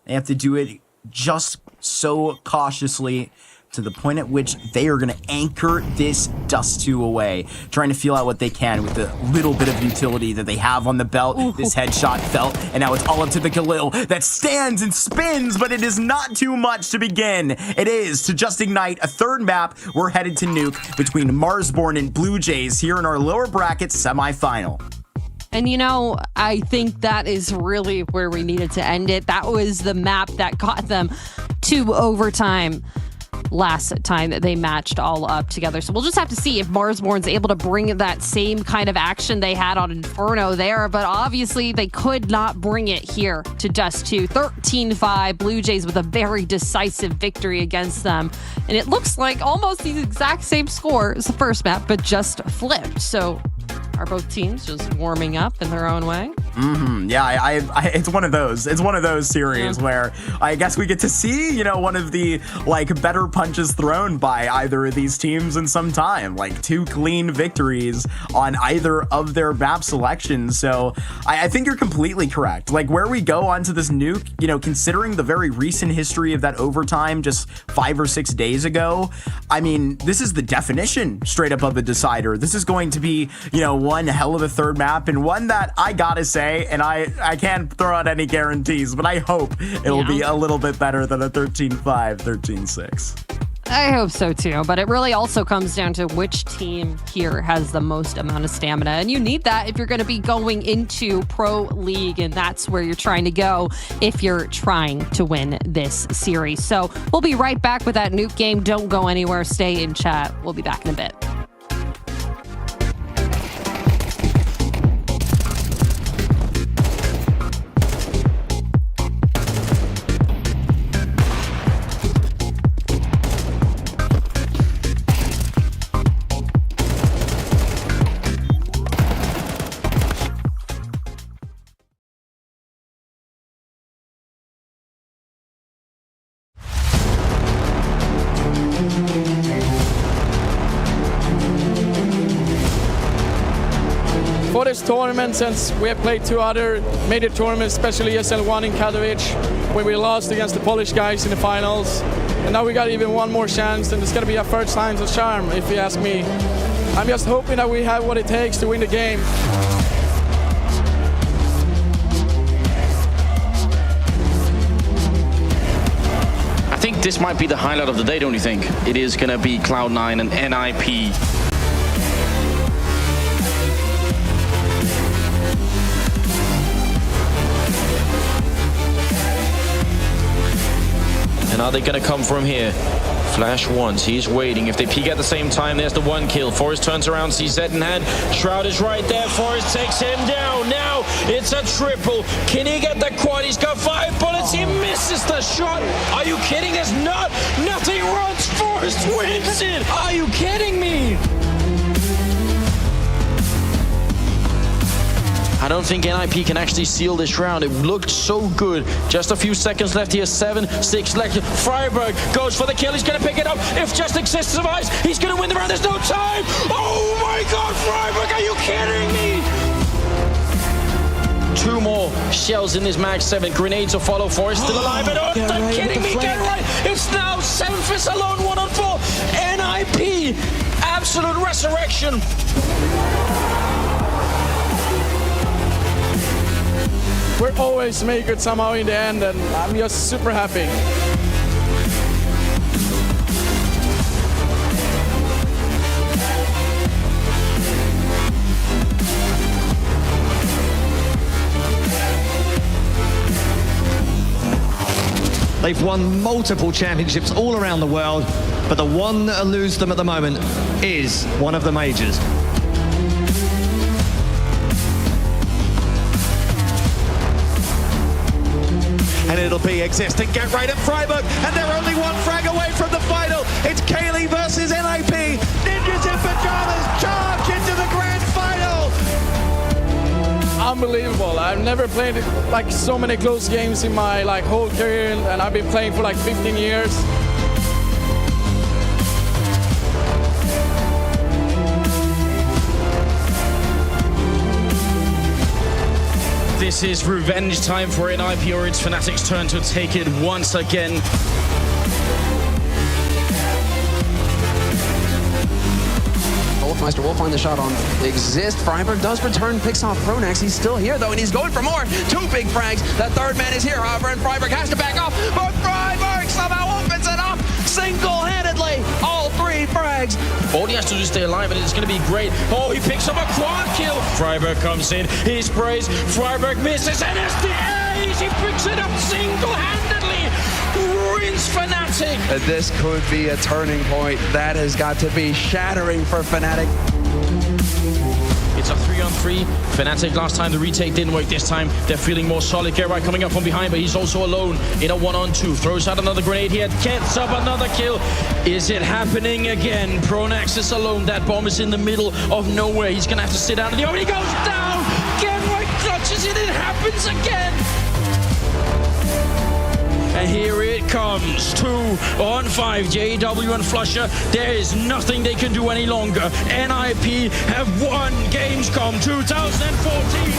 They have to do it just so cautiously, to the point at which they are going to anchor this Dust 2 away, trying to feel out what they can with the little bit of utility that they have on the belt. Ooh. This headshot felt, and now it's all up to the Khalil that stands and spins, but it is not too much to begin. It is to just ignite a third map. We're headed to nuke between Marsborne and Blue Jays here in our lower bracket semifinal. And you know, I think that is really where we needed to end it. That was the map that got them to overtime last time that they matched all up together. So we'll just have to see if Marsborne's able to bring that same kind of action they had on Inferno there, but obviously they could not bring it here to Dust 2. 13-5, Blue Jays with a very decisive victory against them. And it looks like almost the exact same score as the first map, but just flipped. So are both teams just warming up in their own way? Yeah, I it's one of those. It's one of those series where I guess we get to see, you know, one of the better punches thrown by either of these teams in some time. 2 clean victories on either of their map selections. So I think you're completely correct. Where we go onto this nuke, you know, considering the very recent history of that overtime just 5 or 6 days ago, I mean, this is the definition straight up of a decider. This is going to be, you know, one hell of a third map, and one that I gotta say, and I can't throw out any guarantees, but I hope it will be a little bit better than a 13-5, 13-6. I hope so too, but it really also comes down to which team here has the most amount of stamina, and you need that if you're going to be going into Pro League, and that's where you're trying to go if you're trying to win this series. So we'll be right back with that nuke game. Don't go anywhere. Stay in chat. We'll be back in a bit. For this tournament, since we have played 2 other major tournaments, especially ESL 1 in Katowice, where we lost against the Polish guys in the finals, and now we got even one more chance, and it's going to be our first signs of charm, if you ask me. I'm just hoping that we have what it takes to win the game. I think this might be the highlight of the day, don't you think? It is going to be Cloud9 and NIP. And are they going to come from here? Flash once, he's waiting. If they peek at the same time, there's the 1 kill. Forrest turns around, sees Zed in hand. Shroud is right there. Forrest takes him down. Now it's a triple. Can he get the quad? He's got 5 bullets. He misses the shot. Are you kidding? There's nothing runs. Forrest wins it. Are you kidding me? I don't think NIP can actually seal this round. It looked so good. Just a few seconds left here. 7-6 left. Freiburg goes for the kill. He's going to pick it up. If Just Exist survives, he's going to win the round. There's no time. Oh my God, Freiburg, are you kidding me? 2 more shells in this Mag 7. Grenades will follow. Forrest still alive. And oh, you're kidding me. Get right. It's now 7-5 alone, 1 on 4. NIP, absolute resurrection. We're always make it somehow in the end, and I'm just super happy. They've won multiple championships all around the world, but the one that eludes them at the moment is one of the majors. And it'll be existing get right at Freiburg, and they're only one frag away from the final. It's Kaylee versus NIP. Ninjas in pajamas charge into the grand final. Unbelievable. I've never played like so many close games in my like whole career, and I've been playing for like 15 years. This is revenge time for NIP, or it's Fnatic's turn to take it once again. Wolfmeister will find the shot on Exist. Freiburg does return, picks off Pronax. He's still here, though, and he's going for more. 2 big frags. That third man is here, however, and Freiburg has to back off. But Freiburg somehow opens it up single-handedly. All 3 frags. All he has to do is stay alive, and it's going to be great. Oh, he picks up a quad kill. Freiburg comes in. He sprays. Freiburg misses, and it's the ace. He picks it up single-handedly. Ruins Fnatic. This could be a turning point. That has got to be shattering for Fnatic. It's a 3-on-3. Fnatic last time the retake didn't work. This time they're feeling more solid. Gerard coming up from behind, but he's also alone in a 1-on-2. Throws out another grenade here. Gets up another kill. Is it happening again? Pronax is alone. That bomb is in the middle of nowhere. He's gonna have to sit out. And he goes down. Gerard clutches it. It happens again. And here it comes, 2-on-5, JW and Flusher. There is nothing they can do any longer. NIP have won Gamescom 2014.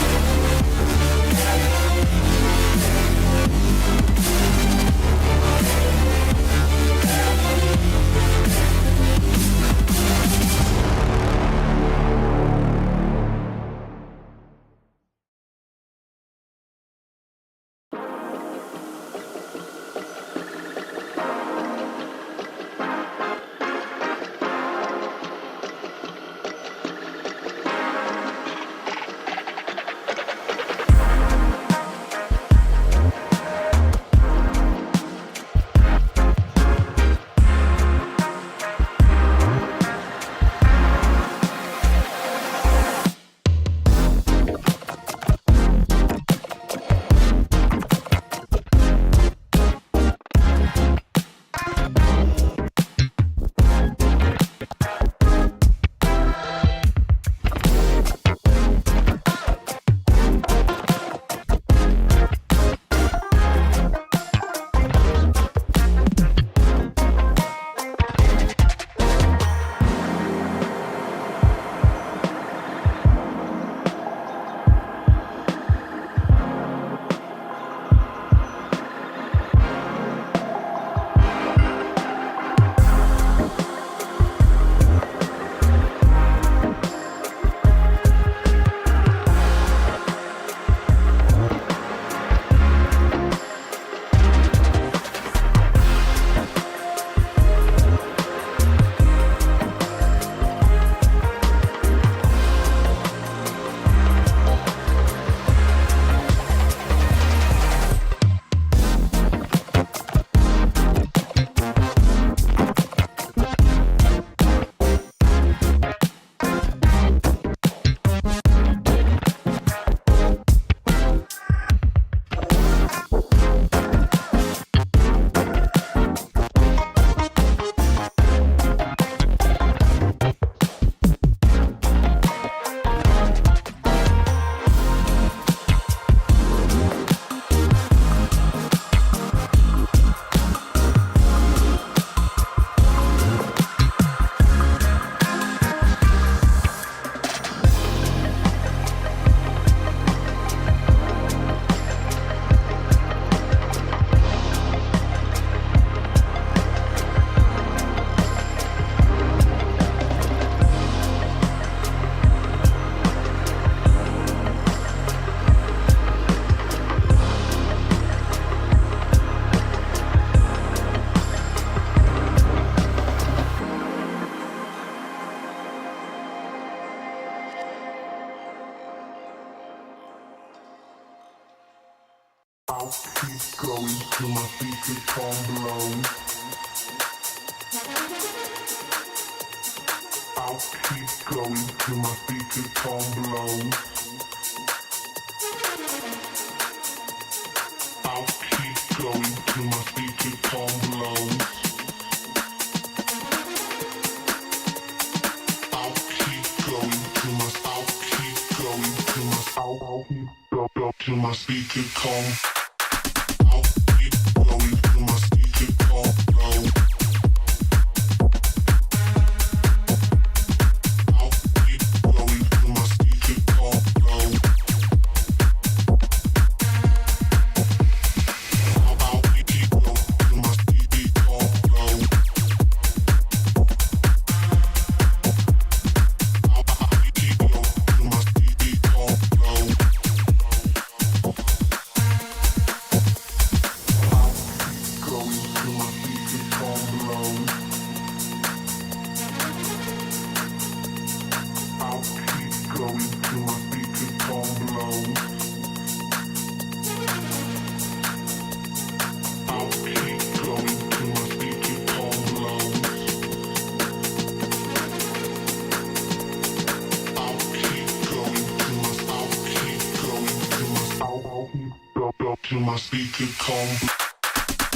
I'll keep going till my speakers come blow. I'll keep going till my speakers come blow. I'll keep going till my speakers come blow. I'll keep going till my I'll keep up till my speakers come. I'll keep going till my speakers come blow. I'll keep going till my speakers come blow. I'll keep going till my speakers come blow. I'll keep going till my speakers come blow. Till my speaker come.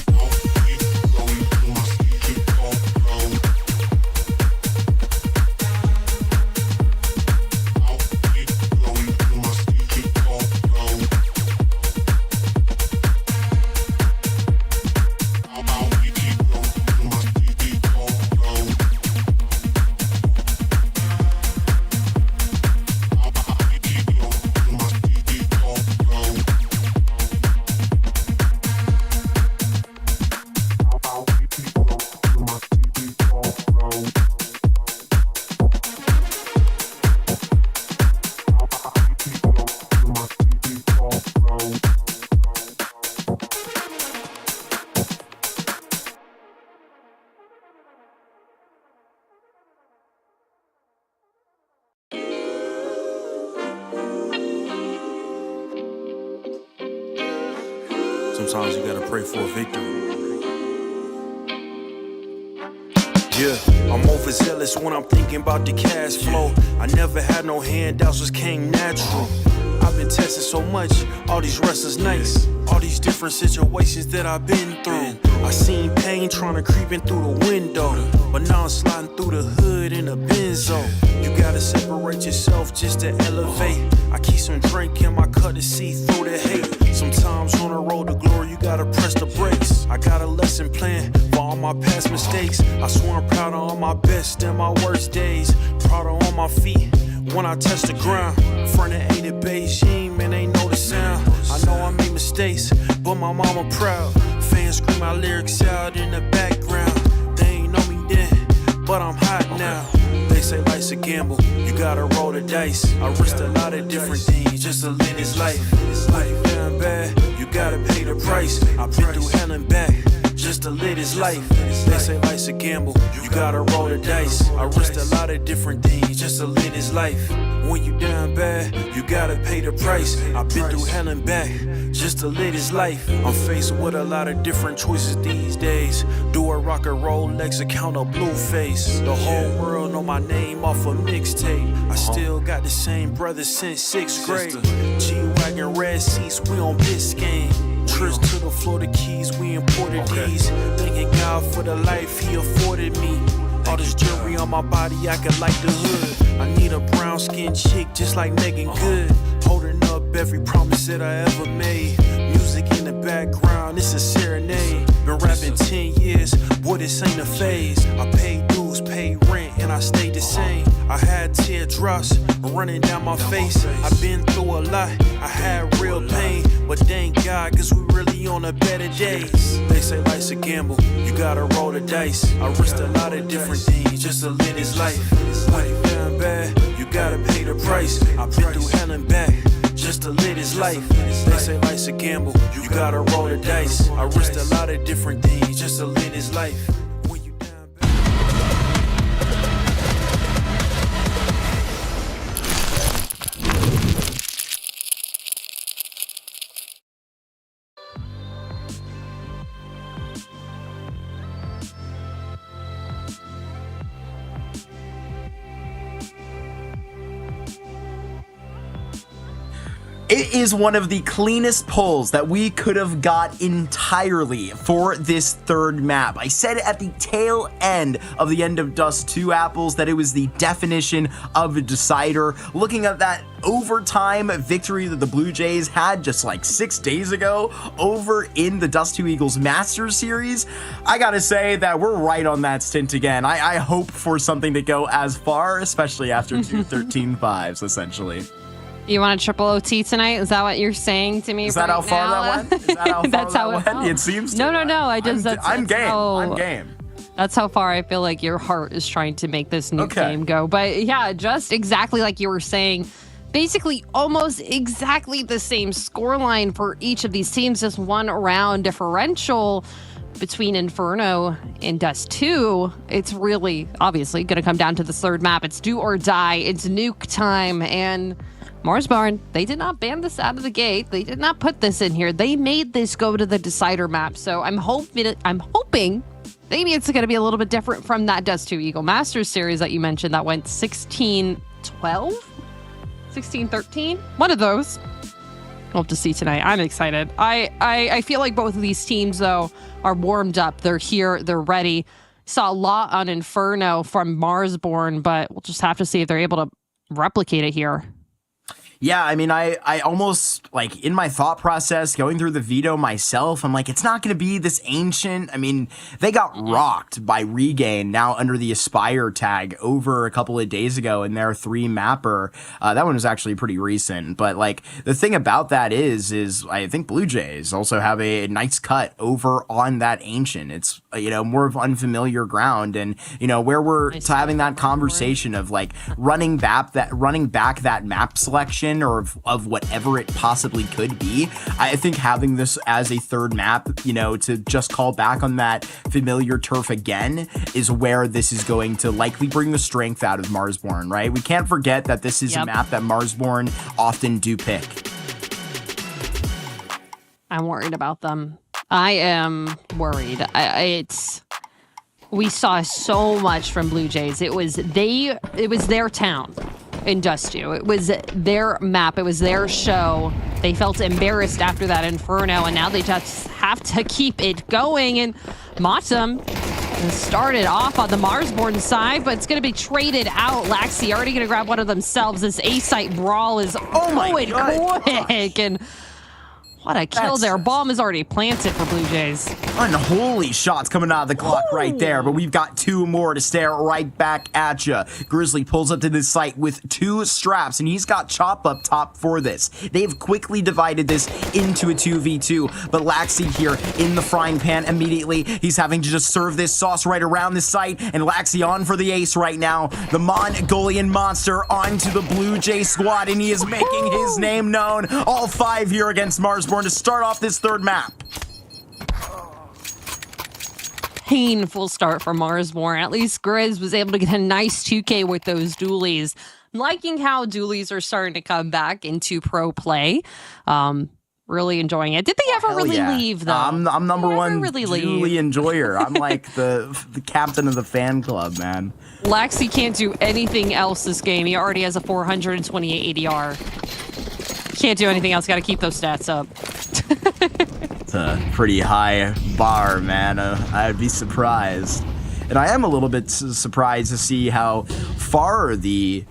I'll keep going till my speaker come blow. I'll keep going till my speaker come blow. I'll keep going till my speaker come blow. I'll keep going till my speaker come blow. Sometimes you gotta pray for a victory. Yeah, I'm overzealous when I'm thinking about the cash flow. I never had no handouts, just came natural. I've been tested so much, all these wrestlers nice. All these different situations that I've been through. I seen pain trying to creep in through the window, but now I'm sliding through the hood in a benzo. You gotta separate yourself just to elevate. I keep some drink in my cup to see through the hate. Sometimes on the road to glory, you gotta press the brakes. I got a lesson plan for all my past mistakes. I swear I'm proud of all my best and my worst days. Proud of all my feet when I touch the ground. Front of 8 at Beijing, man, they know the sound. I know I made mistakes, but my mama proud. Fans scream my lyrics out in the background. They ain't know me then, but I'm hot now. They say life's a gamble, you gotta roll the dice. I risked a lot of different things just to live this life. This life down bad, you gotta pay the price. I've been through hell and back just to live this life. They say life's a gamble, you gotta roll the dice. I risked a lot of different things just to live this life. When you down bad, you gotta pay the price. I've been through hell and back just to live this life. I'm faced with a lot of different choices these days. Do a rock and roll Lex account of Blueface. The whole world know my name off a mixtape. I still got the same brothers since 6th grade. G-Wagon red seats, we on Biscayne. Trips to the Florida Keys, we imported these. Thanking God for the life he afforded me. All this jewelry on my body, I could like the hood. I need a brown skinned chick just like Megan Good. Holding up every promise that I ever made. Music in the background, it's a serenade. Been rapping 10 years, boy, this ain't a phase. I paid dues, paid rent, and I stayed the same. I had teardrops running down my face. I've been through a lot, I had real pain. But thank God, cause we really on the better days. They say life's a gamble, you gotta roll the dice. I risked a lot of different things just to live this life. When it down bad, you gotta pay the price. I've been through hell and back just to live this life. They say life's a gamble, you gotta roll the dice. I risked a lot of different things just to live this life. It is one of the cleanest pulls that we could have got entirely for this third map. I said at the tail end of the End of Dust 2 apples that it was the definition of a decider. Looking at that overtime victory that the Blue Jays had just like 6 days ago over in the Dust 2 Eagles Masters series, I gotta say that we're right on that stint again. I hope for something to go as far, especially after 2 13-5s, essentially. You want a triple OT tonight? Is that what you're saying to me? Is that how far that went? Is that how That's far how that went? It seems to. No. I'm game. I'm game. That's how far I feel like your heart is trying to make this new game go. But yeah, just exactly like you were saying, basically almost exactly the same scoreline for each of these teams, just one round differential between Inferno and Dust 2. It's really obviously going to come down to the third map. It's do or die. It's nuke time. And Marsborne, they did not ban this out of the gate. They did not put this in here. They made this go to the decider map. So I'm hoping maybe it's going to be a little bit different from that Dust 2 Eagle Masters series that you mentioned that went 16-12? 16-13? One of those. We'll have to see tonight. I'm excited. I feel like both of these teams, though, are warmed up. They're here. They're ready. Saw a lot on Inferno from Marsborne, but we'll just have to see if they're able to replicate it here. Yeah, I mean, I almost, like, in my thought process, going through the veto myself, I'm like, it's not going to be this ancient. I mean, they got rocked by Regain, now under the Aspire tag, over a couple of days ago in their 3-mapper. That one was actually pretty recent. But, like, the thing about that is I think Blue Jays also have a nice cut over on that ancient. It's, you know, more of unfamiliar ground. And, you know, where we're having that conversation of, like, running back that map selection, or of whatever it possibly could be. I think having this as a third map, you know, to just call back on that familiar turf again is where this is going to likely bring the strength out of Marsborne, right? We can't forget that this is a map that Marsborne often do pick. I'm worried about them. I am worried. We saw so much from Blue Jays. It was their town in Dust 2. It was their map. It was their show. They felt embarrassed after that Inferno, and now they just have to keep it going. And Matum started off on the Marsborne side, but it's going to be traded out. Laxi already going to grab one of themselves. This A-site brawl is going quick. And what a kill there. Bomb is already planted for Blue Jays. Unholy shots coming out of the clock right there, but we've got 2 more to stare right back at you. Grizzly pulls up to this site with 2 straps, and he's got Chop up top for this. They've quickly divided this into a 2v2, but Laxi here in the frying pan immediately. He's having to just serve this sauce right around the site, and Laxi on for the ace right now. The Mongolian monster onto the Blue Jay squad, and he is making his name known. All 5 here against Marsborne to start off this third map. Painful start for Marsborne. At least Grizz was able to get a nice 2K with those dualies. I'm liking how dualies are starting to come back into pro play. Really enjoying it. Did they ever really leave, though? I'm number one dually enjoyer. I'm like the captain of the fan club, man. Laxi can't do anything else this game. He already has a 428 ADR. Can't do anything else. Got to keep those stats up. It's a pretty high bar, man. I'd be surprised. And I am a little bit surprised to see how far the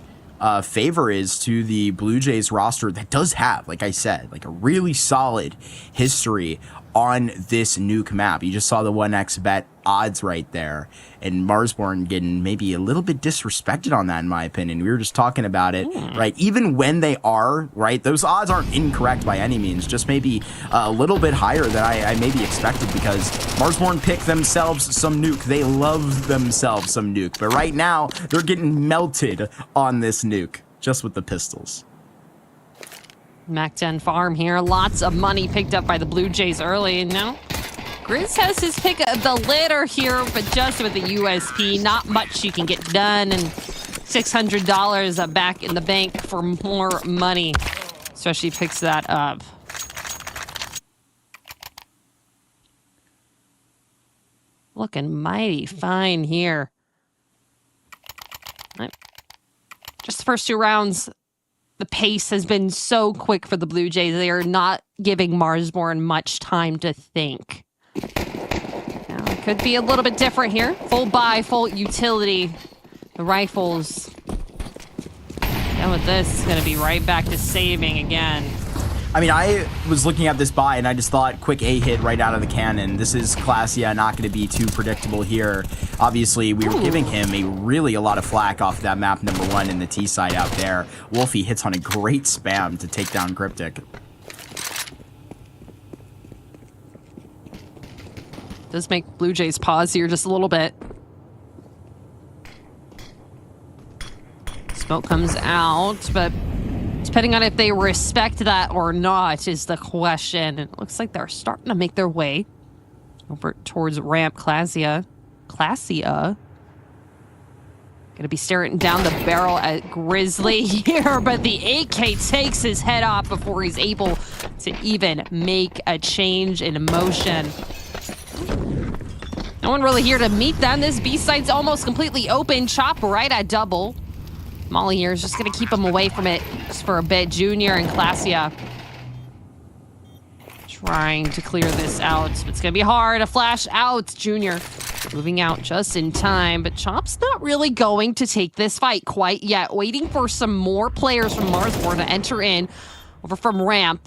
favor is to the Blue Jays roster that does have, like I said, like a really solid history on this nuke map. You just saw the 1x bet odds right there, and Marsborne getting maybe a little bit disrespected on that, in my opinion. We were just talking about it, right? Even when they are, right, those odds aren't incorrect by any means, just maybe a little bit higher than I maybe expected, because Marsborne picked themselves some nuke. They love themselves some nuke, but right now they're getting melted on this nuke just with the pistols. Mac 10 farm here. Lots of money picked up by the Blue Jays early. And now Grizz has his pick of the litter here, but just with the USP, not much you can get done. And $600 back in the bank for more money. Especially picks that up. Looking mighty fine here. Just the first 2 rounds the pace has been so quick for the Blue Jays. They are not giving Marsborne much time to think. Now, it could be a little bit different here. Full buy, full utility. The rifles. And with this, it's going to be right back to saving again. I mean, I was looking at this buy, and I just thought quick A hit right out of the cannon. This is Klassia, not going to be too predictable here. Obviously, we were giving him a lot of flack off that map number 1 in the T side out there. Wolfie hits on a great spam to take down Cryptic. Does make Blue Jays pause here just a little bit. Smoke comes out, but depending on if they respect that or not is the question. It looks like they're starting to make their way over towards ramp. Klassia. Gonna be staring down the barrel at Grizzly here, but the AK takes his head off before he's able to even make a change in motion. No one really here to meet them. This B site's almost completely open. Chop right at double. Molly here is just going to keep him away from it just for a bit. Junior and Klassia trying to clear this out. It's going to be hard. A flash out. Junior moving out just in time, but Chop's not really going to take this fight quite yet. Waiting for some more players from Marsborne to enter in over from ramp.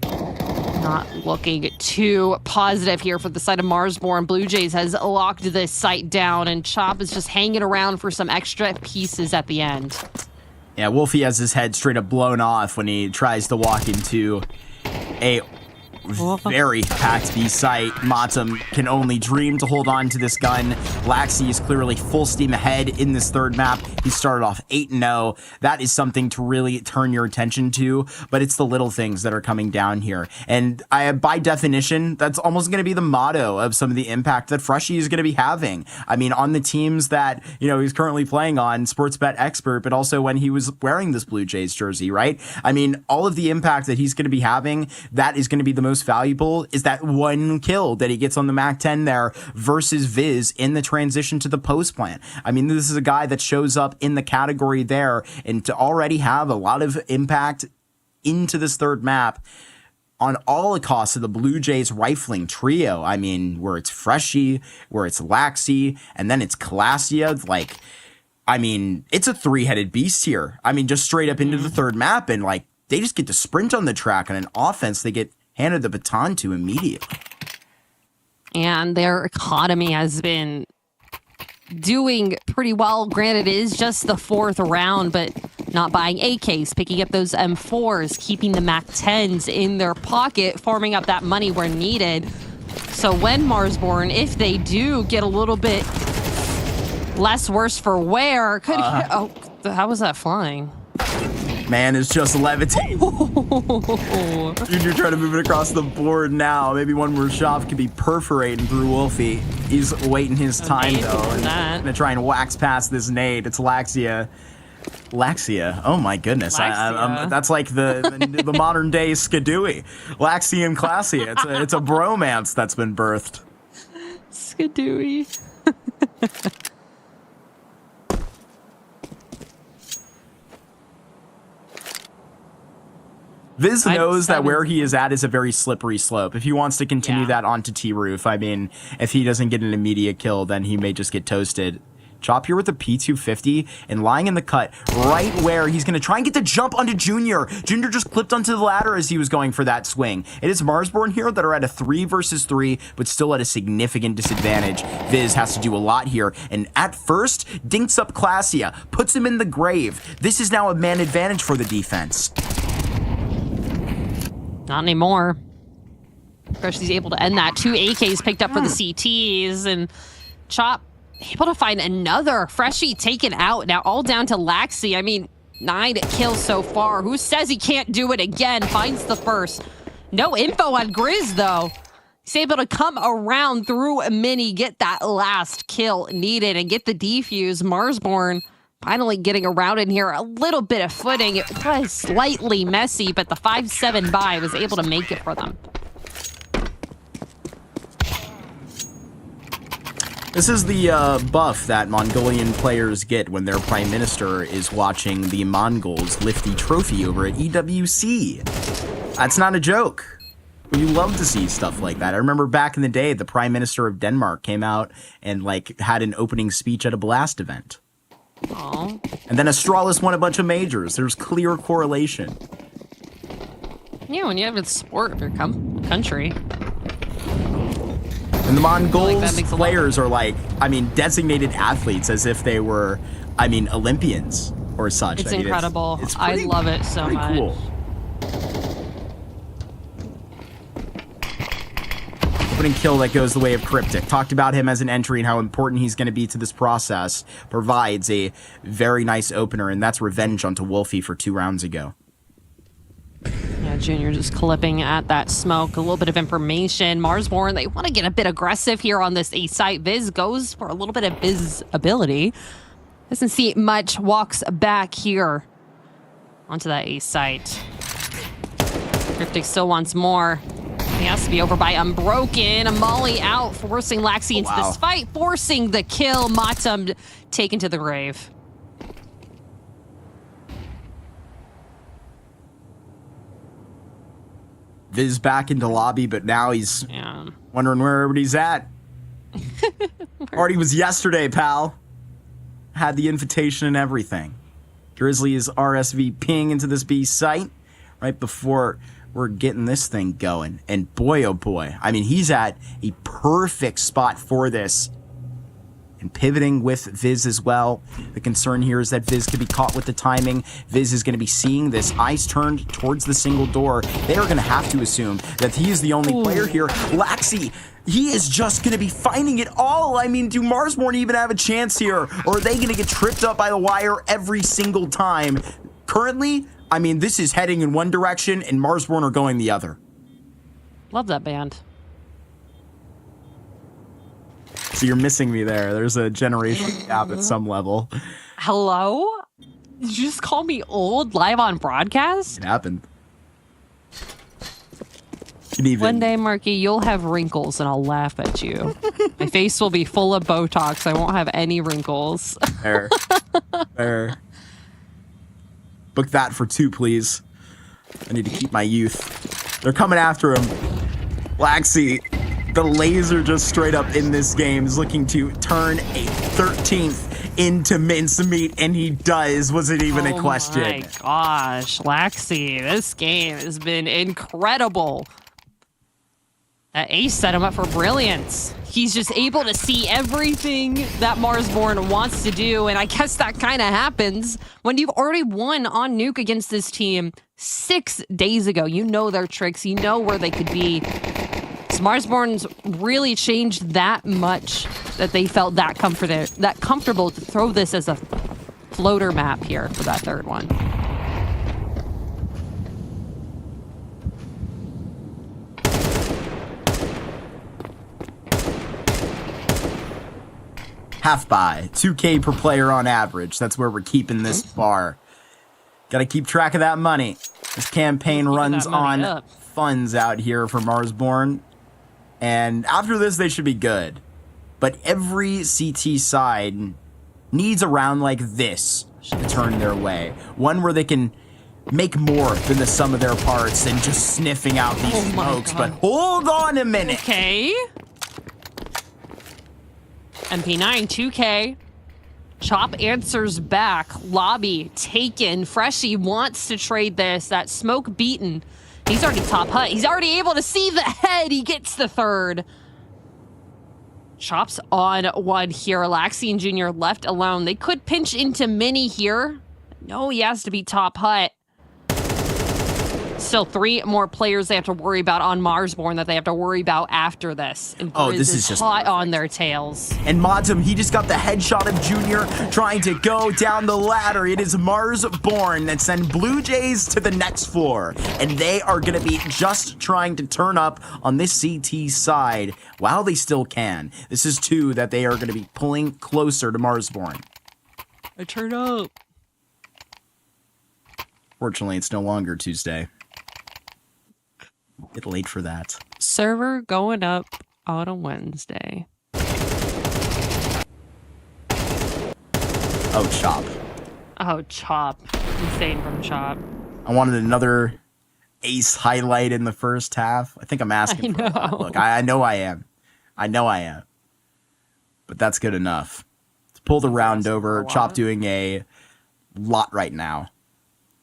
Not looking too positive here for the side of Marsborne. Blue Jays has locked this site down, and Chop is just hanging around for some extra pieces at the end. Yeah, Wolfie has his head straight up blown off when he tries to walk into a very packed B site. Matum can only dream to hold on to this gun. Laxi is clearly full steam ahead in this third map. He started off 8-0. That is something to really turn your attention to, but it's the little things that are coming down here. And by definition, that's almost going to be the motto of some of the impact that Freshie is going to be having. I mean, on the teams that, he's currently playing on, Sportsbet Expert, but also when he was wearing this Blue Jays jersey, right? I mean, all of the impact that he's going to be having, that is going to be the most valuable, is that one kill that he gets on the MAC-10 there versus Viz in the transition to the post plant. I mean, this is a guy that shows up in the category there, and to already have a lot of impact into this third map on all the costs of the Blue Jays rifling trio. I mean, where it's Freshie, where it's Laxi, and then it's Klassia. Like, I mean, it's a three-headed beast here. I mean, just straight up into the third map, and like, they just get to sprint on the track, and an offense they get handed the baton to immediately. And their economy has been doing pretty well. Granted, it is just the 4th round, but not buying AKs, picking up those M4s, keeping the MAC-10s in their pocket, farming up that money where needed. So when Marsborne, if they do get a little bit less worse for wear, could... oh, how was that flying? Man is just levitating. Junior trying to move it across the board now. Maybe one more shot could be perforating through Wolfie. He's waiting his time, though. And gonna try and wax past this nade. It's Laxia. Oh my goodness. That's like the modern day Skidooey. Laxia and Klassia. It's a bromance that's been birthed. Skidooey. Viz knows that where he is at is a very slippery slope. If he wants to continue that onto T-Roof, I mean, if he doesn't get an immediate kill, then he may just get toasted. Chop here with the P250 and lying in the cut right where he's going to try and get the jump onto Junior. Junior just clipped onto the ladder as he was going for that swing. It is Marsborne here that are at a 3 versus 3, but still at a significant disadvantage. Viz has to do a lot here, and at first, dinks up Klassia, puts him in the grave. This is now a man advantage for the defense. Not anymore. Freshie's able to end that. 2 AKs picked up for the CTs, and Chop able to find another. Freshie taken out. Now all down to Laxi. I mean, 9 kills so far. Who says he can't do it again? Finds the first. No info on Grizz, though. He's able to come around through a mini, get that last kill needed, and get the defuse. Marsborne finally getting around in here. A little bit of footing. It was slightly messy, but the 5-7 buy was able to make it for them. This is the buff that Mongolian players get when their prime minister is watching the Mongols lift the trophy over at EWC. That's not a joke. You love to see stuff like that. I remember back in the day, the prime minister of Denmark came out and had an opening speech at a Blast event. Aww. And then Astralis won a bunch of majors. There's clear correlation. Yeah, when you have a sport of your country. And the Mongols players are designated athletes as if they were, Olympians or such. It's incredible. It's I love it so much. Cool. Opening kill that goes the way of Cryptic. Talked about him as an entry and how important he's going to be to this process. Provides a very nice opener, and that's revenge onto Wolfie for 2 rounds ago. Yeah, Junior just clipping at that smoke. A little bit of information. Marsborne, they want to get a bit aggressive here on this A site. Viz goes for a little bit of Viz ability. Doesn't see much. Walks back here onto that A site. Cryptic still wants more. He has to be over by Unbroken. A molly out, forcing Laxi into this fight, forcing the kill. Matum taken to the grave. Viz back into lobby, but now he's wondering where everybody's at. Party was yesterday, pal. Had the invitation and everything. Grizzly is RSVPing into this B site right before we're getting this thing going. And boy, oh boy, he's at a perfect spot for this. And pivoting with Viz as well. The concern here is that Viz could be caught with the timing. Viz is going to be seeing this. Eyes turned towards the single door. They are going to have to assume that he is the only player here. Laxi, he is just going to be finding it all. Do Marsborne even have a chance here? Or are they going to get tripped up by the wire every single time? Currently, this is heading in one direction and Marsborne are going the other. Love that band. So you're missing me there. There's a generation gap at some level. Hello? Did you just call me old live on broadcast? It happened. One day, Marky, you'll have wrinkles and I'll laugh at you. My face will be full of Botox. I won't have any wrinkles. Fair. Fair. Book that for 2, please. I need to keep my youth. They're coming after him. Laxi, the laser just straight up in this game is looking to turn a 13th into mincemeat, and he does. Was it even a question? Oh my gosh, Laxi, this game has been incredible. That Ace set him up for brilliance. He's just able to see everything that Marsborne wants to do, and I guess that kind of happens when you've already won on Nuke against this team 6 days ago. You know their tricks. You know where they could be. Marsborne's really changed that much that they felt that comfortable to throw this as a floater map here for that third one. Half buy, 2K per player on average. That's where we're keeping this bar. Gotta keep track of that money. This campaign runs on funds out here for Marsborne. And after this, they should be good. But every CT side needs a round like this to turn their way. One where they can make more than the sum of their parts than just sniffing out these smokes. But hold on a minute. Okay. MP9, 2K. Chop answers back. Lobby taken. Freshie wants to trade this. That smoke beaten. He's already top hut. He's already able to see the head. He gets the third. Chops on one here. Laxi and Junior left alone. They could pinch into Mini here. No, he has to be top hut. Still 3 more players they have to worry about on Marsborne that they have to worry about after this. And this is just hot on their tails. And Matum, he just got the headshot of Junior trying to go down the ladder. It is Marsborne that send BLUEJAYS to the next floor. And they are going to be just trying to turn up on this CT side while they still can. This is 2 that they are going to be pulling closer to Marsborne. I turn up. Fortunately, it's no longer Tuesday. Get late for that. Server going up on a Wednesday. Oh, Chop. Oh, Chop. Insane from Chop. I wanted another ace highlight in the first half. I think I'm asking for a lot. Look, I know I am. I know I am. But that's good enough. Let's pull the round over. Chop doing a lot right now.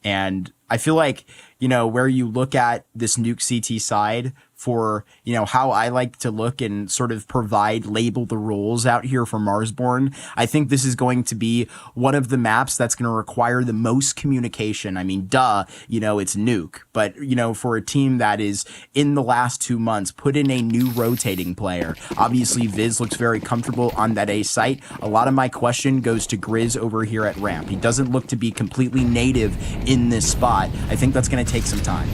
And I feel like, where you look at this Nuke CT side for, how I like to look and sort of label the roles out here for Marsborne, I think this is going to be one of the maps that's going to require the most communication. I mean, it's Nuke. But, for a team that is in the last 2 months, put in a new rotating player. Obviously, Viz looks very comfortable on that A site. A lot of my question goes to Grizz over here at ramp. He doesn't look to be completely native in this spot. I think that's going to take some time.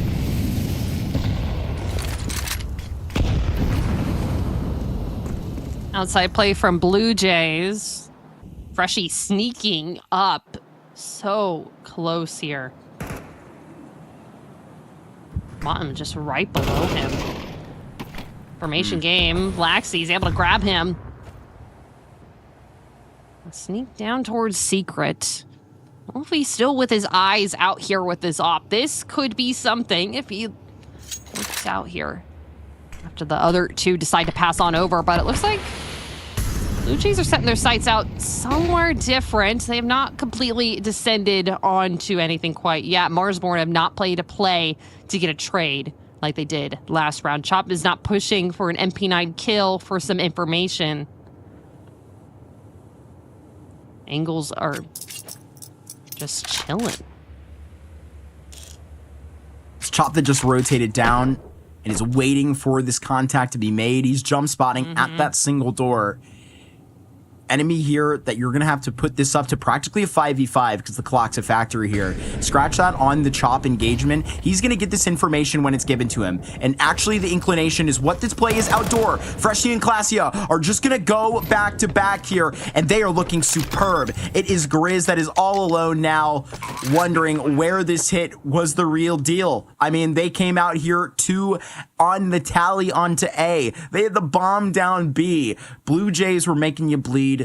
Outside play from Blue Jays. Freshie sneaking up. So close here. Motton just right below him. Formation game. Laxey's able to grab him. Sneak down towards Secret. Wolfie's still with his eyes out here with this op. This could be something if he looks out here. After the other two decide to pass on over, but it looks like Blue Jays are setting their sights out somewhere different. They have not completely descended onto anything quite yet. Marsborne have not played a play to get a trade like they did last round. Chop is not pushing for an MP9 kill for some information. Angles are just chilling. It's Chop that just rotated down and is waiting for this contact to be made. He's jump spotting at that single door. Enemy here that you're going to have to put this up to practically a 5v5 because the clock's a factor here. Scratch that on the Chop engagement. He's going to get this information when it's given to him. And actually the inclination is what this play is outdoor. Freshie and Classia are just going to go back to back here and they are looking superb. It is Grizz that is all alone now, wondering where this hit was the real deal. I mean, they came out here 2 on the tally onto A. They had the bomb down B. Blue Jays were making you bleed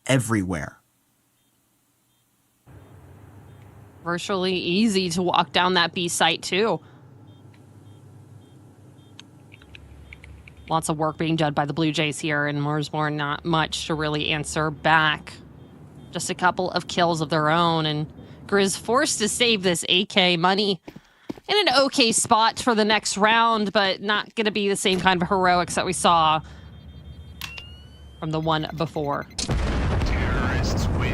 everywhere. Virtually easy to walk down that B site too. Lots of work being done by the Blue Jays here, and Marsborne not much to really answer back. Just a couple of kills of their own, and Grizz forced to save this AK money in an okay spot for the next round, but not going to be the same kind of heroics that we saw from the one before. Terrorists win.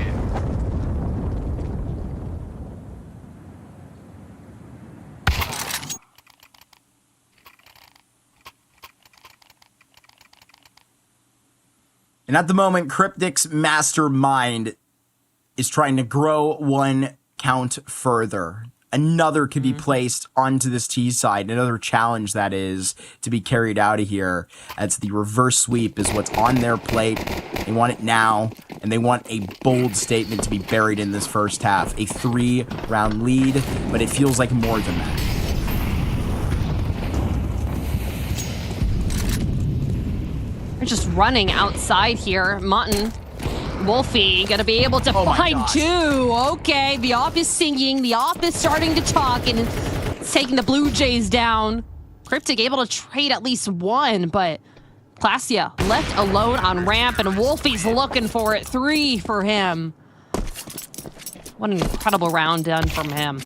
And at the moment, Cryptic's mastermind is trying to grow one count further. Another could be placed onto this T side. Another challenge that is to be carried out of here. As the reverse sweep is what's on their plate. They want it now, and they want a bold statement to be buried in this first half. A 3-round lead, but it feels like more than that. They're just running outside here. Mutton. Wolfie gonna be able to find 2. Okay, the op is singing. The op is starting to talk, and it's taking the Blue Jays down. Cryptic able to trade at least 1, but Classia left alone on ramp, and Wolfie's looking for it. 3 for him. What an incredible round done from him.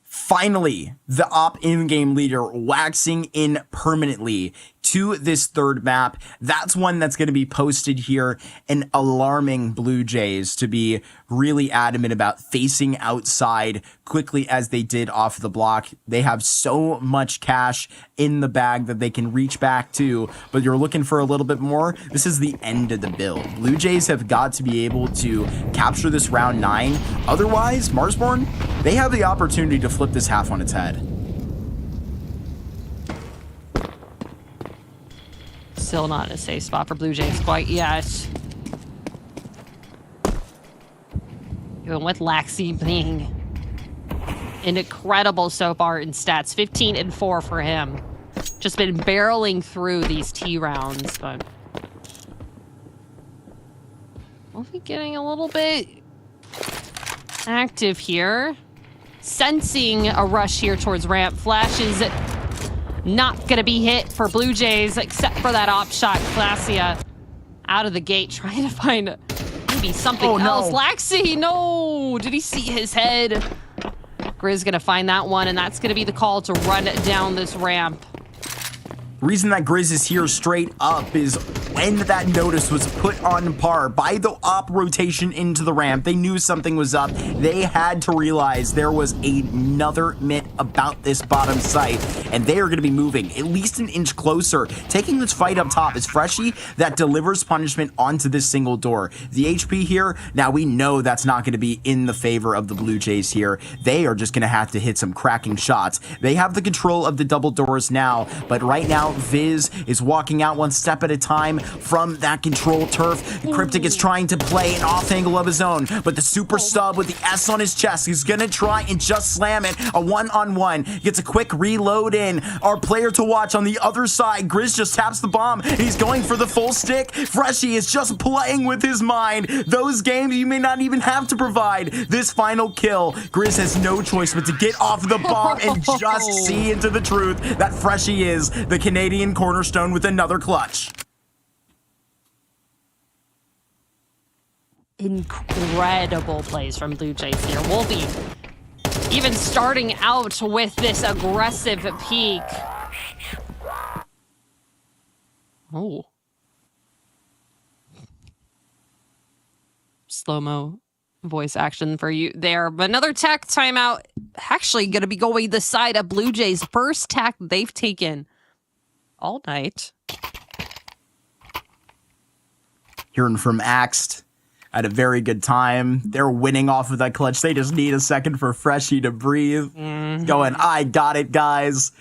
Finally, the op in-game leader waxing in permanently to this third map. That's one that's going to be posted here, and alarming Blue Jays to be really adamant about facing outside quickly as they did off the block. They have so much cash in the bag that they can reach back to, but you're looking for a little bit more. This is the end of the build. Blue Jays have got to be able to capture this round 9. Otherwise, Marsborne, they have the opportunity to flip this half on its head. Still not in a safe spot for Blue Jays quite yet. Even with Laxey being incredible so far in stats. 15 and 4 for him. Just been barreling through these T rounds, but We're getting a little bit active here. Sensing a rush here towards ramp. Flash is not going to be hit for Blue Jays except for that op shot. Glacia out of the gate trying to find maybe something else. Laxi, no! Did he see his head? Grizz going to find that one, and that's going to be the call to run down this ramp. Reason that Grizz is here straight up is when that notice was put on par by the op rotation into the ramp, they knew something was up. They had to realize there was another mitt about this bottom site, and they are going to be moving at least an inch closer. Taking this fight up top is Freshie that delivers punishment onto this single door. The HP here, now we know that's not going to be in the favor of the Blue Jays here. They are just going to have to hit some cracking shots. They have the control of the double doors now, but right now Viz is walking out one step at a time from that control turf. Cryptic is trying to play an off angle of his own, but the super stub with the S on his chest is gonna try and just slam it. A one-on-one. Gets a quick reload in. Our player to watch on the other side. Grizz just taps the bomb. He's going for the full stick. Freshie is just playing with his mind. Those games you may not even have to provide this final kill. Grizz has no choice but to get off the bomb and just see into the truth that Freshie is the Canadian cornerstone with another clutch. Incredible plays from Blue Jays here. Wolby even starting out with this aggressive peak. Oh. Slow-mo voice action for you there. But another tech timeout. Actually going to be going the side of Blue Jays. First tech they've taken all night. Hearing from Axed at a very good time. They're winning off of that clutch. They just need a second for Freshie to breathe. Going, I got it, guys.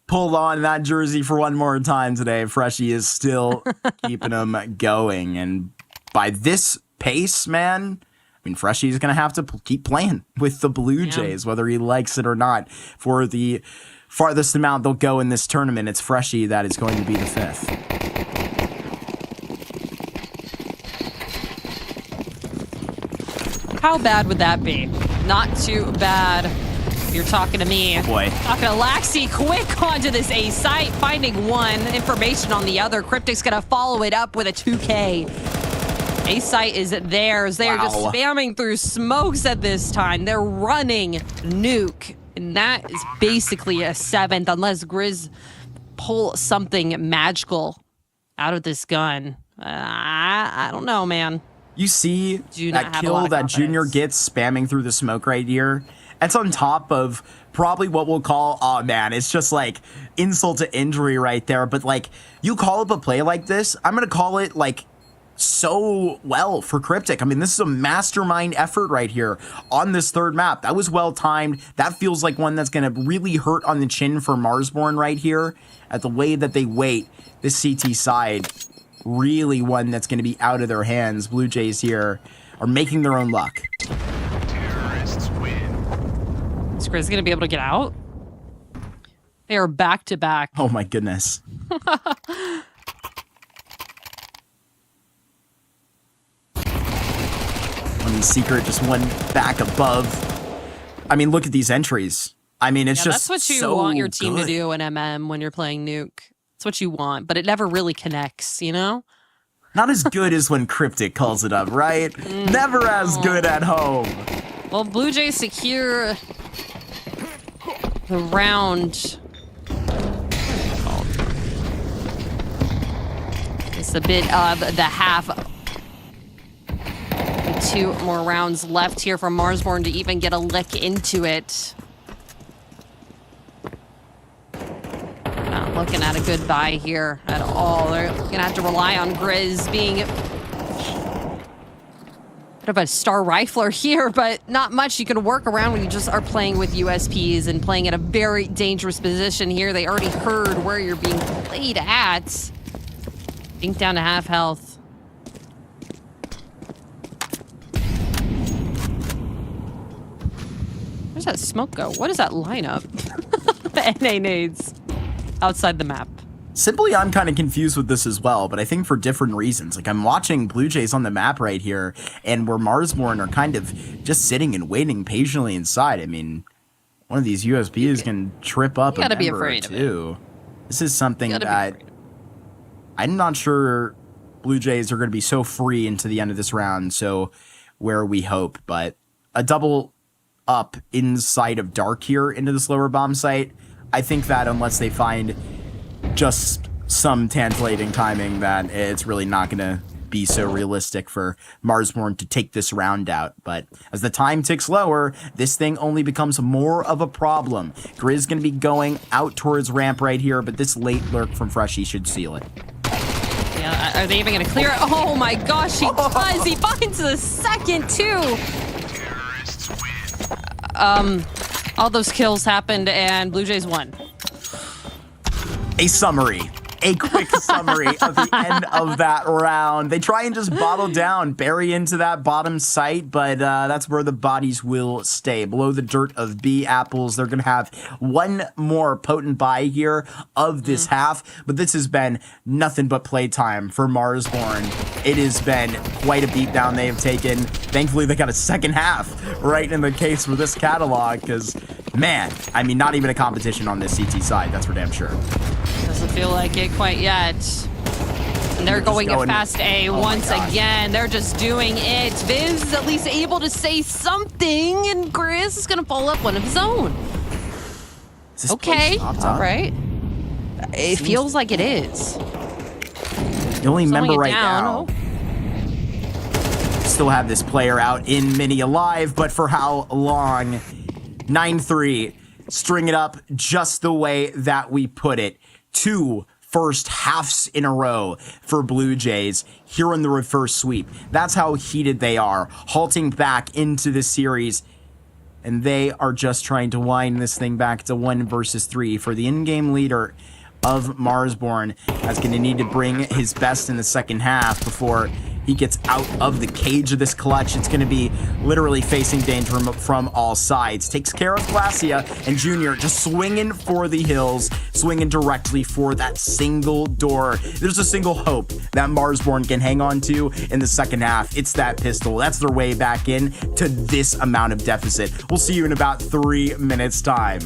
Pulled on that jersey for one more time today. Freshie is still keeping them going. And by this pace, man, I mean, Freshie is going to have to keep playing with the Blue Jays, whether he likes it or not. For the farthest amount they'll go in this tournament, it's Freshie that is going to be the fifth. How bad would that be? Not too bad. If you're talking to me. Oh boy. Talking to Laxi, quick onto this A site, finding one, information on the other. Cryptic's gonna follow it up with a 2K. A site is theirs. They're just spamming through smokes at this time. They're running nuke. And that is basically a 7th, unless Grizz pull something magical out of this gun. I don't know, man. You see that kill that Junior gets spamming through the smoke right here? That's on top of probably what we'll call, oh man, it's just like insult to injury right there. But like, you call up a play like this, I'm going to call it like so well for Cryptic. I mean, this is a mastermind effort right here on this third map. That was well timed. That feels like one that's going to really hurt on the chin for Marsborne right here at the way that they wait this CT side. Really one that's going to be out of their hands. Blue Jays here are making their own luck. Terrorists win. Is Grizz going to be able to get out? They are back to back. Oh my goodness. One secret, just one back above. I mean, look at these entries. I mean, it's just that's what you so want your team good to do in MM when you're playing Nuke. It's what you want, but it never really connects, you know? Not as good as when Cryptic calls it up, right? Never as good at home. Well, Blue Jays secure the round. It's a bit of the half. 2 more rounds left here for Marsborne to even get a lick into it. Not looking at a good buy here at all. They're gonna have to rely on Grizz being bit of a star rifler here, but not much you can work around when you just are playing with USPs and playing in a very dangerous position here. They already heard where you're being played at. Dink down to half health. Where's that smoke go? What is that lineup? NA nades outside the map. Simply, I'm kind of confused with this as well, but I think for different reasons. Like, I'm watching Blue Jays on the map right here, and where Marsborne are kind of just sitting and waiting patiently inside. I mean, one of these USBs can trip up a member or two. This is something that I'm not sure Blue Jays are going to be so free into the end of this round, so where we hope. But a double up inside of Dark here into this lower bomb site, I think that unless they find just some tantalating timing, that it's really not going to be so realistic for Marsborne to take this round out. But as the time ticks lower, this thing only becomes more of a problem. Grizz going to be going out towards ramp right here, but this late lurk from Freshie should seal it. Yeah, are they even going to clear it? Oh my gosh, he does. He finds the second too. All those kills happened and Blue Jays won. A quick summary of the end of that round. They try and just bottle down, bury into that bottom site, but that's where the bodies will stay. Below the dirt of B apples, they're going to have one more potent buy here of this half, but this has been nothing but playtime for Marsborne. It has been quite a beatdown they have taken. Thankfully, they got a second half right in the case for this catalog, because, man, I mean, not even a competition on this CT side, that's for damn sure. Doesn't feel like it quite yet. And they're going to fast A once again. They're just doing it. Viz is at least able to say something, and Grizz is going to follow up one of his own. Okay, all right. It feels like it is. The only member right now. Still have this player out in mini alive, but for how long? 9-3. String it up just the way that we put it. 2 first halves in a row for Blue Jays here in the reverse sweep. That's how heated they are, halting back into the series. And they are just trying to wind this thing back to 1 versus 3 for the in-game leader of Marsborne. That's going to need to bring his best in the second half before he gets out of the cage of this clutch. It's going to be literally facing danger from all sides. Takes care of Glacia, and Junior just swinging for the hills, swinging directly for that single door. There's a single hope that Marsborne can hang on to in the second half. It's that pistol. That's their way back in to this amount of deficit. We'll see you in about 3 minutes' time.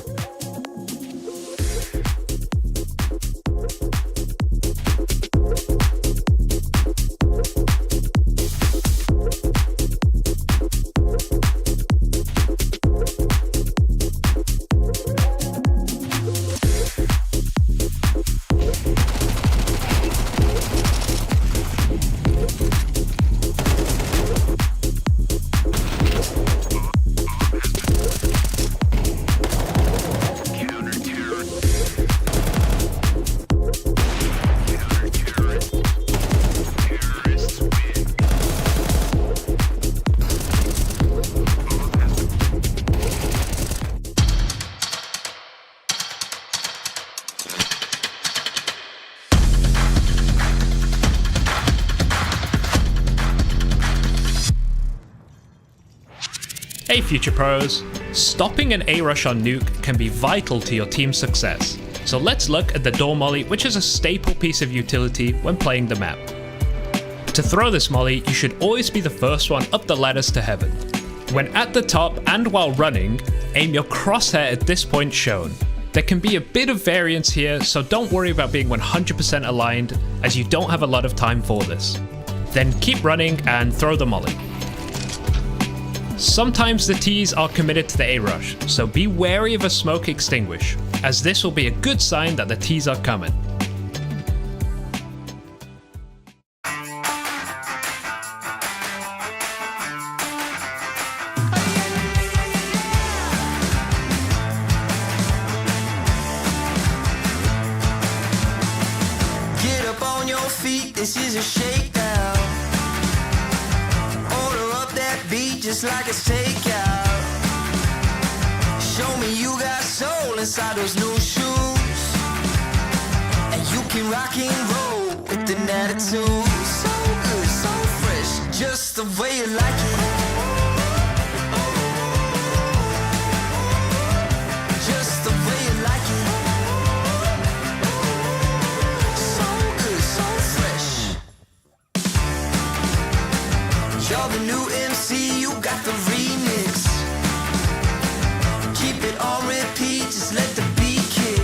Hey Future Pros, stopping an A-rush on Nuke can be vital to your team's success. So let's look at the door molly, which is a staple piece of utility when playing the map. To throw this molly, you should always be the first one up the ladders to heaven. When at the top and while running, aim your crosshair at this point shown. There can be a bit of variance here, so don't worry about being 100% aligned, as you don't have a lot of time for this. Then keep running and throw the molly. Sometimes the T's are committed to the A-rush, so be wary of a smoke extinguish, as this will be a good sign that the T's are coming. Get up on your feet, this is a shakedown. Order up that beat just like it's takeout. Show me you got soul inside those new shoes. And you can rock and roll with an attitude. So good, so fresh, just the way you like it. Just the way you like it. you're the new MC, you got the remix. Keep it on repeat, just let the beat kick.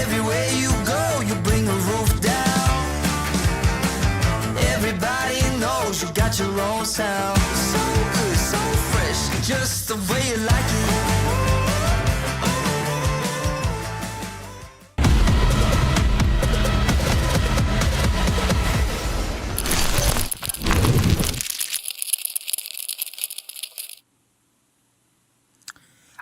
Everywhere you go, you bring the roof down. Everybody knows you got your own sound. So good, so fresh, just the way you like it.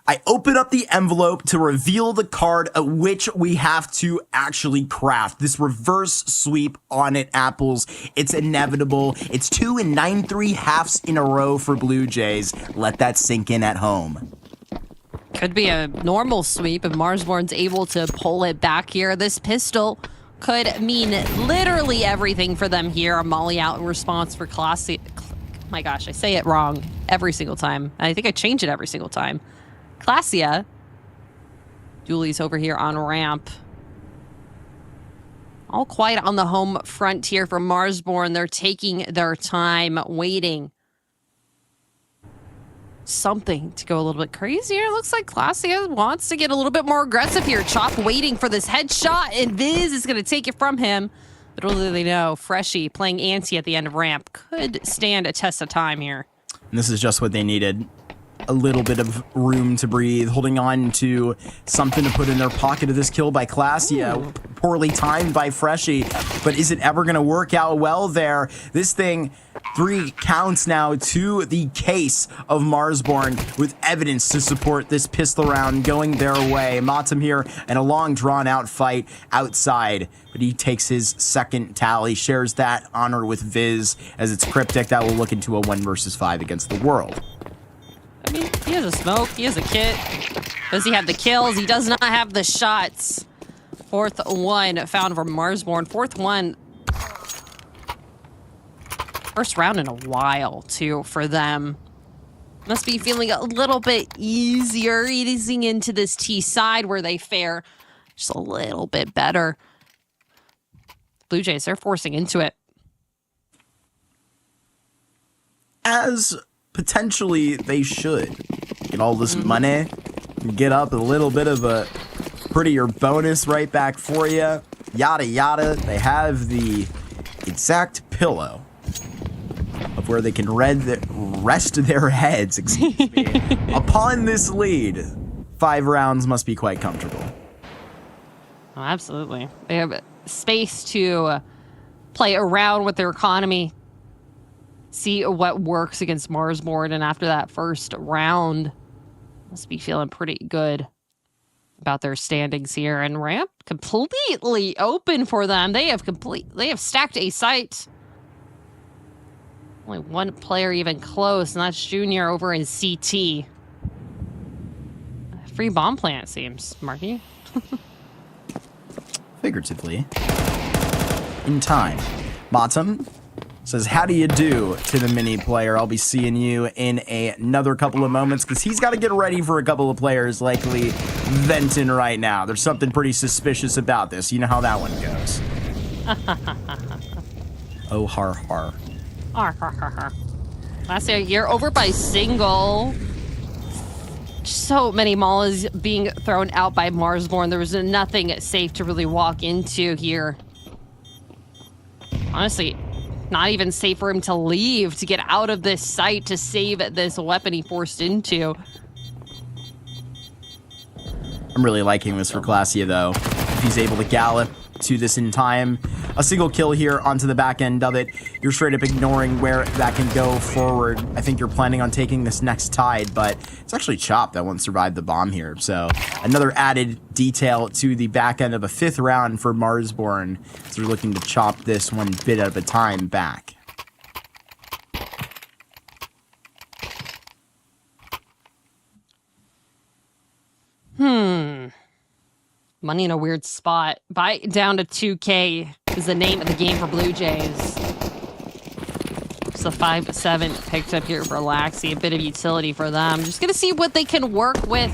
I open up the envelope to reveal the card at which we have to actually craft. This reverse sweep on it, Apples. It's inevitable. It's 2 9/3 halves in a row for Blue Jays. Let that sink in at home. Could be a normal sweep if Marsborne's able to pull it back here. This pistol could mean literally everything for them here. A molly out in response for Classy. My gosh, I say it wrong every single time. I think I change it every single time. Classia. Dooley's over here on ramp. All quiet on the home front here for Marsborne. They're taking their time, waiting. Something to go a little bit crazier. Looks like Classia wants to get a little bit more aggressive here. Chop waiting for this headshot, and Viz is going to take it from him. But little do they know, Freshie playing ante at the end of ramp could stand a test of time here. And this is just what they needed. A little bit of room to breathe, holding on to something to put in their pocket of this kill by Classia. Poorly timed by Freshie, but is it ever going to work out well there? This thing, 3 counts now to the case of Marsborne with evidence to support this pistol round going their way. Matam here in a long drawn-out fight outside, but he takes his second tally, shares that honor with Viz as it's Cryptic that will look into a 1 versus 5 against the world. I mean, he has a smoke, he has a kit. Does he have the kills? He does not have the shots. 4th one found for Marsborne. 4th one. First round in a while, too, for them. Must be feeling a little bit easier easing into this T side where they fare just a little bit better. Blue Jays, they're forcing into it. As potentially they should. Get all this money, get up a little bit of a prettier bonus right back for you. Yada yada. They have the exact pillow of where they can rest their heads, excuse me, upon this lead. 5 rounds must be quite comfortable. Oh, absolutely. They have space to play around with their economy. See what works against Marsborne, and after that first round, must be feeling pretty good about their standings here. And ramp completely open for them. They have stacked a site. Only 1 player even close, and that's Junior over in CT. Free bomb plant, it seems, Marky. Figuratively. In time. Bottom says, how do you do to the mini player? I'll be seeing you in another couple of moments because he's got to get ready for a couple of players likely venting right now. There's something pretty suspicious about this. You know how that one goes. Oh, har, har. Har, har, har, har. Last year, over by single. So many mollies being thrown out by Marsborne. There was nothing safe to really walk into here. Honestly, not even safe for him to leave, to get out of this site, to save this weapon he forced into. I'm really liking this for Classia, though. If he's able to gallop to this in time. A single kill here onto the back end of it. You're straight up ignoring where that can go forward. I think you're planning on taking this next tide, but it's actually Chop that won't survive the bomb here. So another added detail to the back end of a 5th round for Marsborne. So we're looking to chop this one bit at a time back. Money in a weird spot. Buy down to 2K is the name of the game for Blue Jays. It's a 5-7 picked up here for Laxi. A bit of utility for them. Just going to see what they can work with.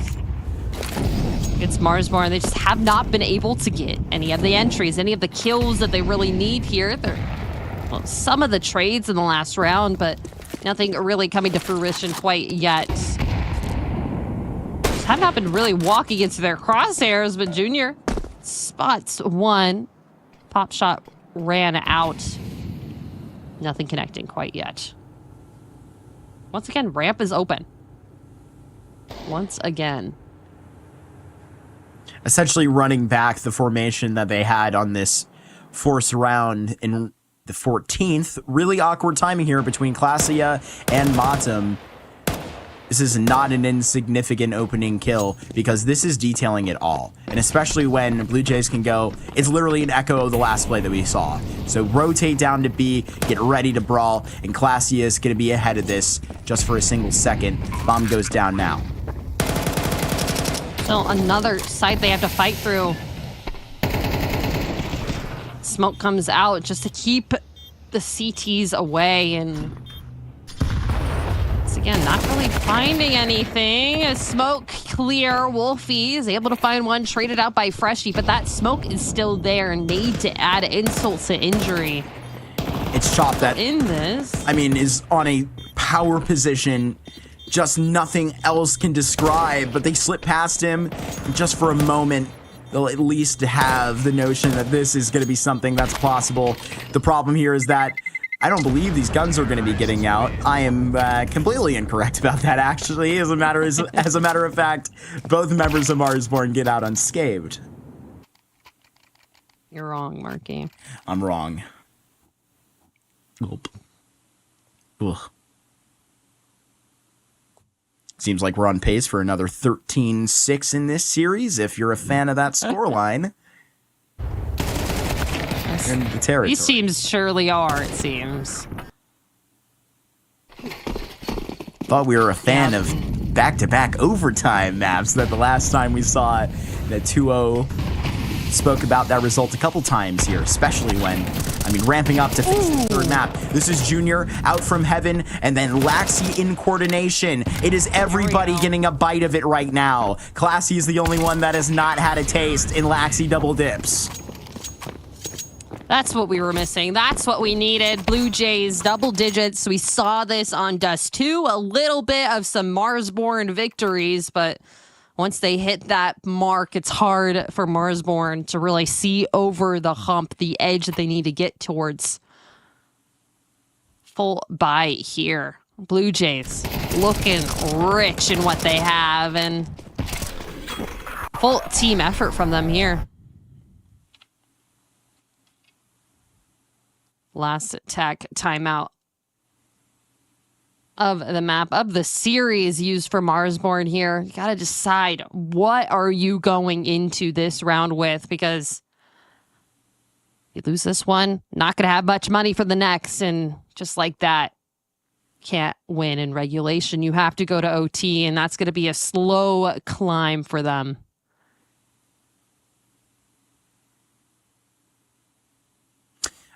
It's Marsborne. They just have not been able to get any of the entries, any of the kills that they really need here. They're well, some of the trades in the last round, but nothing really coming to fruition quite yet. Just have not been really walking into their crosshairs, but Junior spots one. Pop shot ran out. Nothing connecting quite yet. Once again, ramp is open. Once again. Essentially running back the formation that they had on this forced round in the 14th. Really awkward timing here between Klassia and Matum. This is not an insignificant opening kill because this is detailing it all. And especially when Blue Jays can go, it's literally an echo of the last play that we saw. So rotate down to B, get ready to brawl, and Klassia is going to be ahead of this just for a single second. Bomb goes down now. So another site they have to fight through. Smoke comes out just to keep the CTs away, and once again, not really finding anything. Smoke clear. Wolfie is able to find one, traded out by Freshie, but that smoke is still there and need to add insult to injury. It's Chop that, in this, I mean, is on a power position. Just nothing else can describe, but they slip past him just for a moment. They'll at least have the notion that this is going to be something that's possible. The problem here is that I don't believe these guns are going to be getting out. I am completely incorrect about that, actually. As a matter of fact, both members of Marsborne get out unscathed. You're wrong, Marky. I'm wrong. Nope. Ugh. Seems like we're on pace for another 13-6 in this series, if you're a fan of that scoreline. In the territory. These teams surely are, it seems. Thought we were a fan of back-to-back overtime maps. That the last time we saw it, that 2-0 spoke about that result a couple times here, especially when, I mean, ramping up to face the third map. This is Junior out from heaven, and then Laxi in coordination. It is everybody getting a bite of it right now. Classy is the only one that has not had a taste in Laxi double dips. That's what we were missing. That's what we needed. Blue Jays, double digits. We saw this on Dust 2. A little bit of some Marsborne victories, but once they hit that mark, it's hard for Marsborne to really see over the hump, the edge that they need to get towards. Full buy here. Blue Jays looking rich in what they have, and full team effort from them here. Last tech timeout of the map, of the series used for Marsborne here. You got to decide, what are you going into this round with? Because you lose this one, not going to have much money for the next. And just like that, can't win in regulation. You have to go to OT, and that's going to be a slow climb for them.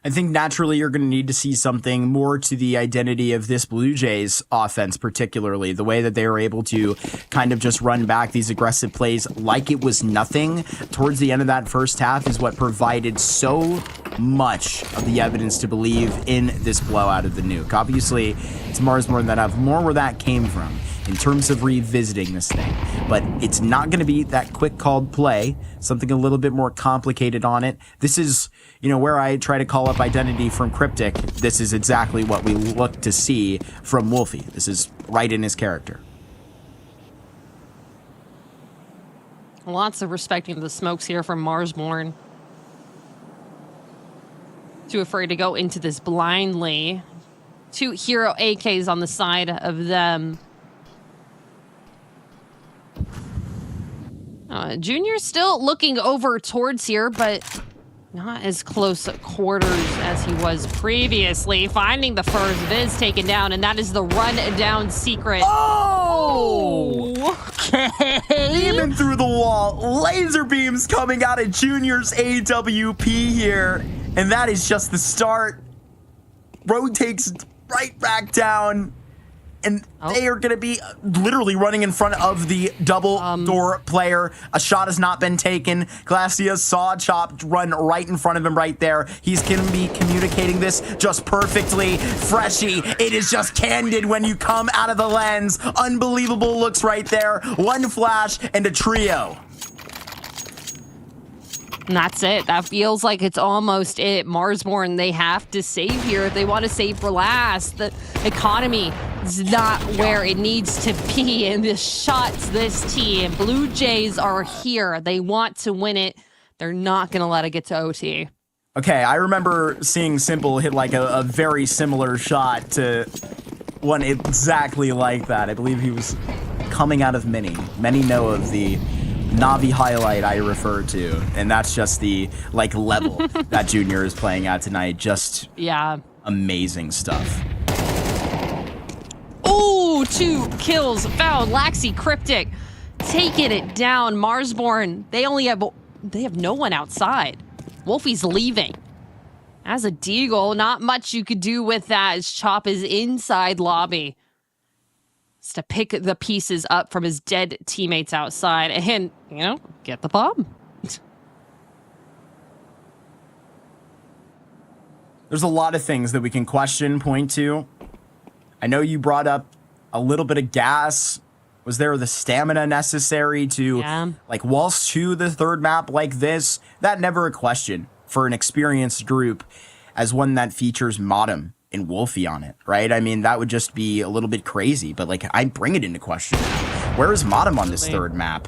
I think naturally you're going to need to see something more to the identity of this Blue Jays offense, particularly the way that they were able to kind of just run back these aggressive plays like it was nothing towards the end of that first half is what provided so much of the evidence to believe in this blowout of the nuke. Obviously, it's Marsborne that have more where that came from in terms of revisiting this thing, but it's not going to be that quick called play, something a little bit more complicated on it. This is, where I try to call up identity from Cryptic. This is exactly what we look to see from Wolfie. This is right in his character. Lots of respecting the smokes here from Marsborne. Too afraid to go into this blindly. 2 hero AKs on the side of them. Junior's still looking over towards here, but not as close quarters as he was previously. Finding the first Viz taken down, and that is the run-down secret. Oh! Okay. Even through the wall. Laser beams coming out of Junior's AWP here, and that is just the start. Road takes right back down. And they are going to be literally running in front of the double door player. A shot has not been taken. Glacia saw Chop run right in front of him right there. He's going to be communicating this just perfectly. Freshy, it is just candid when you come out of the lens. Unbelievable looks right there. One flash and a trio. And that's it. That feels like it's almost it. Marsborne, they have to save here if they want to save for last. The economy is not where it needs to be, and this shots this team. Blue Jays are here. They want to win it. They're not going to let it get to OT. Okay, I remember seeing Simple hit like a very similar shot to one exactly like that. I believe he was coming out of Mini. Many know of the Navi highlight I refer to, and that's just the level that Junior is playing at tonight. Just amazing stuff. Ooh, 2 kills found. Laxi Cryptic taking it down. Marsborne, they have no one outside. Wolfie's leaving. As a Deagle, not much you could do with that as Chop is inside lobby. It's to pick the pieces up from his dead teammates outside and, get the bomb. There's a lot of things that we can question, point to. I know you brought up a little bit of gas. Was there the stamina necessary to waltz to the third map like this? That never a question for an experienced group as one that features Modem and Wolfie on it, right? I mean, that would just be a little bit crazy, but I bring it into question. Where is Modem on this third map?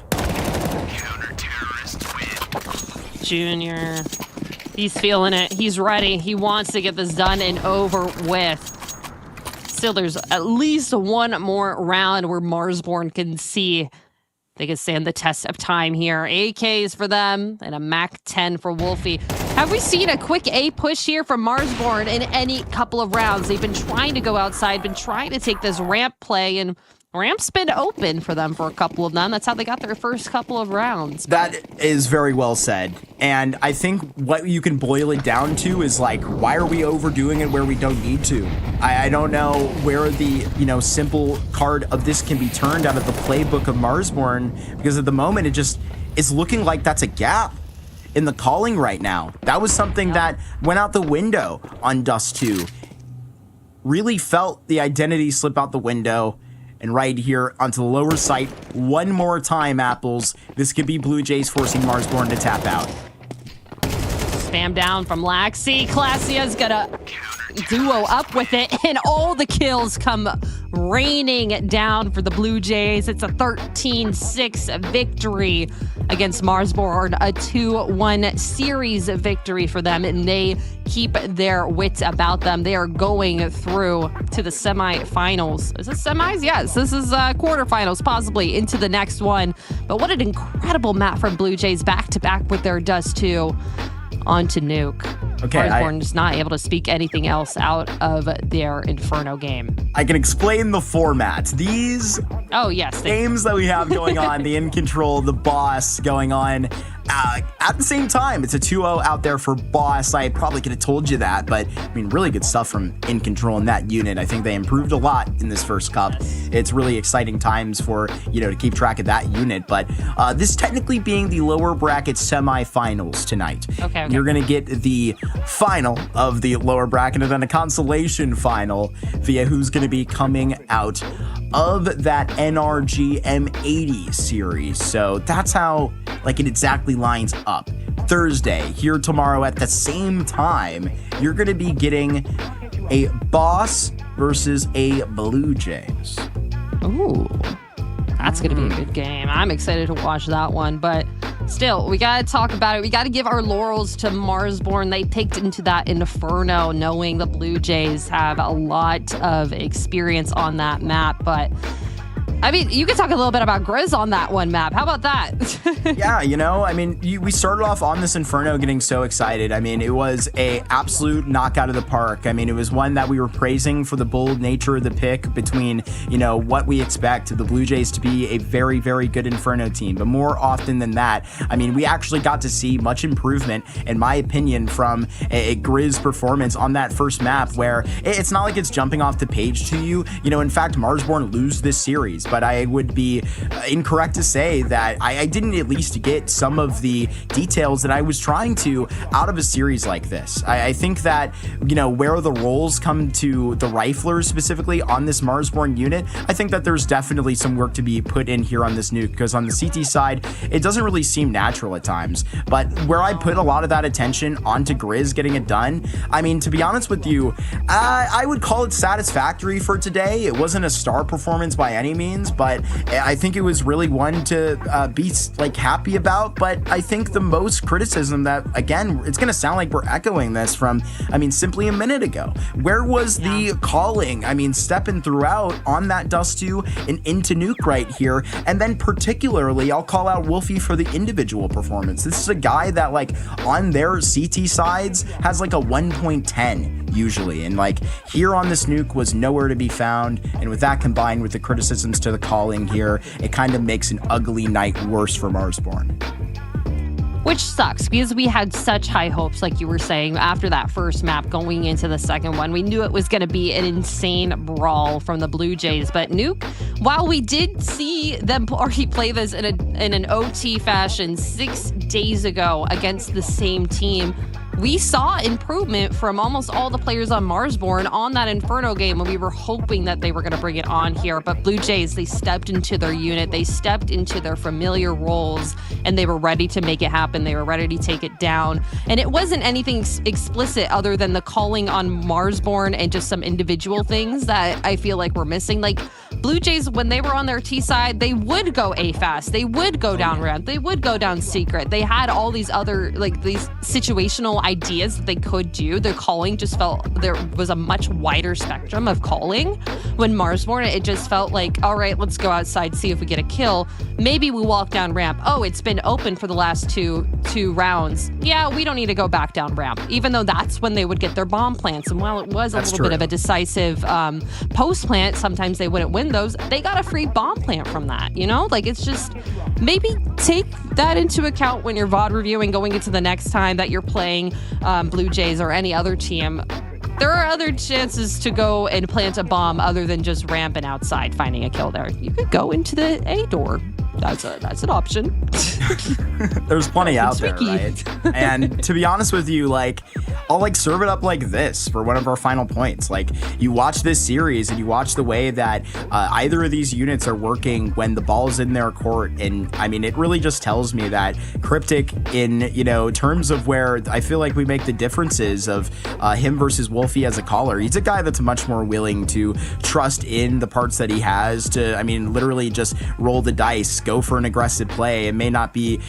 Junior, he's feeling it. He's ready. He wants to get this done and over with. Still, there's at least one more round where Marsborne can see they can stand the test of time here. AKs for them and a Mac 10 for Wolfie. Have we seen a quick A push here from Marsborne in any couple of rounds? They've been trying to go outside, been trying to take this ramp play, and ramp's been open for them for a couple of them. That's how they got their first couple of rounds. That is very well said. And I think what you can boil it down to is why are we overdoing it where we don't need to? I don't know where the, simple card of this can be turned out of the playbook of Marsborne, because at the moment it just is looking like that's a gap in the calling right now. That was something that went out the window on Dust 2. Really felt the identity slip out the window. And right here onto the lower site, one more time, Apples. This could be Blue Jays forcing Marsborne to tap out. Spam down from Laxi. Glacia's gonna duo up with it, and all the kills come raining down for the Blue Jays. It's a 13-6 victory against Marsborne, a 2-1 series victory for them, and they keep their wits about them. They are going through to the semifinals. Is this semis? Yes, this is quarterfinals, possibly into the next one. But what an incredible map from Blue Jays, back-to-back with their Dust 2. On to Nuke. Okay, Marsborne is not able to speak anything else out of their Inferno game. I can explain the format. These games that we have going on, the In Control, the Boss going on at the same time. It's a 2-0 out there for Boss. I probably could have told you that, but really good stuff from In Control in that unit. I think they improved a lot in this first cup. It's really exciting times for, to keep track of that unit, but this technically being the lower bracket semifinals tonight. Okay. You're going to get the final of the lower bracket and then a consolation final via who's going to be coming out of that NRG M80 series. So that's how it exactly lines up. Thursday, here tomorrow at the same time, you're going to be getting a Boss versus a Blue Jays. Ooh, that's going to be a good game. I'm excited to watch that one, but still, we got to talk about it. We got to give our laurels to Marsborne. They picked into that Inferno, knowing the Blue Jays have a lot of experience on that map, but I mean, you could talk a little bit about Grizz on that one map. How about that? Yeah, I mean, we started off on this Inferno getting so excited. I mean, it was a absolute knockout of the park. I mean, it was one that we were praising for the bold nature of the pick between, what we expect the Blue Jays to be a very, very good Inferno team. But more often than that, I mean, we actually got to see much improvement, in my opinion, from a Grizz performance on that first map, where it's not like it's jumping off the page to you. In fact, Marsborne lose this series. But I would be incorrect to say that I didn't at least get some of the details that I was trying to out of a series like this. I think that, where the roles come to the riflers specifically on this Marsborne unit, I think that there's definitely some work to be put in here on this nuke, because on the CT side, it doesn't really seem natural at times. But where I put a lot of that attention onto Grizz getting it done, I mean, to be honest with you, I would call it satisfactory for today. It wasn't a star performance by any means, but I think it was really one to be happy about. But I think the most criticism that, again, it's going to sound like we're echoing this from, simply a minute ago. Where was the calling? Stepping throughout on that Dust 2 and into nuke right here. And then particularly, I'll call out Wolfie for the individual performance. This is a guy that, on their CT sides has a 1.10 usually, and here on this nuke was nowhere to be found. And with that combined with the criticisms to the calling here, it kind of makes an ugly night worse for Marsborne. Which sucks, because we had such high hopes, like you were saying, after that first map going into the second one. We knew it was going to be an insane brawl from the Blue Jays. But Nuke, while we did see them already play this in an OT fashion 6 days ago against the same team, we saw improvement from almost all the players on Marsborne on that Inferno game, and we were hoping that they were going to bring it on here. But Blue Jays, they stepped into their unit, they stepped into their familiar roles, and they were ready to make it happen. They were ready to take it down. And it wasn't anything explicit other than the calling on Marsborne and just some individual things that I feel like we're missing. Blue Jays, when they were on their T side, they would go A fast, they would go down ramp, they would go down secret. They had all these other, these situational ideas that they could do. Their calling just felt there was a much wider spectrum of calling. When Marsborne, it just felt like, all right, let's go outside, see if we get a kill. Maybe we walk down ramp. Oh, it's been open for the last two rounds. Yeah, we don't need to go back down ramp, even though that's when they would get their bomb plants. And while it was a little bit of a decisive post plant, sometimes they wouldn't win those. They got a free bomb plant from that, it's just, maybe take that into account when you're VOD reviewing going into the next time that you're playing Blue Jays or any other team. There are other chances to go and plant a bomb other than just ramping outside, finding a kill there. You could go into the A door. That's an option. There's plenty out there, right? And to be honest with you, I'll serve it up like this for one of our final points. You watch this series and you watch the way that either of these units are working when the ball's in their court, and it really just tells me that Cryptic, in terms of where I feel like we make the differences of him versus Wolfie as a caller, he's a guy that's much more willing to trust in the parts that he has to literally just roll the dice, go for an aggressive play. It may not be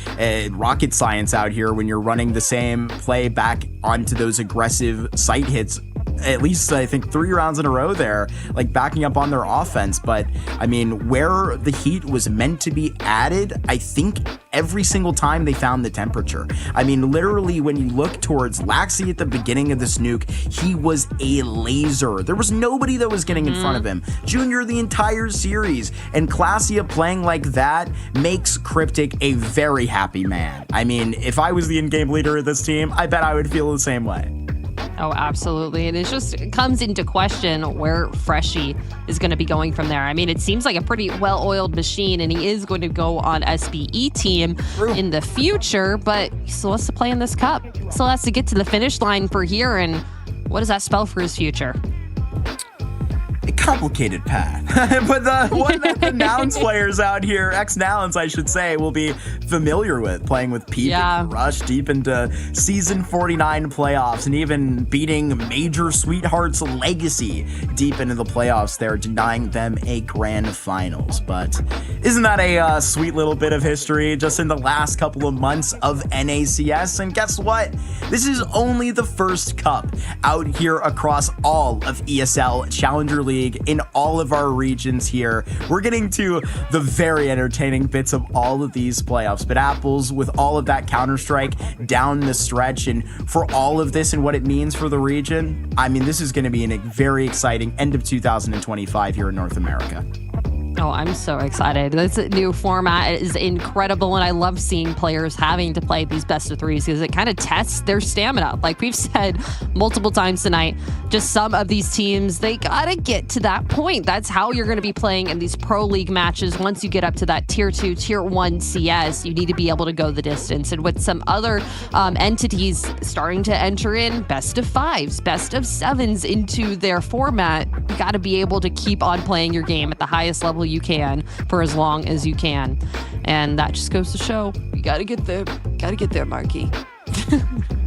rocket science out here when you're running the same play back onto those aggressive sight hits, at least I think 3 rounds in a row there, backing up on their offense. But where the heat was meant to be added, I think every single time they found the temperature. Literally when you look towards Laxi at the beginning of this nuke, he was a laser. There was nobody that was getting in front of him. Junior the entire series, and Classia playing like that makes Cryptic a very happy man. If I was the in-game leader of this team, I bet I would feel the same way. Oh, absolutely. And it comes into question where Freshie is going to be going from there. It seems like a pretty well-oiled machine, and he is going to go on SBE team in the future, but he still has to play in this cup. Still has to get to the finish line for here, and what does that spell for his future? A complicated path. But the one that the Nouns players out here, ex-Nouns I should say, will be familiar with, playing with Peep and Rush deep into Season 49 playoffs, and even beating Major Sweethearts Legacy deep into the playoffs there, denying them a grand finals. But isn't that a sweet little bit of history just in the last couple of months of NACS? And guess what? This is only the first cup out here across all of ESL Challenger League League in all of our regions here. We're getting to the very entertaining bits of all of these playoffs, but Apples, with all of that Counter-Strike down the stretch, and for all of this and what it means for the region, I mean, this is going to be a very exciting end of 2025 here in North America. Oh, I'm so excited. This new format is incredible, and I love seeing players having to play these best of threes because it kind of tests their stamina. Like we've said multiple times tonight, just some of these teams, they got to get to that point. That's how you're going to be playing in these pro league matches. Once you get up to that tier 2, tier 1 CS, you need to be able to go the distance. And with some other entities starting to enter in best of 5s, best of 7s into their format, you got to be able to keep on playing your game at the highest level you can for as long as you can. And that just goes to show you got to get there. Got to get there, Marky.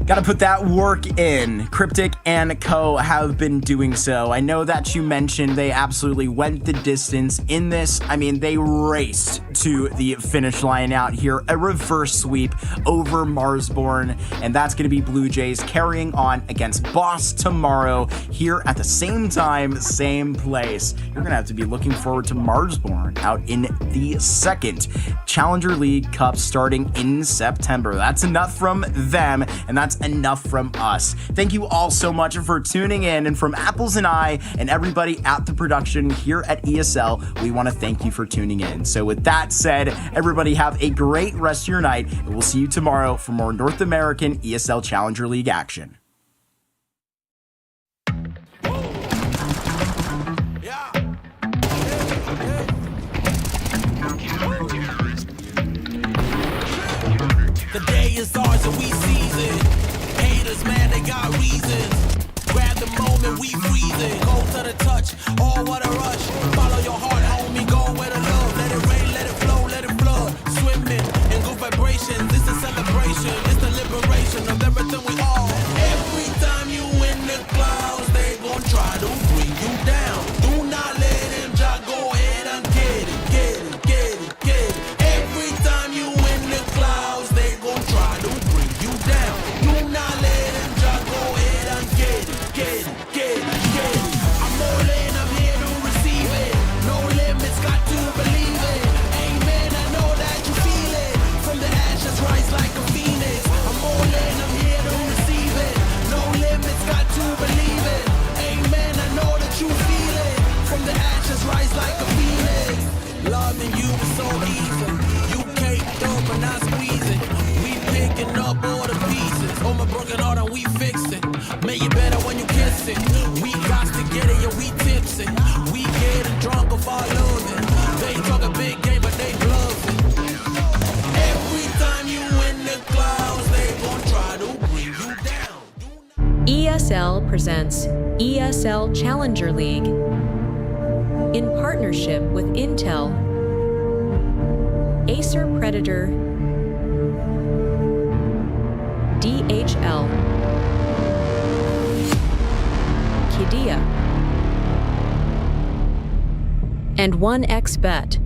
Got to put that work in. Cryptic and Co have been doing so. I know that you mentioned they absolutely went the distance in this. I mean, they raced to the finish line out here. A reverse sweep over Marsborne, and that's going to be Blue Jays carrying on against Boss tomorrow here at the same time, same place. You're going to have to be looking forward to Marsborne out in the second Challenger League Cup starting in September. That's enough from them, and that's enough from us. Thank you all so much for tuning in, and from Apples and I and everybody at the production here at ESL, we want to thank you for tuning in. So with that said, everybody have a great rest of your night, and we'll see you tomorrow for more North American ESL Challenger League action. The day is ours and we seize it. Haters, man, they got reasons. Grab the moment, we freeze it. Go to the touch, oh, what a rush. Follow your heart, homie, go where the love. Let it rain, let it flow, let it flood. Swimming in good vibrations, it's a celebration. It's the liberation of everything we are. Every time you in the clouds, they gon' try to bring you down. Do not let them just go ahead and get it, get it, get it, get it. Every time you in the clouds, they gon' try to bring you down. Do not let them just go ahead and get it, get it, get it, get it. I'm all in, I'm here to receive it. No limits, got to believe it. Amen, I know that you feel it. From the ashes, rise like a phoenix. I'm all in, I'm here to receive it. No limits, got to believe it. Amen, I know that you feel it. From the ashes, rise like a phoenix. Loving you is so easy. You caked up and I squeeze it. We picking up all the pieces. Oh, my broken heart and we fix it. Make it better when you kiss it. We got to get it, yeah, we tips it. We getting drunk off our loving. They talk a big game, but they bluffing. Every time you in the clouds, they gon' try to bring you down. ESL presents ESL Challenger League in partnership with Intel, Acer Predator, DHL, Qiddiya, and 1xBet.